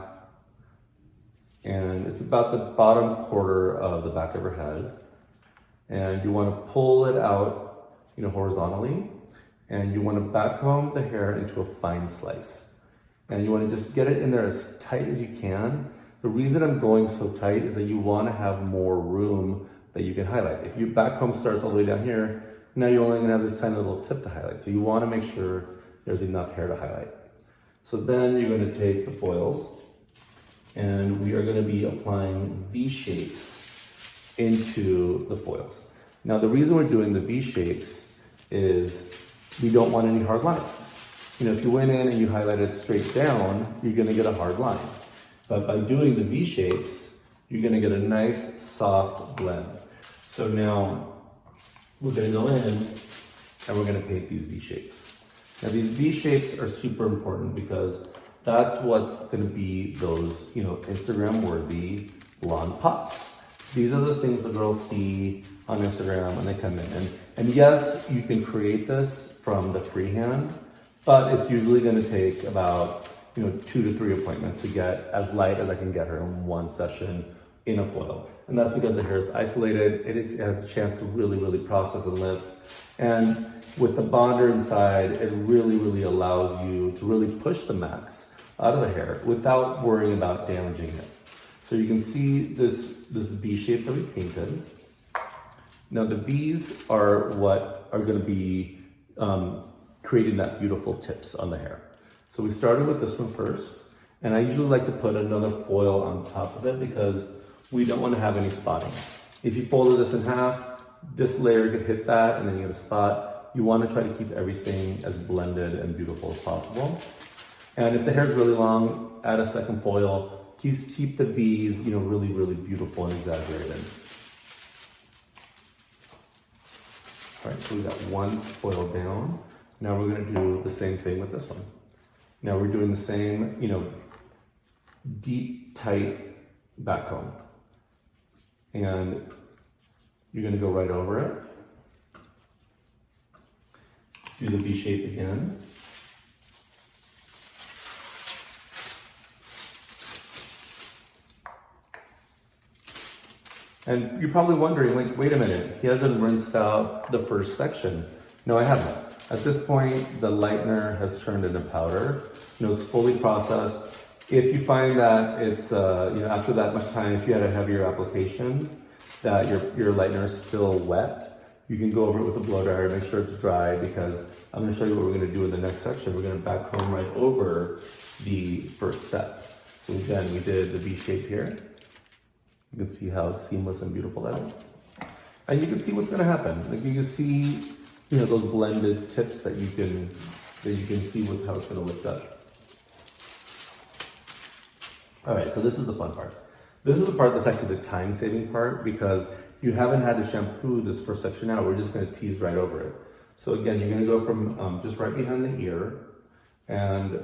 and it's about the bottom quarter of the back of her head. And you wanna pull it out, horizontally, and you wanna back comb the hair into a fine slice. And you wanna just get it in there as tight as you can. The reason I'm going so tight is that you want to have more room that you can highlight. If your back comb starts all the way down here, now you're only going to have this tiny little tip to highlight. So you want to make sure there's enough hair to highlight. So then you're going to take the foils, and we are going to be applying V shapes into the foils. Now the reason we're doing the V shapes is we don't want any hard lines. if you went in and you highlighted straight down, you're gonna get a hard line. But by doing the V shapes, you're gonna get a nice, soft blend. So now, we're gonna go in and we're gonna paint these V shapes. Now these V shapes are super important because that's what's gonna be those, Instagram-worthy blonde pops. These are the things the girls see on Instagram when they come in. And yes, you can create this from the freehand, but it's usually gonna take about 2 to 3 appointments to get as light as I can get her in one session in a foil. And that's because the hair is isolated, it has a chance to really, really process and lift. And with the bonder inside, it really, really allows you to really push the max out of the hair without worrying about damaging it. So you can see this V shape that we painted. Now the V's are what are gonna be creating that beautiful tips on the hair. So we started with this one first, and I usually like to put another foil on top of it because we don't want to have any spotting. If you folded this in half, this layer could hit that and then you get a spot. You want to try to keep everything as blended and beautiful as possible. And if the hair is really long, add a second foil. Keep the V's, really, really beautiful and exaggerated. All right, so we got one foil down. Now we're gonna do the same thing with this one. Now we're doing the same, deep, tight back comb. And you're gonna go right over it. Do the V shape again. And you're probably wondering, wait a minute, he hasn't rinsed out the first section. No, I haven't. At this point, the lightener has turned into powder. It's fully processed. If you find that it's, after that much time, if you had a heavier application, that your lightener is still wet, you can go over it with a blow dryer, make sure it's dry, because I'm gonna show you what we're gonna do in the next section. We're gonna back comb right over the first step. So again, we did the V shape here. You can see how seamless and beautiful that is. And you can see what's gonna happen. You can see, those blended tips that you can see with how it's gonna lift up. All right, so this is the fun part. This is the part that's actually the time-saving part because you haven't had to shampoo this first section out. We're just gonna tease right over it. So again, you're gonna go from just right behind the ear, and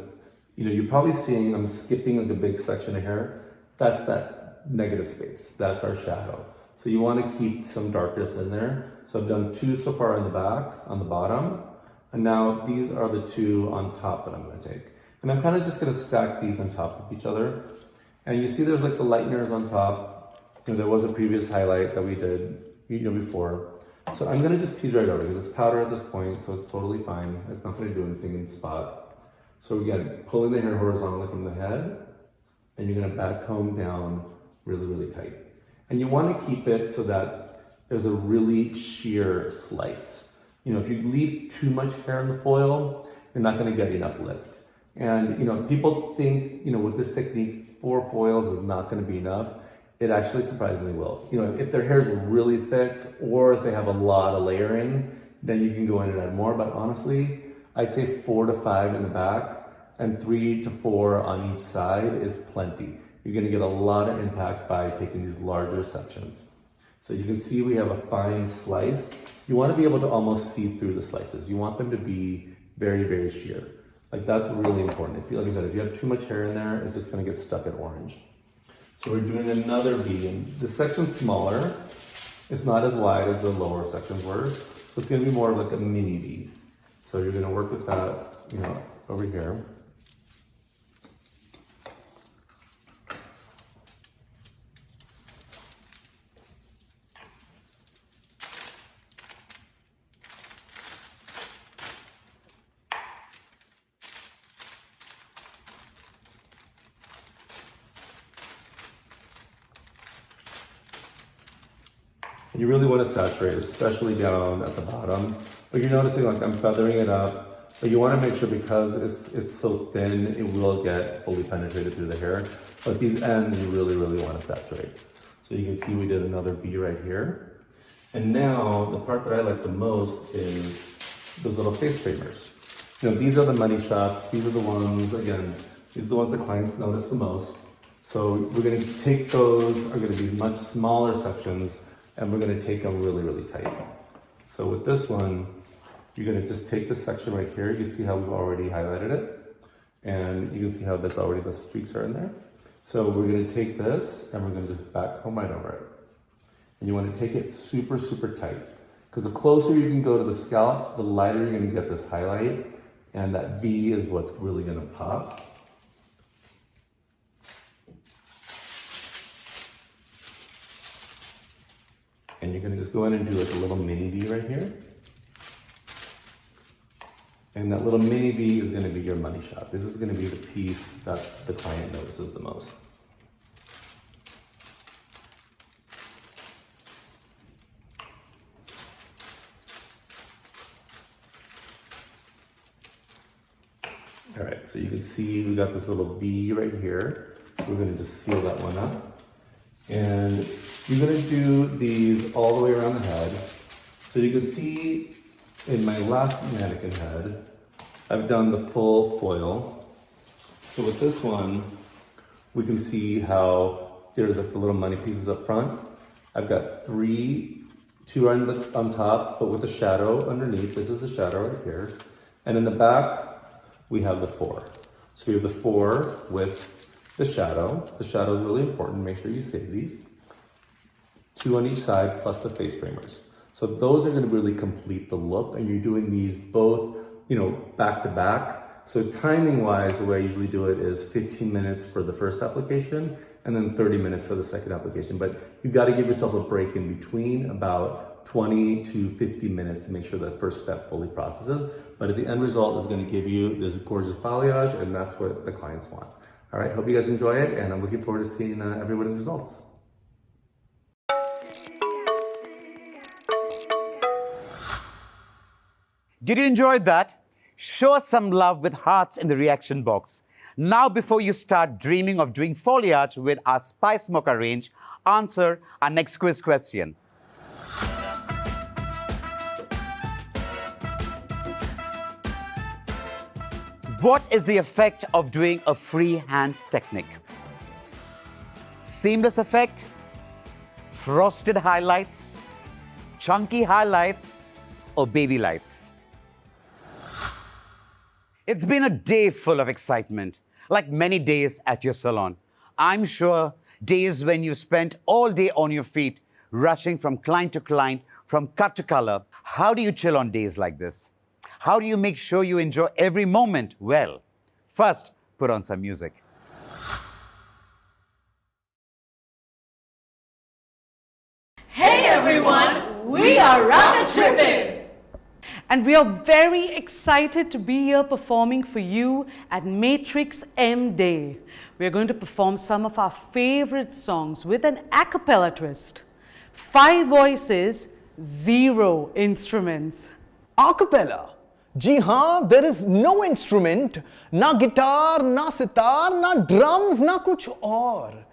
you're probably seeing I'm skipping a big section of hair. That's that negative space. That's our shadow. So you want to keep some darkness in there. So I've done 2 so far on the back, on the bottom, and now these are the 2 on top that I'm going to take. And I'm kind of just going to stack these on top of each other. And you see there's the lighteners on top. There was a previous highlight that we did before. So I'm going to just tease right over because it's powder at this point, so it's totally fine. It's not going to do anything in spot. So again, pulling the hair horizontally from the head, and you're going to back comb down really, really tight. And you want to keep it so that there's a really sheer slice. If you leave too much hair in the foil, you're not going to get enough lift. And people think, with this technique, 4 foils is not going to be enough. It actually surprisingly will. If their hair is really thick or if they have a lot of layering, then you can go in and add more. But honestly, I'd say 4 to 5 in the back and 3 to 4 on each side is plenty. You're going to get a lot of impact by taking these larger sections. So you can see we have a fine slice. You want to be able to almost see through the slices. You want them to be very, very sheer. That's really important. Like I said, if you have too much hair in there, it's just going to get stuck at orange. So we're doing another V, and this section's smaller. It's not as wide as the lower sections were. So it's going to be more of like a mini V. So you're going to work with that, over here. You really want to saturate, especially down at the bottom. But you're noticing I'm feathering it up, but you want to make sure because it's so thin, it will get fully penetrated through the hair. But these ends, you really, really want to saturate. So you can see we did another V right here. And now the part that I like the most is those little face framers. These are the money shots. These are the ones, again, these are the ones the clients notice the most. So we're going to take those, are going to be much smaller sections, and we're going to take them really, really tight. So with this one, you're going to just take this section right here. You see how we've already highlighted it, and you can see how that's already, the streaks are in there. So we're going to take this, and we're going to just back comb right over it. And you want to take it super, super tight, because the closer you can go to the scalp, the lighter you're going to get this highlight, and that V is what's really going to pop. And you're going to just go in and do like a little mini V right here. And that little mini V is going to be your money shot. This is going to be the piece that the client notices the most. All right, so you can see we got this little V right here. We're going to just seal that one up. And you're going to do these all the way around the head. So you can see in my last mannequin head, I've done the full foil. So with this one, we can see how there's like the little money pieces up front. I've got two on top, but with the shadow underneath. This is the shadow right here. And in the back, we have the 4. So we have the 4 with the shadow. The shadow is really important. Make sure you save these. 2 on each side plus the face framers. So those are going to really complete the look, and you're doing these both, back to back. So timing wise, the way I usually do it is 15 minutes for the first application and then 30 minutes for the second application. But you've got to give yourself a break in between, about 20 to 50 minutes, to make sure that first step fully processes. But at the end result is going to give you this gorgeous balayage, and that's what the clients want. All right, hope you guys enjoy it, and I'm looking forward to seeing everybody's results. Did you enjoy that? Show us some love with hearts in the reaction box. Now, before you start dreaming of doing foliage with our Spice Mocha range, answer our next quiz question. What is the effect of doing a freehand technique? Seamless effect, frosted highlights, chunky highlights, or baby lights? It's been a day full of excitement, like many days at your salon. I'm sure days when you spent all day on your feet, rushing from client to client, from cut to color. How do you chill on days like this? How do you make sure you enjoy every moment? Well, first, put on some music. Hey everyone, we are Rocket Trippin'! And we are very excited to be here performing for you at Matrix M Day. We are going to perform some of our favorite songs with an a cappella twist. 5 voices, 0 instruments. A cappella? जी हाँ, there is no instrument, ना guitar, ना sitar, ना drums, ना कुछ और.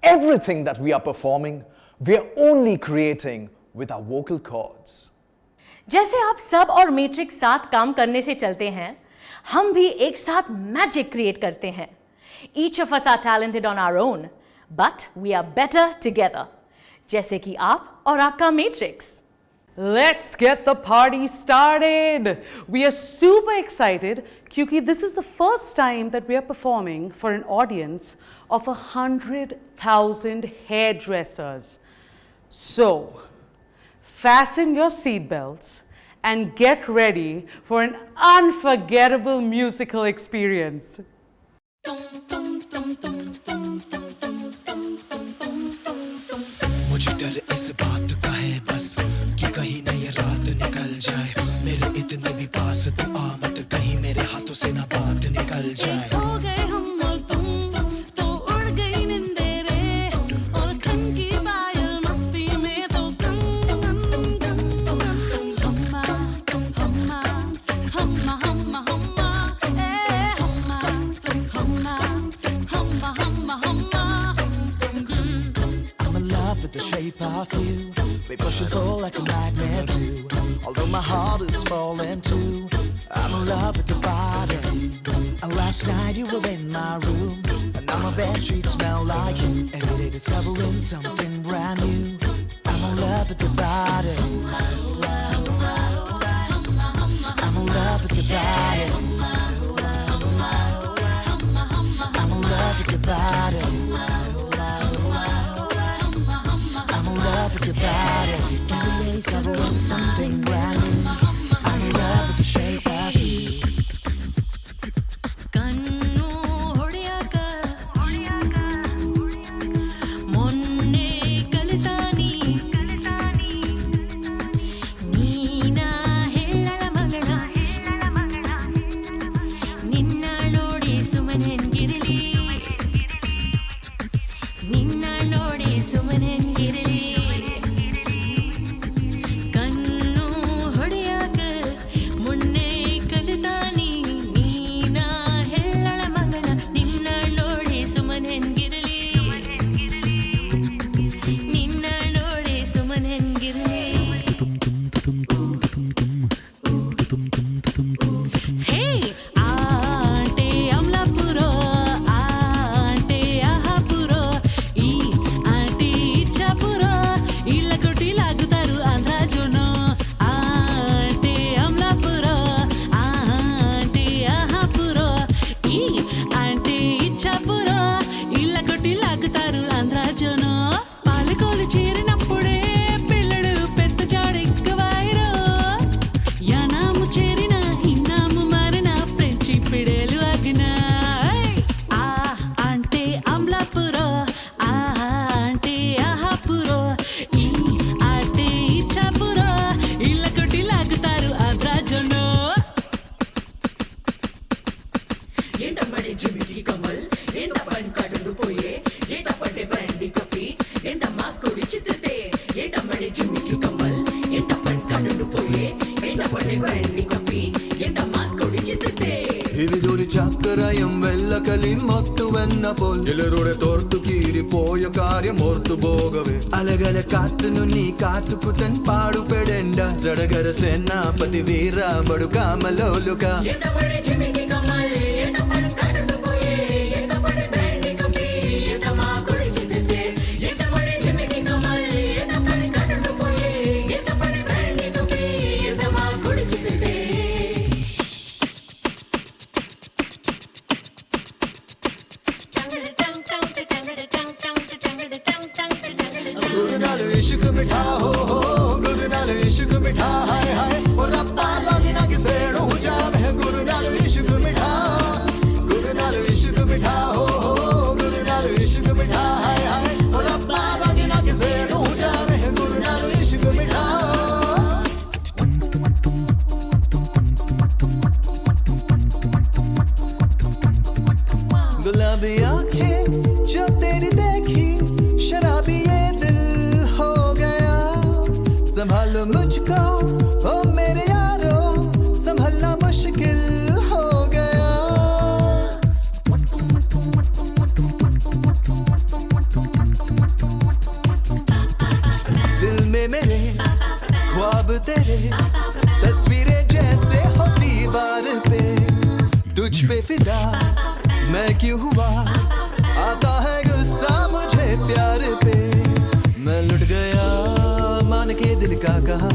Everything that we are performing, we are only creating with our vocal cords. जैसे आप सब और मैट्रिक्स साथ काम करने से चलते हैं, हम भी एक साथ मैजिक क्रिएट करते हैं. Each of us are talented on our own, but we are better together. जैसे कि आप और आपका matrix. Let's get the party started. We are super excited because this is the first time that we are performing for an audience of 100,000 hairdressers. So, fasten your seatbelts and get ready for an unforgettable musical experience. मुझे डर इस बात का है बस कि कहीं न ये रात निकल जाए मेरे इतने भी पास तू आ मत कहीं मेरे हाथों से ना बात निकल जाए हो गए हम और तुम तो उड़ गई निंदे रे और खन की पायल मस्ती में तो हम्मा हम्मा हम्मा हम्मा हम्मा ए हम्मा off you. We push and pull like a magnet do. Although my heart is falling too, I'm in love with your body. And last night you were in my room, and now my bed sheets smell like you. Every day discovering something brand new. I'm in love with your body. I'm in love with your body. I'm in love with your body. I'm in love with your body. Every day discovering something brand new. I'm in love with the shape of you. Hividuri chakkarayam vellakali mottu vennapol Ilarure tortu kiri poya karyam ortu bogave Alagala kattunu nee kaatukutan paadu pedenda Jadagara senapati veera badu kamaloluka Yetapade chimiki kamal yetapade kadundu poye Yetapade brandy kapi yetama kudichitite Yetapade chimiki kamal yetapade kadundu poye Yetapade brandy kapi yetama kudichitite Guru naal ishq mitha ho Guru naal ishq mitha hai hai aur rappa lagna ki sedu jaave Guru naal ishq mitha Guru naal ishq mitha ho Guru naal ishq mitha hai hai aur rappa lagna ki sedu jaave Guru naal ishq mitha गुलाबी आंखें जो तेरी देखी शराबी ये दिल हो गया संभालो मुझको ओ मेरे यारो संभलना मुश्किल हो गया दिल में मेरे ख्वाब तेरे तस्वीरें जैसे हो दीवार पे तुझ पे फिदा मैं क्यों हुआ आता है गुस्सा मुझे प्यार पे मैं लुट गया मान के दिल का कहा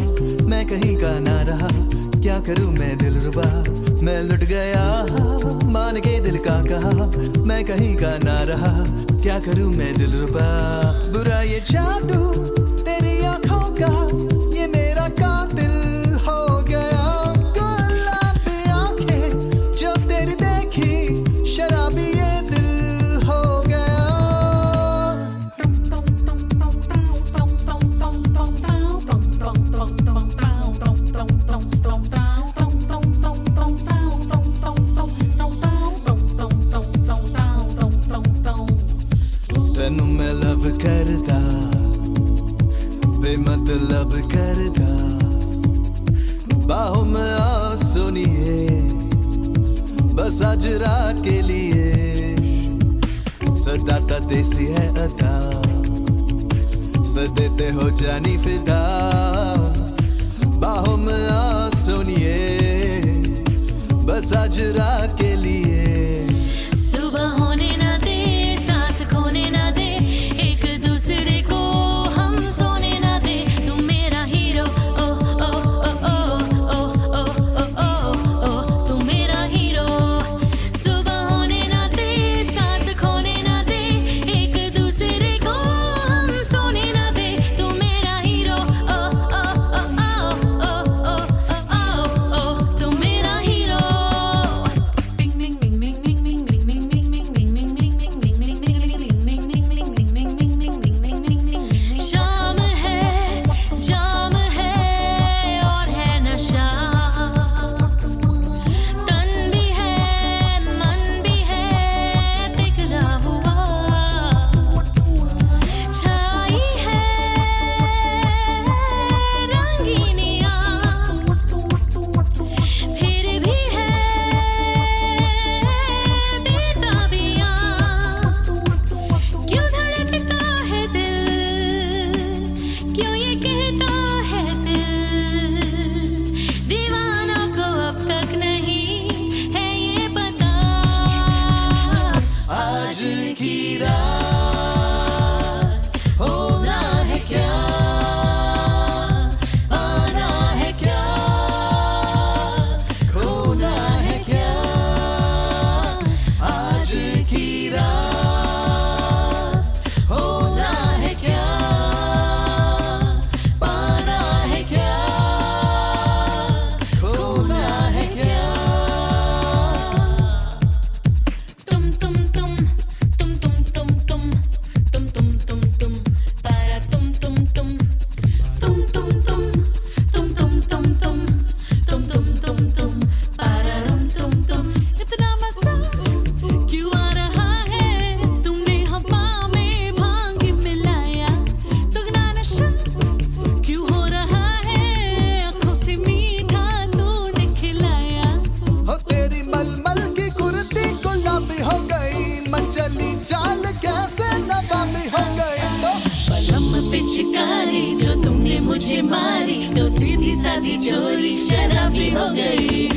मैं कहीं का ना रहा क्या करूं मैं दिलरुबा मैं लुट गया मान के दिल का कहा मैं कहीं का ना रहा क्या करूं मैं दिलरुबा बुरा ये जादू तेरी आंखों का ये मेरा कातिल हो गया गुलाबी आंखें जो तेरी देखी शराबी ये दिल हो गया तेनू मैं लव करदा बेमतलब करदा बाहों में आ सुनिए बस आज रात के लिए सदाता देसी है अदा सदे ते हो जानी फिदा बाहों में आ सोनिए बस आज रात के लिए सुबह होने ना दे साथ खोने ना दे एक दूसरे को हम सोने ना दे तुम मेरा हीरो ओ ओ ओ ओ ओ ओ ओ ओ तुम मेरा हीरो सुबह होने ना दे साथ खोने ना दे एक दूसरे को हम सोने ना दे तुम मेरा हीरो ओ ओ ओ ओ ओ ओ तुम मेरा हीरो शाम है जाम है और है नशा तन भी है मन भी है पिघला हुआ छाई है रंगीनियां फिर भी है बेताबियां क्यों धड़कता है दिल क्यों ये कहता है दिल दीवाना को अब तक नहीं है ये पता आज की रात होना है क्या आना है क्या खोना है क्या आज की रात होना है क्या पाना है क्या खोना है क्या तुम para तुम इतना मजा क्यों आ रहा है तुमने हवा में भांग मिलाया दुगना नशा क्यों हो रहा है आंखों से मीठा तूने खिलाया हो तेरी मलमल की कुर्ती गुलाबी हो गई मचली चाल कैसे नकामी हो गई पलम पे चिकारी जो तुमने मुझे मारी तो सीधी सादी चोरी शराबी हो गई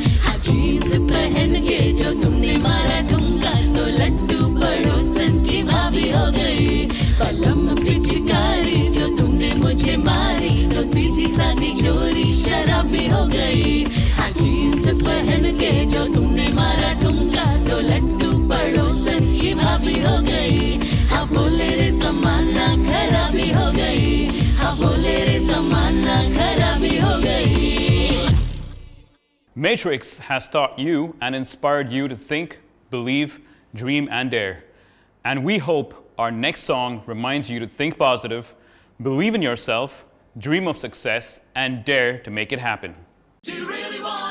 जीन्स पहन के जो तुमने मारा ठुमका तो लड्डू पड़ोसन की भाभी हो गई पलम पे चिकारी जो तुमने मुझे मारी तो सीधी सादी चोरी शराबी हो गई जीन्स पहन के जो तुमने मारा ठुमका तो लड्डू पड़ोसन की भाभी हो गई हाँ बोले रे समाना खराबी हो गई हाँ बोले रे समाना खराबी हो गई Matrix has taught you and inspired you to think, believe, dream, and dare. And we hope our next song reminds you to think positive, believe in yourself, dream of success, and dare to make it happen. Do you really want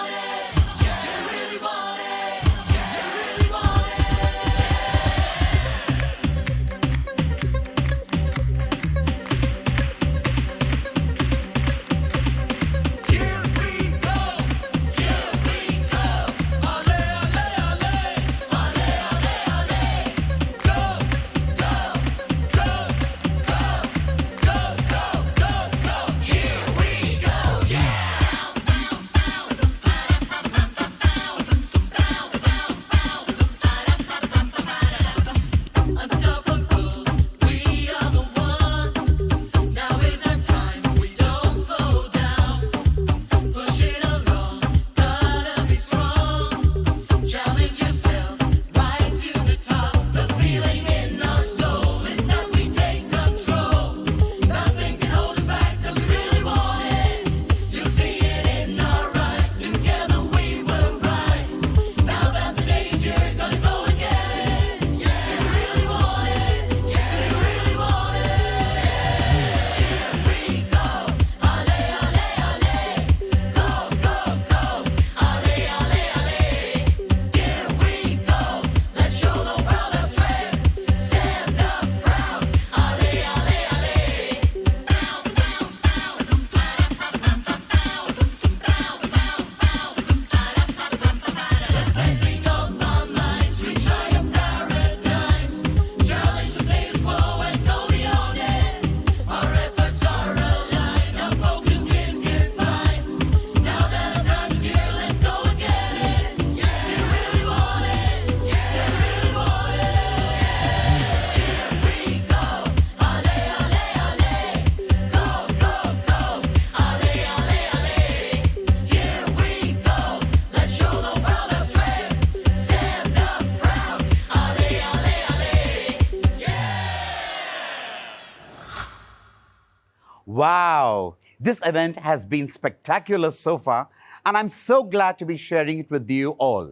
Wow, this event has been spectacular so far, and I'm so glad to be sharing it with you all.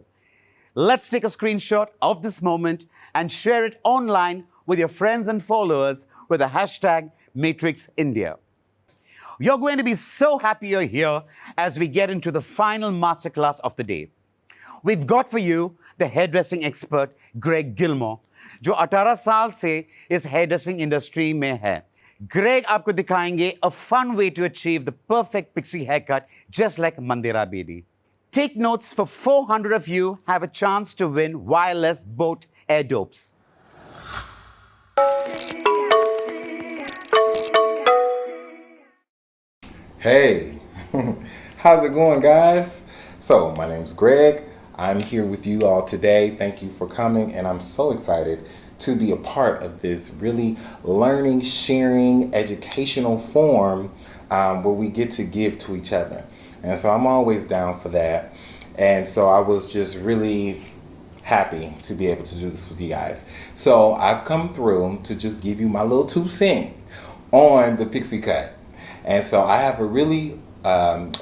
Let's take a screenshot of this moment and share it online with your friends and followers with the hashtag MatrixIndia. You're going to be so happy you're here as we get into the final masterclass of the day. We've got for you the hairdressing expert Greg Gilmore, जो 18 साल से इस hairdressing industry में है. Greg आपको दिखाएंगे a fun way to achieve the perfect pixie haircut just like Mandira Bedi. Take notes, for 400 of you have a chance to win wireless Boat Air Dopes. Hey, how's it going, guys? So, my name's Greg. I'm here with you all today. Thank you for coming, and I'm so excited to be a part of this really learning, sharing, educational forum where we get to give to each other. And so I'm always down for that. And so I was just really happy to be able to do this with you guys. So I've come through to just give you my little 2 cents on the pixie cut. And so I have a really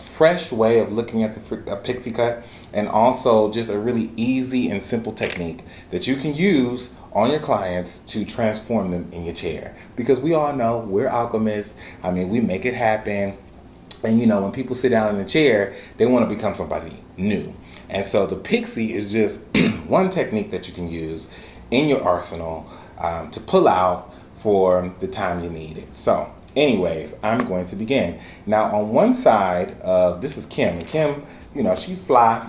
fresh way of looking at the pixie cut, and also just a really easy and simple technique that you can use on your clients to transform them in your chair. Because we all know we're alchemists. I mean, we make it happen. And you know, when people sit down in a chair, they want to become somebody new. And so the pixie is just one technique that you can use in your arsenal to pull out for the time you need it. So anyways, I'm going to begin. Now on one side of, this is Kim. And Kim, you know, she's fly.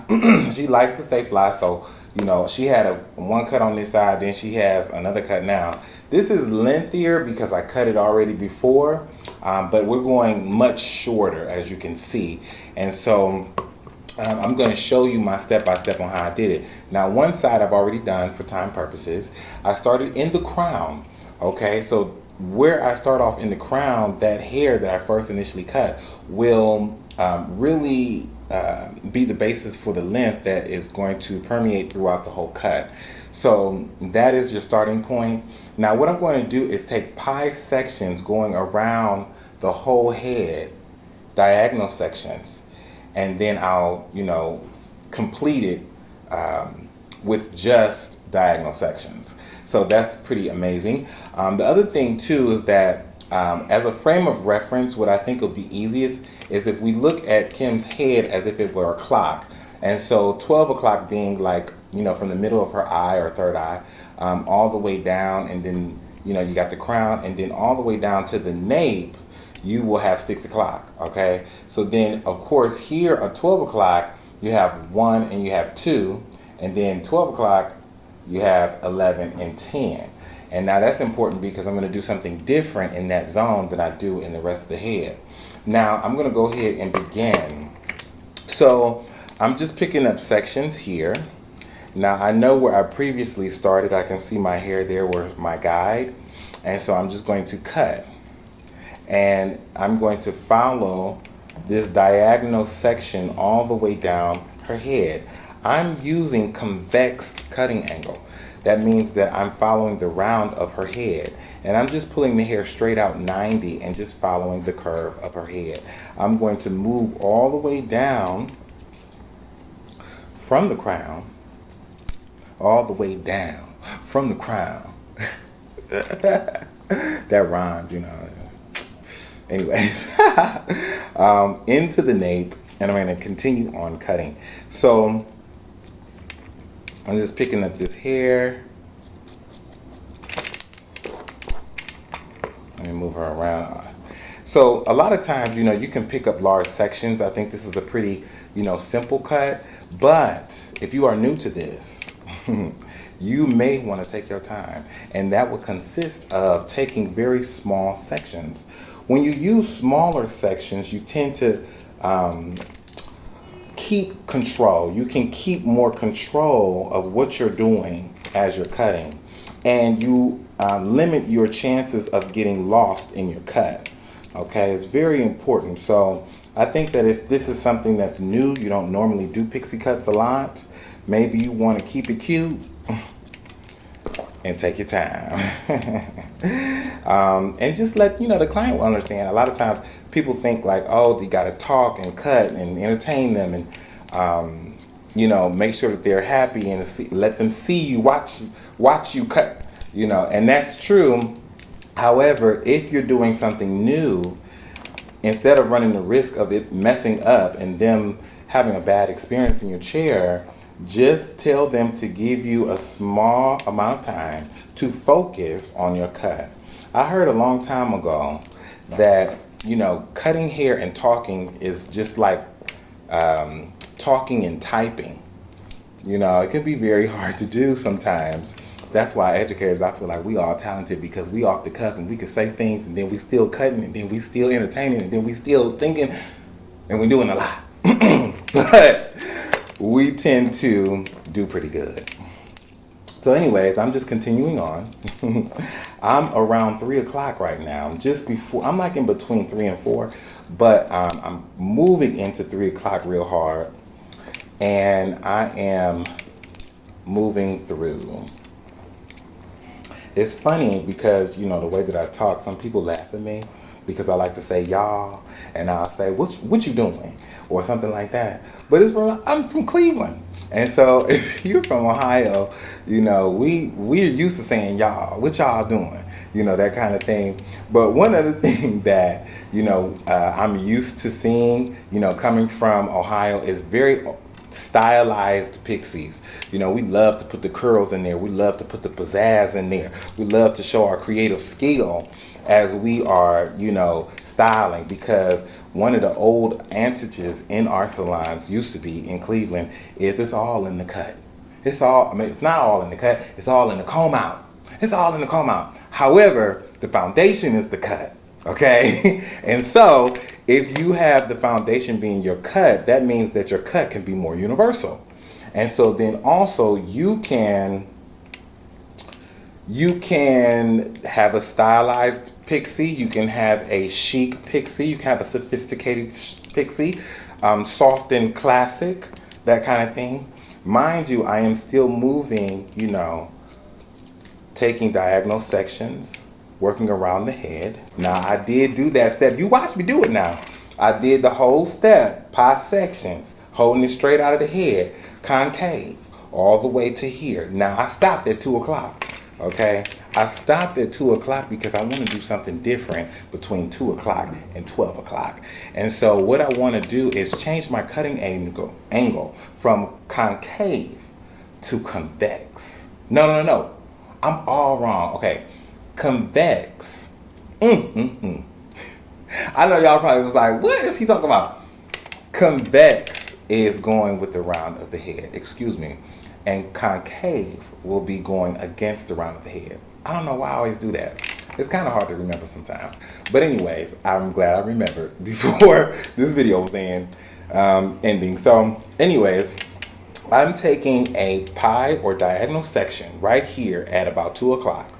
She likes to stay fly. So, you know, she had one cut on this side, then she has another cut now. This is lengthier because I cut it already before, but we're going much shorter, as you can see. And so I'm going to show you my step-by-step on how I did it. Now, one side I've already done for time purposes. I started in the crown, okay? So where I start off in the crown, that hair that I first initially cut will really be the basis for the length that is going to permeate throughout the whole cut. So that is your starting point. Now what I'm going to do is take pie sections going around the whole head, diagonal sections, and then I'll, you know, complete it with just diagonal sections. So that's pretty amazing. The other thing too is that as a frame of reference, what I think will be easiest is if we look at Kim's head as if it were a clock. And so 12 o'clock being like, you know, from the middle of her eye or third eye, all the way down, and then, you know, you got the crown, and then all the way down to the nape, you will have 6 o'clock, okay? So then, of course, here at 12 o'clock, you have 1 and you have 2, and then 12 o'clock, you have 11 and 10. And now that's important because I'm going to do something different in that zone than I do in the rest of the head. Now I'm going to go ahead and begin. So I'm just picking up sections here. Now I know where I previously started. I can see my hair there where my guide. And so I'm just going to cut. And I'm going to follow this diagonal section all the way down her head. I'm using convex cutting angle. That means that I'm following the round of her head. And I'm just pulling the hair straight out 90 and just following the curve of her head. I'm going to move all the way down from the crown, all the way down from the crown. That rhymes, you know. Anyways, into the nape, and I'm going to continue on cutting. So I'm just picking up this hair. Let me move her around. So a lot of times, you know, you can pick up large sections. I think this is a pretty, you know, simple cut. But if you are new to this, you may want to take your time. And that will consist of taking very small sections. When you use smaller sections, you tend to keep control. You can keep more control of what you're doing as you're cutting. And you limit your chances of getting lost in your cut. Okay, it's very important. So I think that if this is something that's new, you don't normally do pixie cuts a lot, maybe you want to keep it cute and take your time. And just let the client understand. A lot of times people think like, oh, you got to talk and cut and entertain them and make sure that they're happy and let them see you, watch you cut, and that's true. However, if you're doing something new, instead of running the risk of it messing up and them having a bad experience in your chair, just tell them to give you a small amount of time to focus on your cut. I heard a long time ago that, cutting hair and talking is just like talking and typing. It can be very hard to do sometimes. That's why educators, I feel like we all talented, because we off the cuff and we can say things and then we still cutting and then we still entertaining and then we still thinking and we're doing a lot. But we tend to do pretty good. So anyways, I'm just continuing on. I'm around 3 o'clock right now. I'm like in between 3 and 4, but I'm moving into 3 o'clock real hard. And I am moving through. It's funny because, the way that I talk, some people laugh at me because I like to say y'all, and I'll say, what you doing? Or something like that. But I'm from Cleveland. And so if you're from Ohio, we're used to saying y'all, what y'all doing? That kind of thing. But one other thing that, I'm used to seeing, coming from Ohio is very stylized pixies. We love to put the curls in there. We love to put the pizzazz in there. We love to show our creative skill as we are, styling, because one of the old antics in our salons used to be in Cleveland is it's all in the cut. It's not all in the cut. It's all in the comb out. It's all in the comb out. However, the foundation is the cut. Okay? And so if you have the foundation being your cut, that means that your cut can be more universal. And so then also you can have a stylized pixie, you can have a chic pixie, you can have a sophisticated pixie, soft and classic, that kind of thing. Mind you, I am still moving, taking diagonal sections, working around the head. Now I did do that step. You watch me do it now. I did the whole step, pie sections, holding it straight out of the head, concave, all the way to here. Now I stopped at 2 o'clock, okay? I stopped at 2 o'clock because I want to do something different between 2 o'clock and 12 o'clock. And so what I want to do is change my cutting angle from concave to convex. No. I'm all wrong. Okay. Convex. I know y'all probably was like, what is he talking about? Convex is going with the round of the head. Excuse me. And concave will be going against the round of the head. I don't know why I always do that. It's kind of hard to remember sometimes. But anyways, I'm glad I remembered before this video was ending. So anyways, I'm taking a pie or diagonal section right here at about 2 o'clock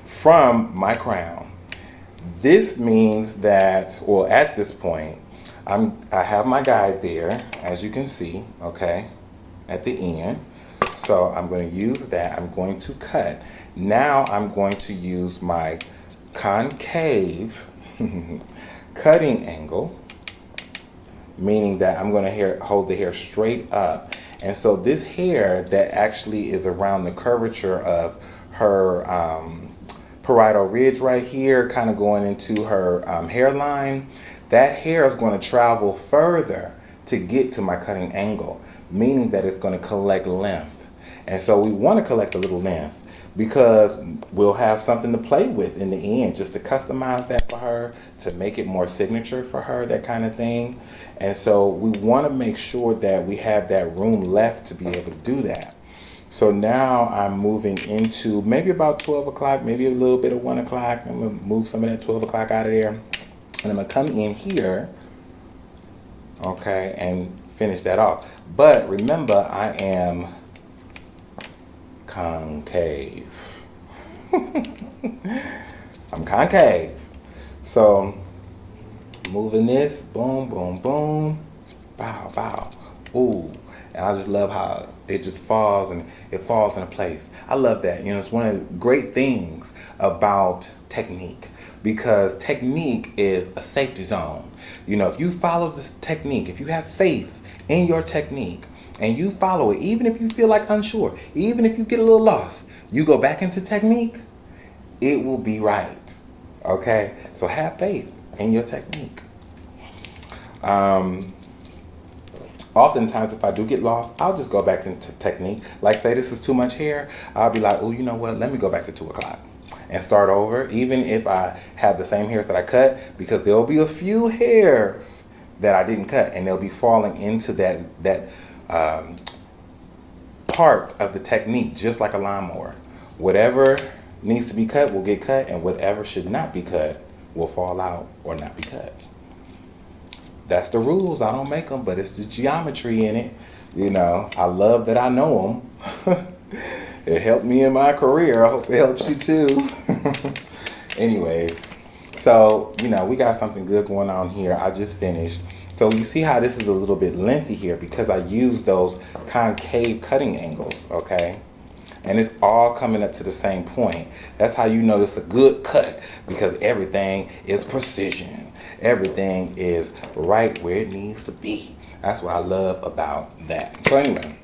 from my crown. This means that, well, at this point, I have my guide there, as you can see, okay, at the end. So I'm going to use that. I'm going to cut. Now I'm going to use my concave cutting angle, meaning that I'm going to hold the hair straight up. And so this hair that actually is around the curvature of her parietal ridge right here, kind of going into her hairline, that hair is going to travel further to get to my cutting angle, meaning that it's going to collect length. And so we want to collect a little length because we'll have something to play with in the end, just to customize that for her, to make it more signature for her, that kind of thing. And so we want to make sure that we have that room left to be able to do that. So now I'm moving into maybe about 12 o'clock, maybe a little bit of 1 o'clock. I'm going to move some of that 12 o'clock out of there. And I'm going to come in here, okay, and finish that off. But remember, I am concave. I'm concave. So moving this, boom, boom, boom, bow, bow. Ooh, And I just love how it just falls and it falls into place. I love that. You know, it's one of the great things about technique, because technique is a safety zone. You know, if you follow this technique, if you have faith in your technique and you follow it, even if you feel like unsure, even if you get a little lost, you go back into technique, it will be right. Okay? So have faith in your technique. Oftentimes, if I do get lost, I'll just go back into technique. Like, say this is too much hair, I'll be like, oh, you know what? Let me go back to 2 o'clock and start over, even if I have the same hairs that I cut, because there'll be a few hairs that I didn't cut, and they'll be falling into that part of the technique, just like a lawnmower. Whatever needs to be cut will get cut, and whatever should not be cut will fall out or not be cut. That's the rules. I don't make them, but it's the geometry in it. You know, I love that I know them. It helped me in my career. I hope it helps you too. Anyways, so, you know, we got something good going on here. I just finished. So you see how this is a little bit lengthy here because I used those concave cutting angles, okay? And it's all coming up to the same point. That's how you know it's a good cut, because everything is precision. Everything is right where it needs to be. That's what I love about that. So anyway,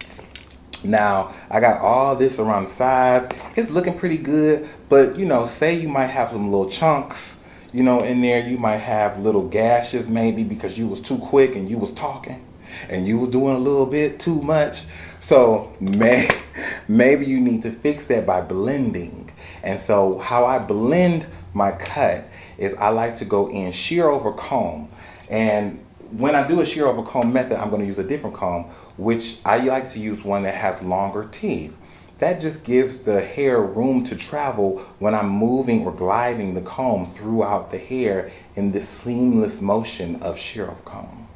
now I got all this around the sides. It's looking pretty good, but you know, say you might have some little chunks, you know, in there. You might have little gashes maybe because you was too quick and you was talking and you was doing a little bit too much. So maybe you need to fix that by blending. And so how I blend my cut is I like to go in shear over comb. And when I do a shear over comb method, I'm going to use a different comb, which I like to use one that has longer teeth. That just gives the hair room to travel when I'm moving or gliding the comb throughout the hair in this seamless motion of shear over comb.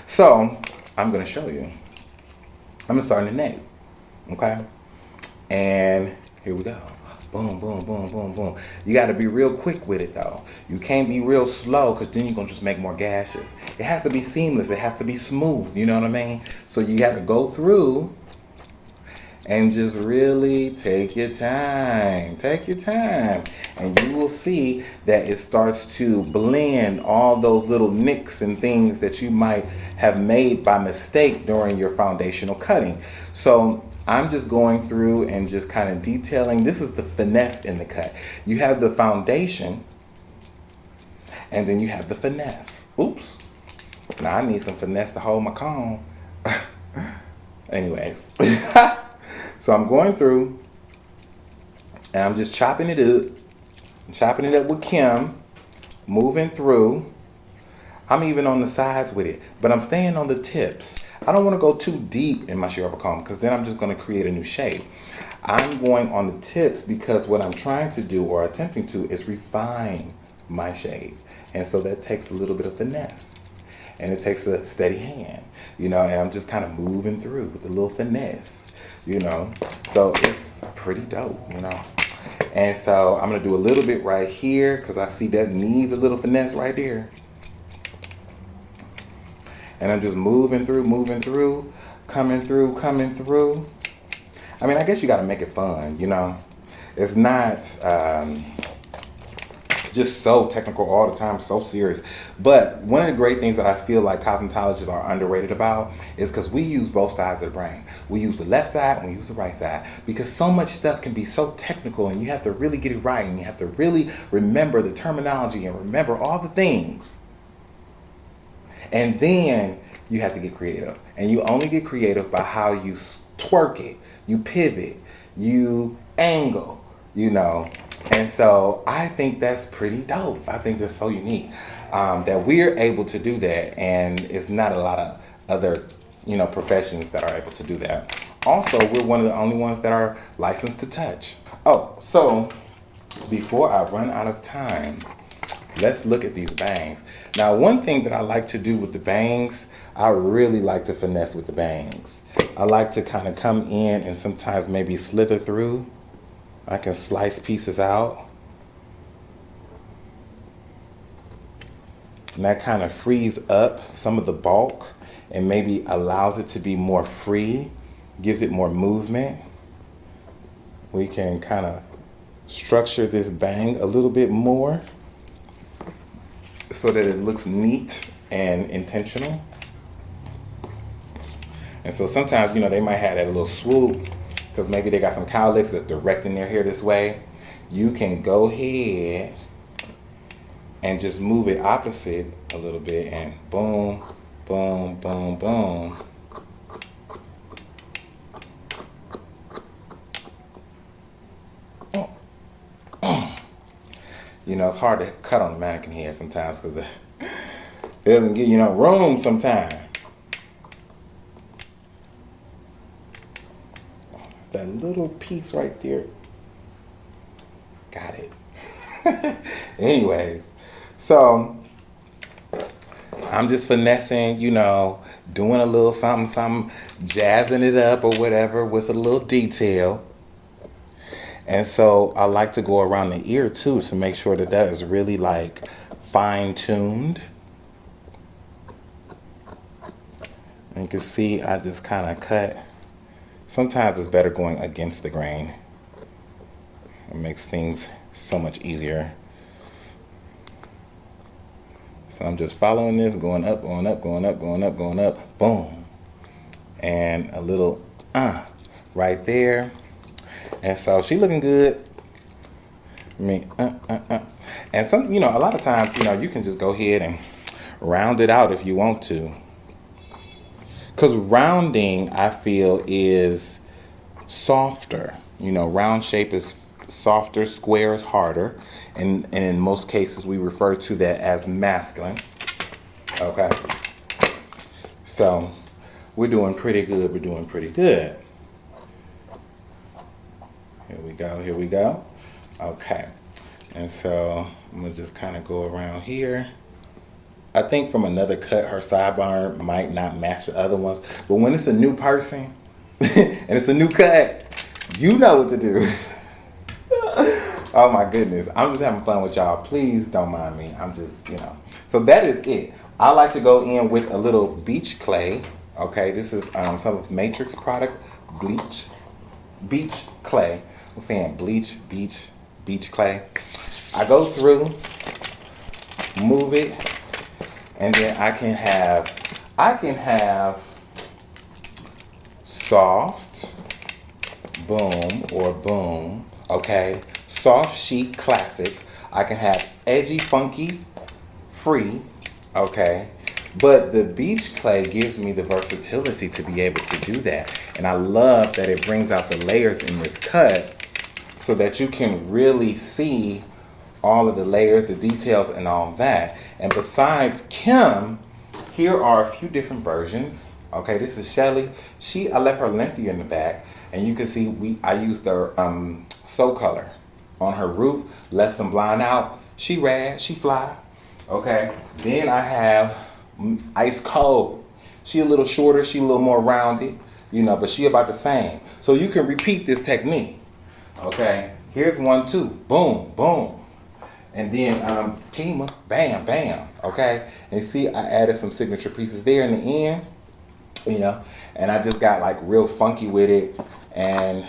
So I'm going to show you. I'm going to start in the neck, okay? And here we go. Boom, boom, boom, boom, boom. You got to be real quick with it though. You can't be real slow, because then you're going to just make more gashes. It has to be seamless. It has to be smooth. You know what I mean? So you got to go through and just really take your time. Take your time. And you will see that it starts to blend all those little nicks and things that you might have made by mistake during your foundational cutting. So I'm just going through and just kind of detailing. This is the finesse in the cut. You have the foundation, and then you have the finesse. Oops. Now I need some finesse to hold my comb. Anyways. So I'm going through, and I'm just chopping it up. Chopping it up with Kim. Moving through. I'm even on the sides with it, but I'm staying on the tips. I don't want to go too deep in my shear over comb, because then I'm just going to create a new shape. I'm going on the tips because what I'm trying to do, or attempting to, is refine my shave. And so that takes a little bit of finesse. And it takes a steady hand, you know, and I'm just kind of moving through with a little finesse, you know. So it's pretty dope, you know. And so I'm going to do a little bit right here because I see that needs a little finesse right there. And I'm just moving through, coming through. I mean, I guess you got to make it fun, you know. It's not just so technical all the time, so serious. But one of the great things that I feel like cosmetologists are underrated about is because we use both sides of the brain. We use the left side and we use the right side, because so much stuff can be so technical and you have to really get it right, and you have to really remember the terminology and remember all the things. And then you have to get creative. And you only get creative by how you twerk it, you pivot, you angle, you know. And so I think that's pretty dope. I think that's so unique that we're able to do that. And it's not a lot of other, you know, professions that are able to do that. Also, we're one of the only ones that are licensed to touch. Oh, so before I run out of time, let's look at these bangs. Now, one thing that I like to do with the bangs, I really like to finesse with the bangs. I like to kind of come in and sometimes maybe slither through. I can slice pieces out. And that kind of frees up some of the bulk and maybe allows it to be more free, gives it more movement. We can kind of structure this bang a little bit more so that it looks neat and intentional. And so sometimes, you know, they might have that little swoop because maybe they got some cowlicks that's directing their hair this way. You can go ahead and just move it opposite a little bit and boom, boom, boom, boom. You know, it's hard to cut on the mannequin hair sometimes because it doesn't give you no room sometimes. That little piece right there. Got it. Anyways, so I'm just finessing, you know, doing a little something, jazzing it up or whatever with a little detail. And so I like to go around the ear too to make sure that that is really like fine-tuned. And you can see I just kind of cut. Sometimes it's better going against the grain. It makes things so much easier. So I'm just following this, going up, going up, going up, going up, going up, boom. And a little right there. And so she looking good. I mean, And some, you know, a lot of times, you know, you can just go ahead and round it out if you want to. Because rounding, I feel, is softer. You know, round shape is softer, square is harder. And in most cases, we refer to that as masculine. Okay. So we're doing pretty good. We're doing pretty good. Here we go. Here we go. Okay. And so I'm going to just kind of go around here. I think from another cut, her sideburn might not match the other ones. But when it's a new person and it's a new cut, you know what to do. Oh my goodness. I'm just having fun with y'all. Please don't mind me. I'm just, you know. So that is it. I like to go in with a little beach clay. Okay, this is some of Matrix product, beach clay. I'm saying beach clay. I go through, move it, and then I can have soft, boom, or boom, okay? Soft chic classic. I can have edgy, funky, free, okay? But the beach clay gives me the versatility to be able to do that. And I love that it brings out the layers in this cut so that you can really see all of the layers, the details, and all that. And besides Kim, here are a few different versions. Okay, this is Shelly. I left her lengthier in the back, and you can see I used the So Color on her roof, left some blind out. She rad, she fly. Okay, then I have Ice Cold. She a little shorter, she a little more rounded, you know, but she about the same. So you can repeat this technique. Okay, here's one too. Boom, boom. And then Kima, bam, bam. Okay, and see I added some signature pieces there in the end, you know, and I just got like real funky with it and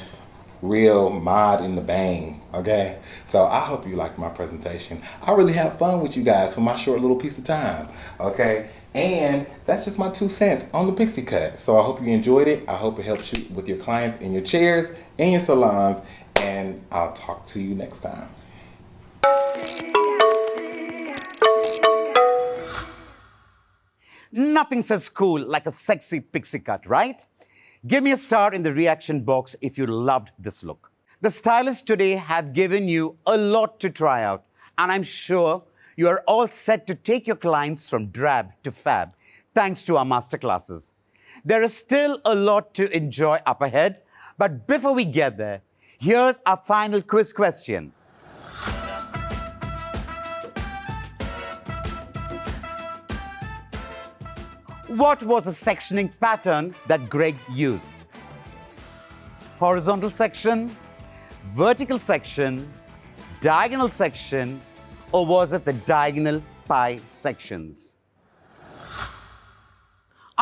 real mod in the bang. Okay, so I hope you liked my presentation. I really have fun with you guys for my short little piece of time. Okay, and that's just my 2 cents on the pixie cut. So I hope you enjoyed it. I hope it helps you with your clients in your chairs and your salons, and I'll talk to you next time. Nothing says cool like a sexy pixie cut, right? Give me a star in the reaction box if you loved this look. The stylists today have given you a lot to try out, and I'm sure you are all set to take your clients from drab to fab, thanks to our masterclasses. There is still a lot to enjoy up ahead, but before we get there, here's our final quiz question. What was the sectioning pattern that Greg used? Horizontal section, vertical section, diagonal section, or was it the diagonal pie sections?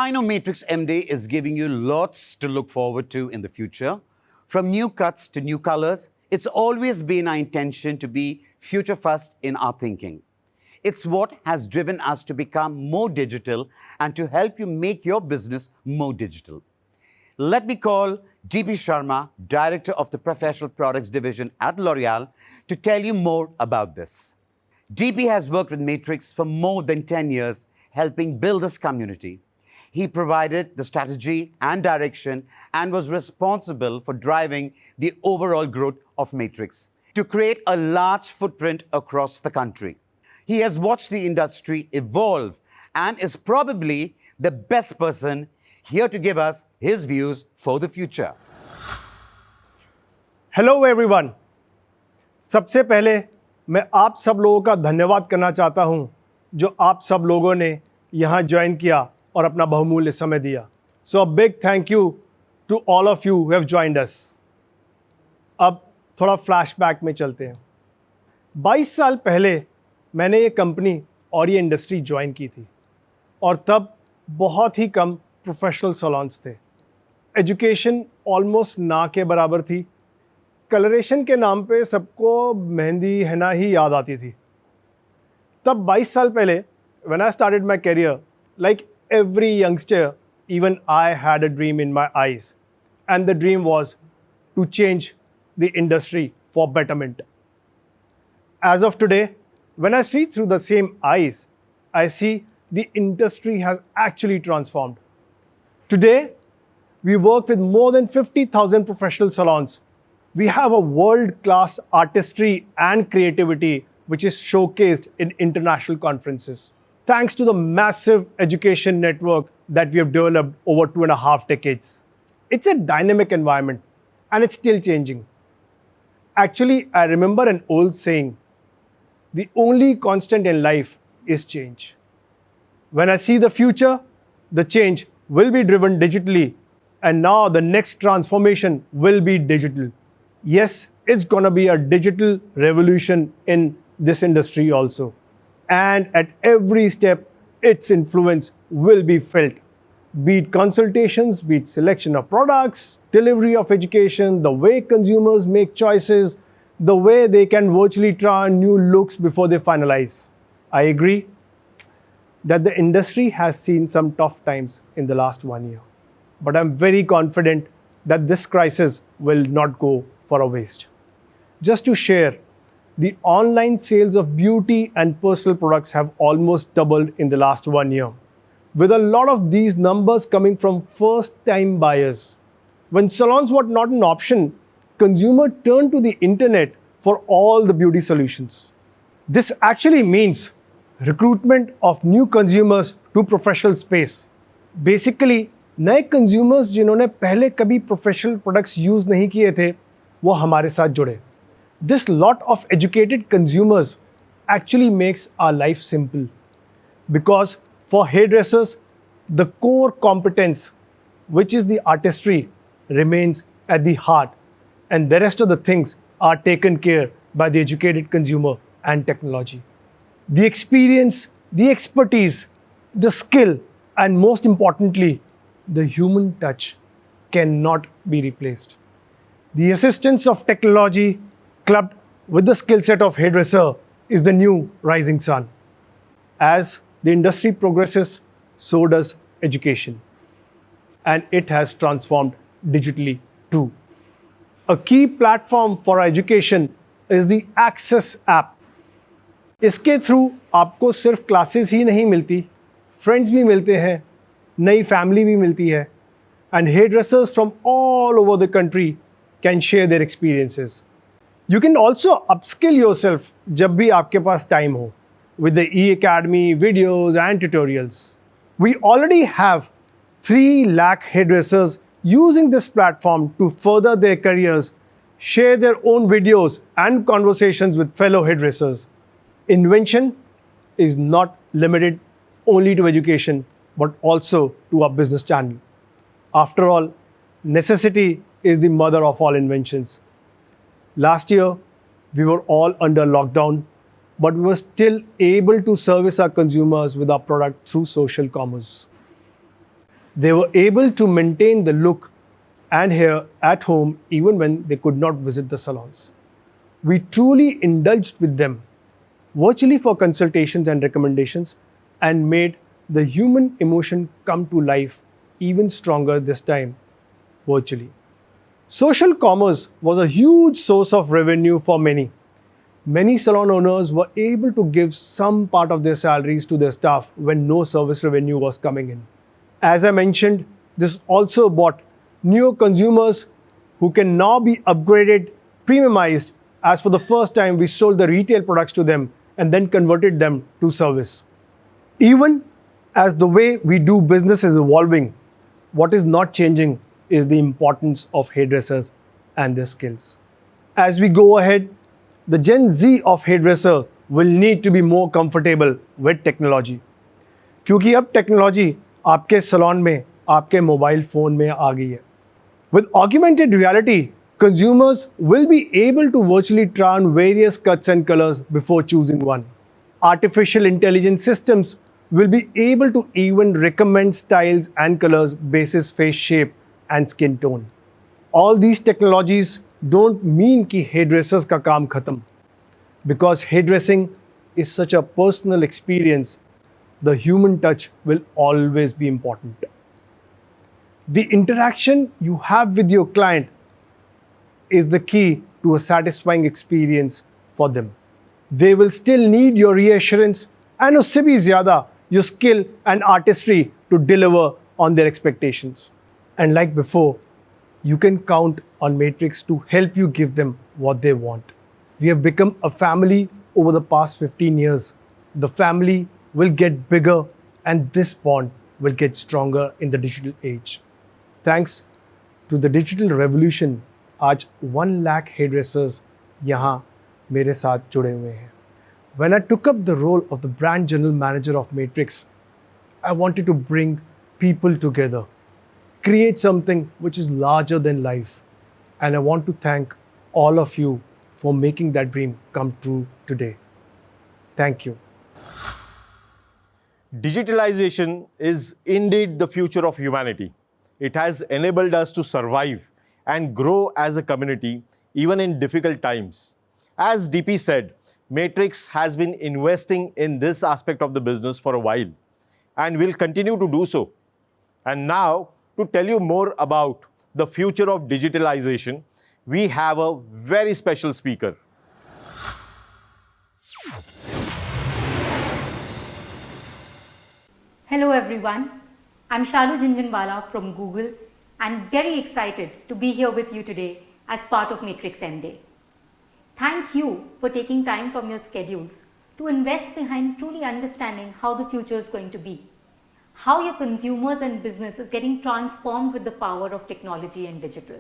I know Matrix MD is giving you lots to look forward to in the future. From new cuts to new colors, it's always been our intention to be future first in our thinking. It's what has driven us to become more digital and to help you make your business more digital. Let me call DP Sharma, Director of the Professional Products Division at L'Oreal, to tell you more about this. DP has worked with Matrix for more than 10 years, helping build this community. He provided the strategy and direction and was responsible for driving the overall growth of Matrix to create a large footprint across the country. He has watched the industry evolve and is probably the best person here to give us his views for the future. Hello everyone, सबसे पहले मैं आप सब लोगों का धन्यवाद करना चाहता हूं जो आप सब लोगों ने यहां ज्वाइन किया और अपना बहुमूल्य समय दिया. So a big thank you to all of you who have joined us. अब थोड़ा फ्लैशबैक में चलते हैं. 22 साल पहले मैंने ये कंपनी और ये इंडस्ट्री ज्वाइन की थी और तब बहुत ही कम प्रोफेशनल सैलून्स थे. एजुकेशन ऑलमोस्ट ना के बराबर थी. कलरेशन के नाम पे सबको मेहंदी हैना ही याद आती थी. तब 22 साल पहले when I started my career, like every youngster, even I had a dream in my eyes and the dream was to change the industry for betterment. As of today, when I see through the same eyes, I see the industry has actually transformed. Today, we work with more than 50,000 professional salons. We have a world-class artistry and creativity which is showcased in international conferences. Thanks to the massive education network that we have developed over 2.5 decades. It's a dynamic environment and it's still changing. Actually, I remember an old saying, the only constant in life is change. When I see the future, the change will be driven digitally, and now the next transformation will be digital. Yes, it's going to be a digital revolution in this industry also. And at every step, its influence will be felt. Be it consultations, be it selection of products, delivery of education, the way consumers make choices, the way they can virtually try new looks before they finalize. I agree that the industry has seen some tough times in the last 1 year. But I'm very confident that this crisis will not go for a waste. Just to share, the online sales of beauty and personal products have almost doubled in the last 1 year, with a lot of these numbers coming from first-time buyers. When salons were not an option, consumers turned to the internet for all the beauty solutions. This actually means recruitment of new consumers to professional space. Basically, नए consumers जिन्होंने पहले कभी professional products use नहीं किए थे, वो हमारे साथ जुड़े. This lot of educated consumers actually makes our life simple. Because for hairdressers, the core competence, which is the artistry, remains at the heart, and the rest of the things are taken care by the educated consumer and technology. The experience, the expertise, the skill, and most importantly, the human touch cannot be replaced. The assistance of technology clubbed with the skill set of hairdresser is the new rising sun. As the industry progresses, so does education. And it has transformed digitally too. A key platform for education is the Access app. इसके through आपको सिर्फ classes ही नहीं मिलती, friends भी मिलते हैं, नई family भी मिलती है, and hairdressers from all over the country can share their experiences. You can also upskill yourself जब भी आपके पास टाइम हो with the e-academy videos and tutorials. We already have 3 lakh hairdressers using this platform to further their careers, share their own videos and conversations with fellow hairdressers. Invention is not limited only to education, but also to our business channel. After all, necessity is the mother of all inventions. Last year, we were all under lockdown, but we were still able to service our consumers with our product through social commerce. They were able to maintain the look and hair at home even when they could not visit the salons. We truly indulged with them virtually for consultations and recommendations and made the human emotion come to life even stronger this time virtually. Social commerce was a huge source of revenue for many. Many salon owners were able to give some part of their salaries to their staff when no service revenue was coming in. As I mentioned, this also brought new consumers who can now be upgraded, premiumized, as for the first time we sold the retail products to them and then converted them to service. Even as the way we do business is evolving, what is not changing is the importance of hairdressers and their skills. As we go ahead, the Gen Z of hairdresser will need to be more comfortable with technology. क्योंकि अब technology आपके salon में, आपके mobile phone में आ गई है. With augmented reality, consumers will be able to virtually try on various cuts and colors before choosing one. Artificial intelligence systems will be able to even recommend styles and colors basis face shape and skin tone. All these technologies don't mean कि hairdressers का काम खत्म. Because hairdressing is such a personal experience, the human touch will always be important. The interaction you have with your client is the key to a satisfying experience for them. They will still need your reassurance and उससे भी ज़्यादा your skill and artistry to deliver on their expectations. And like before, you can count on Matrix to help you give them what they want. We have become a family over the past 15 years. The family will get bigger and this bond will get stronger in the digital age. Thanks to the digital revolution, आज 1 lakh hairdressers यहाँ मेरे साथ जुड़े हुए हैं. When I took up the role of the brand general manager of Matrix, I wanted to bring people together, create something which is larger than life. And I want to thank all of you for making that dream come true today. Thank you. Digitalization is indeed the future of humanity. It has enabled us to survive and grow as a community even in difficult times. As DP said, Matrix has been investing in this aspect of the business for a while and will continue to do so. And now, to tell you more about the future of digitalization, we have a very special speaker. Hello everyone, I'm Shalu Jhunjhunwala from Google and very excited to be here with you today as part of Matrix M-Day. Thank you for taking time from your schedules to invest behind truly understanding how the future is going to be, how your consumers and business is getting transformed with the power of technology and digital.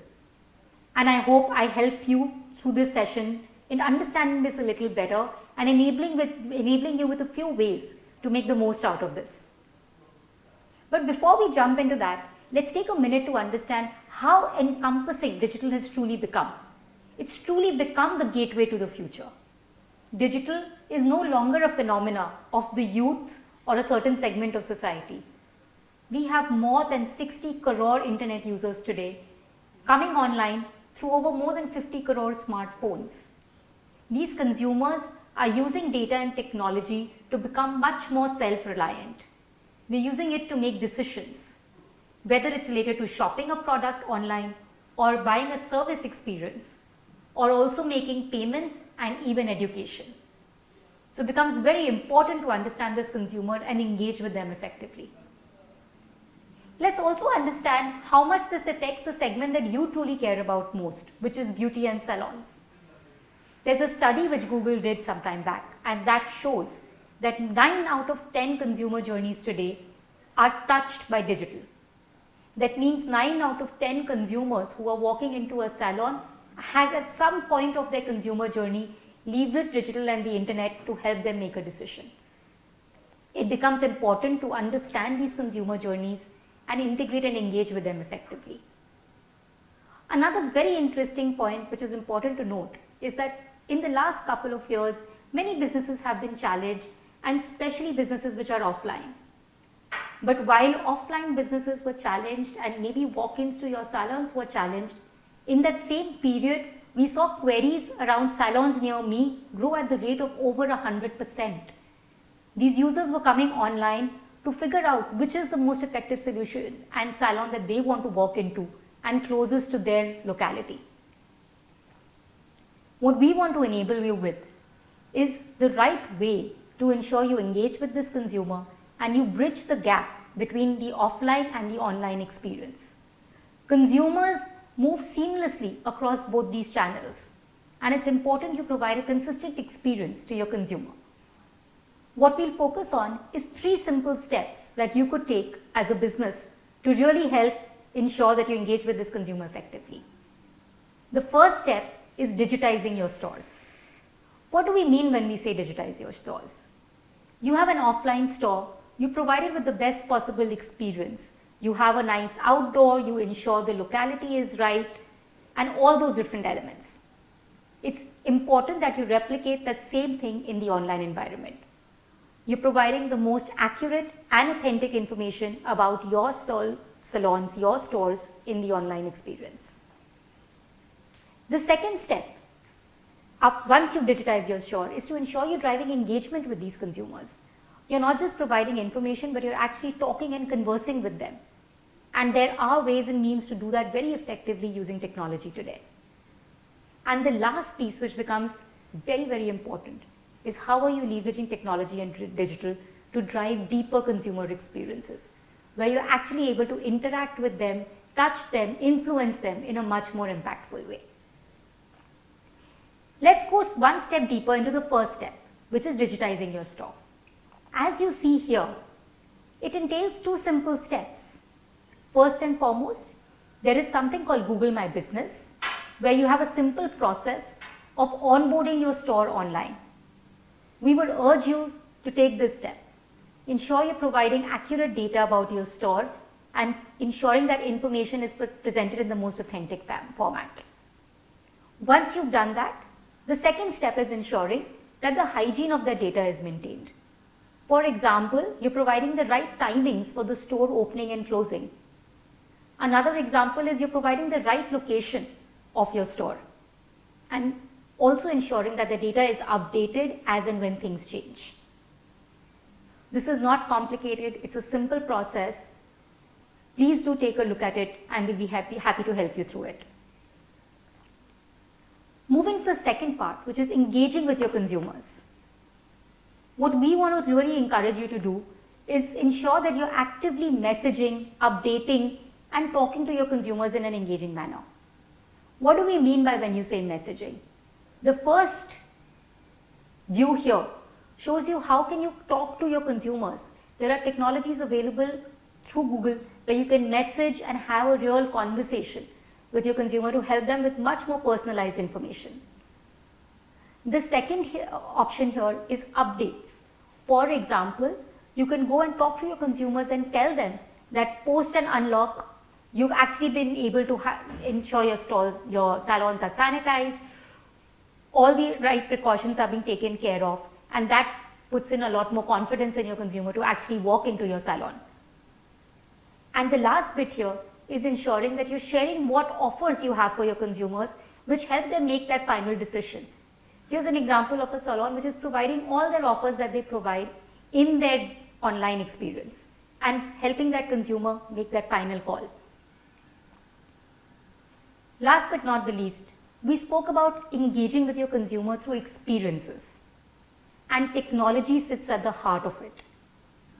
And I hope I help you through this session in understanding this a little better and enabling you with a few ways to make the most out of this. But before we jump into that, let's take a minute to understand how encompassing digital has truly become. It's truly become the gateway to the future. Digital is no longer a phenomena of the youth or a certain segment of society. We have more than 60 crore internet users today coming online through over more than 50 crore smartphones. These consumers are using data and technology to become much more self-reliant. They're using it to make decisions, whether it's related to shopping a product online or buying a service experience, or also making payments and even education. So it becomes very important to understand this consumer and engage with them effectively. Let's also understand how much this affects the segment that you truly care about most, which is beauty and salons. There's a study which Google did some time back, and that shows that 9 out of 10 consumer journeys today are touched by digital. That means 9 out of 10 consumers who are walking into a salon has at some point of their consumer journey leveraged digital and the internet to help them make a decision. It becomes important to understand these consumer journeys and integrate and engage with them effectively. Another very interesting point which is important to note is that in the last couple of years, many businesses have been challenged, and especially businesses which are offline. But while offline businesses were challenged and maybe walk-ins to your salons were challenged, in that same period, we saw queries around salons near me grow at the rate of over 100%. These users were coming online to figure out which is the most effective solution and salon that they want to walk into and closest to their locality. What we want to enable you with is the right way to ensure you engage with this consumer and you bridge the gap between the offline and the online experience. Consumers move seamlessly across both these channels, and it's important you provide a consistent experience to your consumer. What we'll focus on is 3 simple steps that you could take as a business to really help ensure that you engage with this consumer effectively. The first step is digitizing your stores. What do we mean when we say digitize your stores? You have an offline store, you provide it with the best possible experience. You have a nice outdoor, you ensure the locality is right, and all those different elements. It's important that you replicate that same thing in the online environment. You're providing the most accurate and authentic information about your salons, your stores in the online experience. The second step, once you've digitized your store, is to ensure you're driving engagement with these consumers. You're not just providing information, but you're actually talking and conversing with them. And there are ways and means to do that very effectively using technology today. And the last piece, which becomes very, very important, is how are you leveraging technology and digital to drive deeper consumer experiences, where you're actually able to interact with them, touch them, influence them in a much more impactful way. Let's go one step deeper into the first step, which is digitizing your store. As you see here, it entails 2 simple steps. First and foremost, there is something called Google My Business, where you have a simple process of onboarding your store online. We would urge you to take this step. Ensure you're providing accurate data about your store and ensuring that information is presented in the most authentic format. Once you've done that, the second step is ensuring that the hygiene of the data is maintained. For example, you're providing the right timings for the store opening and closing. Another example is you're providing the right location of your store and also ensuring that the data is updated as and when things change. This is not complicated, it's a simple process. Please do take a look at it and we'll be happy to help you through it. Moving to the second part, which is engaging with your consumers. What we want to really encourage you to do is ensure that you're actively messaging, updating, and talking to your consumers in an engaging manner. What do we mean by when you say messaging? The first view here shows you how can you talk to your consumers. There are technologies available through Google where you can message and have a real conversation with your consumer to help them with much more personalized information. The second option here is updates. For example, you can go and talk to your consumers and tell them that post and unlock, you've actually been able to ensure your stores, your salons are sanitized, all the right precautions are being taken care of, and that puts in a lot more confidence in your consumer to actually walk into your salon. And the last bit here is ensuring that you're sharing what offers you have for your consumers, which help them make that final decision. Here's an example of a salon which is providing all their offers that they provide in their online experience and helping that consumer make that final call. Last but not the least, we spoke about engaging with your consumer through experiences, and technology sits at the heart of it.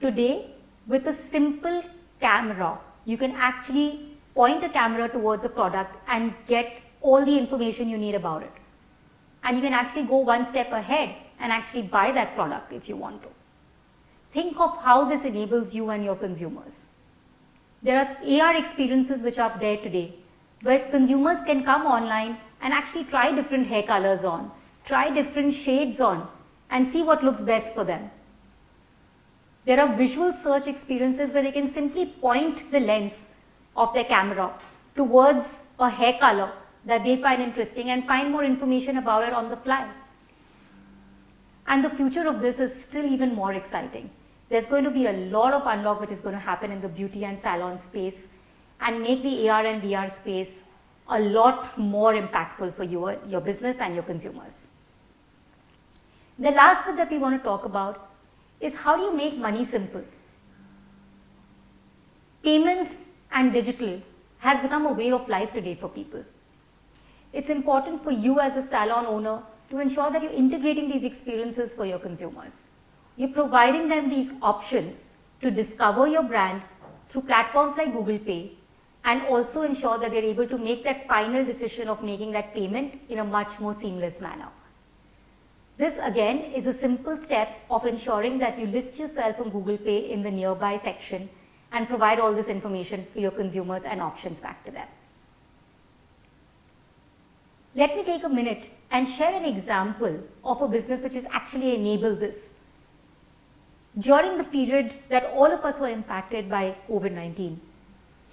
Today, with a simple camera, you can actually point a camera towards a product and get all the information you need about it. And you can actually go one step ahead and actually buy that product if you want to. Think of how this enables you and your consumers. There are AR experiences which are there today, where consumers can come online and actually try different hair colors on, try different shades on, and see what looks best for them. There are visual search experiences where they can simply point the lens of their camera towards a hair color that they find interesting and find more information about it on the fly. And the future of this is still even more exciting. there's going to be a lot of unlock which is going to happen in the beauty and salon space and make the AR and VR space a lot more impactful for your business and your consumers. The last bit that we want to talk about is how do you make money simple? Payments and digital has become a way of life today for people. It's important for you as a salon owner to ensure that you're integrating these experiences for your consumers. You're providing them these options to discover your brand through platforms like Google Pay and also ensure that they're able to make that final decision of making that payment in a much more seamless manner. This again is a simple step of ensuring that you list yourself on Google Pay in the nearby section and provide all this information for your consumers and options back to them. Let me take a minute and share an example of a business which has actually enabled this. During the period that all of us were impacted by COVID-19,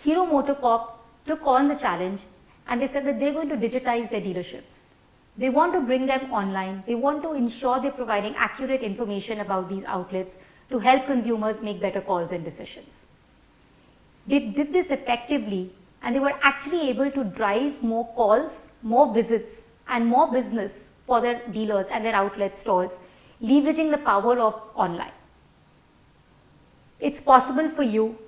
Hero MotoCorp took on the challenge and they said that they're going to digitize their dealerships. They want to bring them online. They want to ensure they're providing accurate information about these outlets to help consumers make better calls and decisions. They did this effectively and they were actually able to drive more calls, more visits and more business for their dealers and their outlet stores, leveraging the power of online. It's possible for you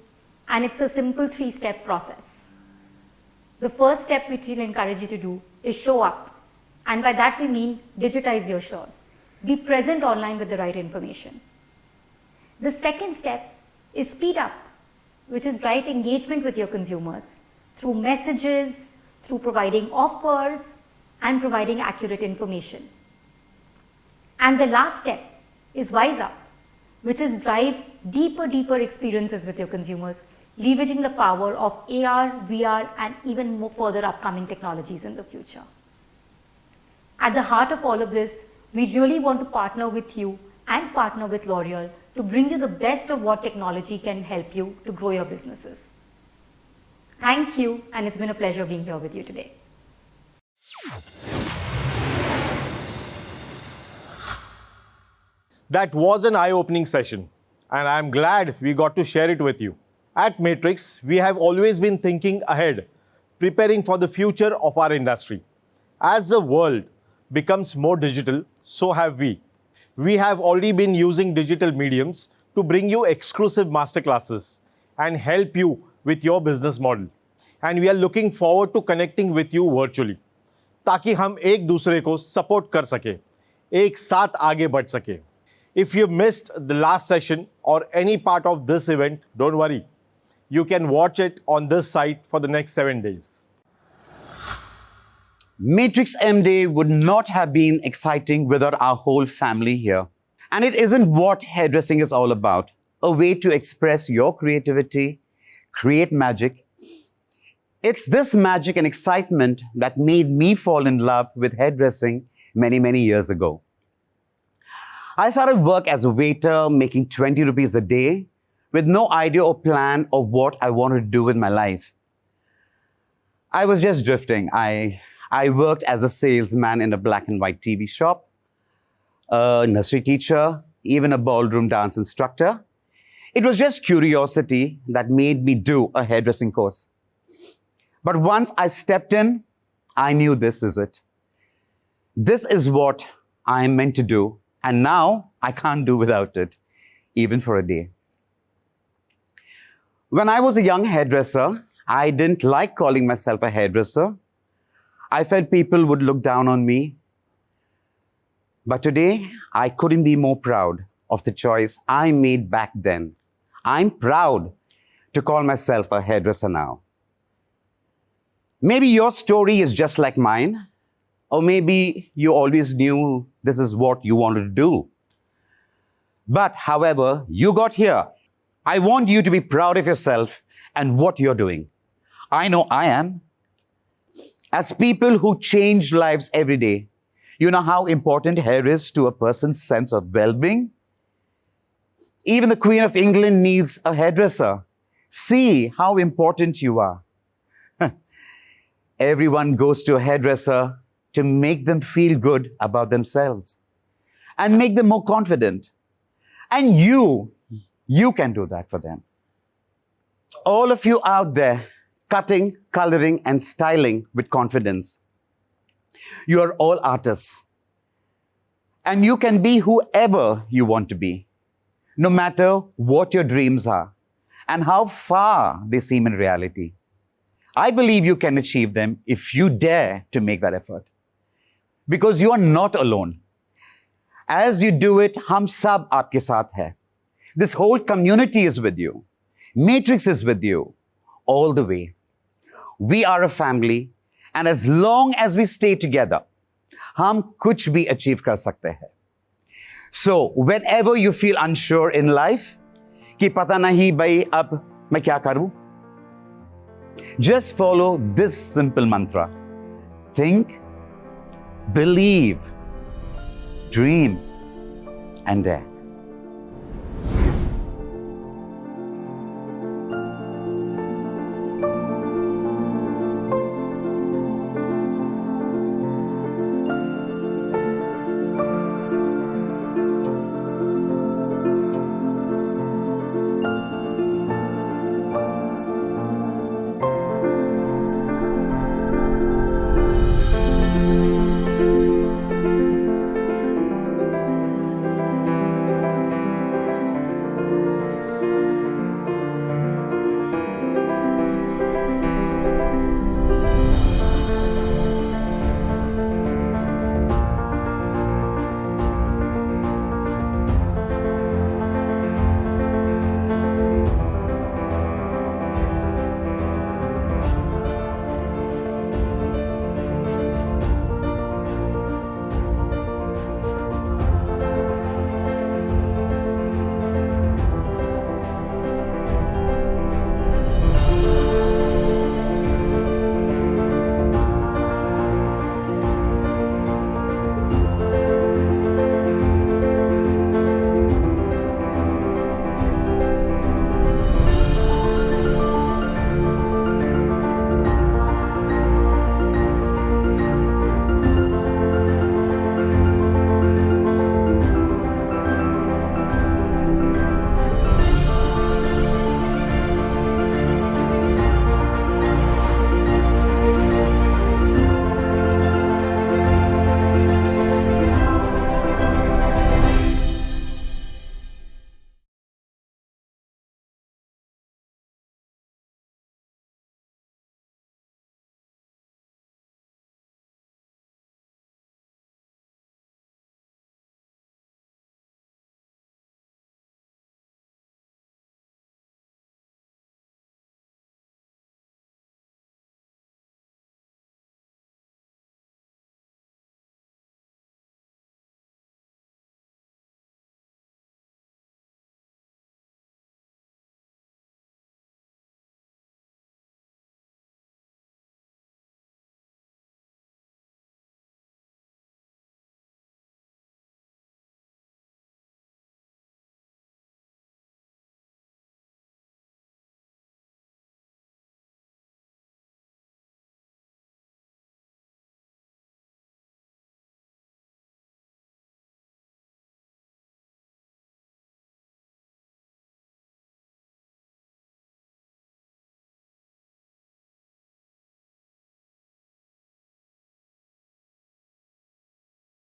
and it's a simple 3-step process. The first step which we'll encourage you to do is show up. And by that we mean digitize your stores. Be present online with the right information. The second step is speed up, which is right engagement with your consumers through messages, through providing offers and providing accurate information. And the last step is wise up, which is drive deeper experiences with your consumers, leveraging the power of AR, VR and even more further upcoming technologies in the future. At the heart of all of this, we really want to partner with you and partner with L'Oreal to bring you the best of what technology can help you to grow your businesses. Thank you, and it's been a pleasure being here with you today. That was an eye-opening session, and I'm glad we got to share it with you. At Matrix, we have always been thinking ahead, preparing for the future of our industry. As the world becomes more digital, so have we. We have already been using digital mediums to bring you exclusive masterclasses and help you with your business model. And we are looking forward to connecting with you virtually, ताकि हम एक दूसरे को support कर सके, एक साथ आगे बढ़ सके. If you missed the last session or any part of this event, don't worry. You can watch it on this site for the next 7 days. Matrix M Day would not have been exciting without our whole family here. And it isn't what hairdressing is all about. A way to express your creativity, create magic. It's this magic and excitement that made me fall in love with hairdressing many years ago. I started work as a waiter, making 20 rupees a day, with no idea or plan of what I wanted to do with my life. I was just drifting. I worked as a salesman in a black and white TV shop, a nursery teacher, even a ballroom dance instructor. It was just curiosity that made me do a hairdressing course. But once I stepped in, I knew this is it. This is what I'm meant to do, and now I can't do without it, even for a day. When I was a young hairdresser, I didn't like calling myself a hairdresser. I felt people would look down on me. But today, I couldn't be more proud of the choice I made back then. I'm proud to call myself a hairdresser now. Maybe your story is just like mine, or maybe you always knew this is what you wanted to do. But however you got here, I want you to be proud of yourself and what you're doing. I know I am. As people who change lives every day, you know how important hair is to a person's sense of well-being? Even the Queen of England needs a hairdresser. See how important you are. Everyone goes to a hairdresser to make them feel good about themselves and make them more confident. And you You can do that for them. All of you out there, cutting, coloring, and styling with confidence. You are all artists. And you can be whoever you want to be, no matter what your dreams are and how far they seem in reality. I believe you can achieve them if you dare to make that effort. Because you are not alone. As you do it, hum sab aapke saath hai. This whole community is with you. Matrix is with you all the way. We are a family, and as long as we stay together, हम कुछ भी achieve कर सकते हैं. So, whenever you feel unsure in life, कि पता नहीं भाई अब मैं क्या करूं, just follow this simple mantra. Think, believe, dream, and dare.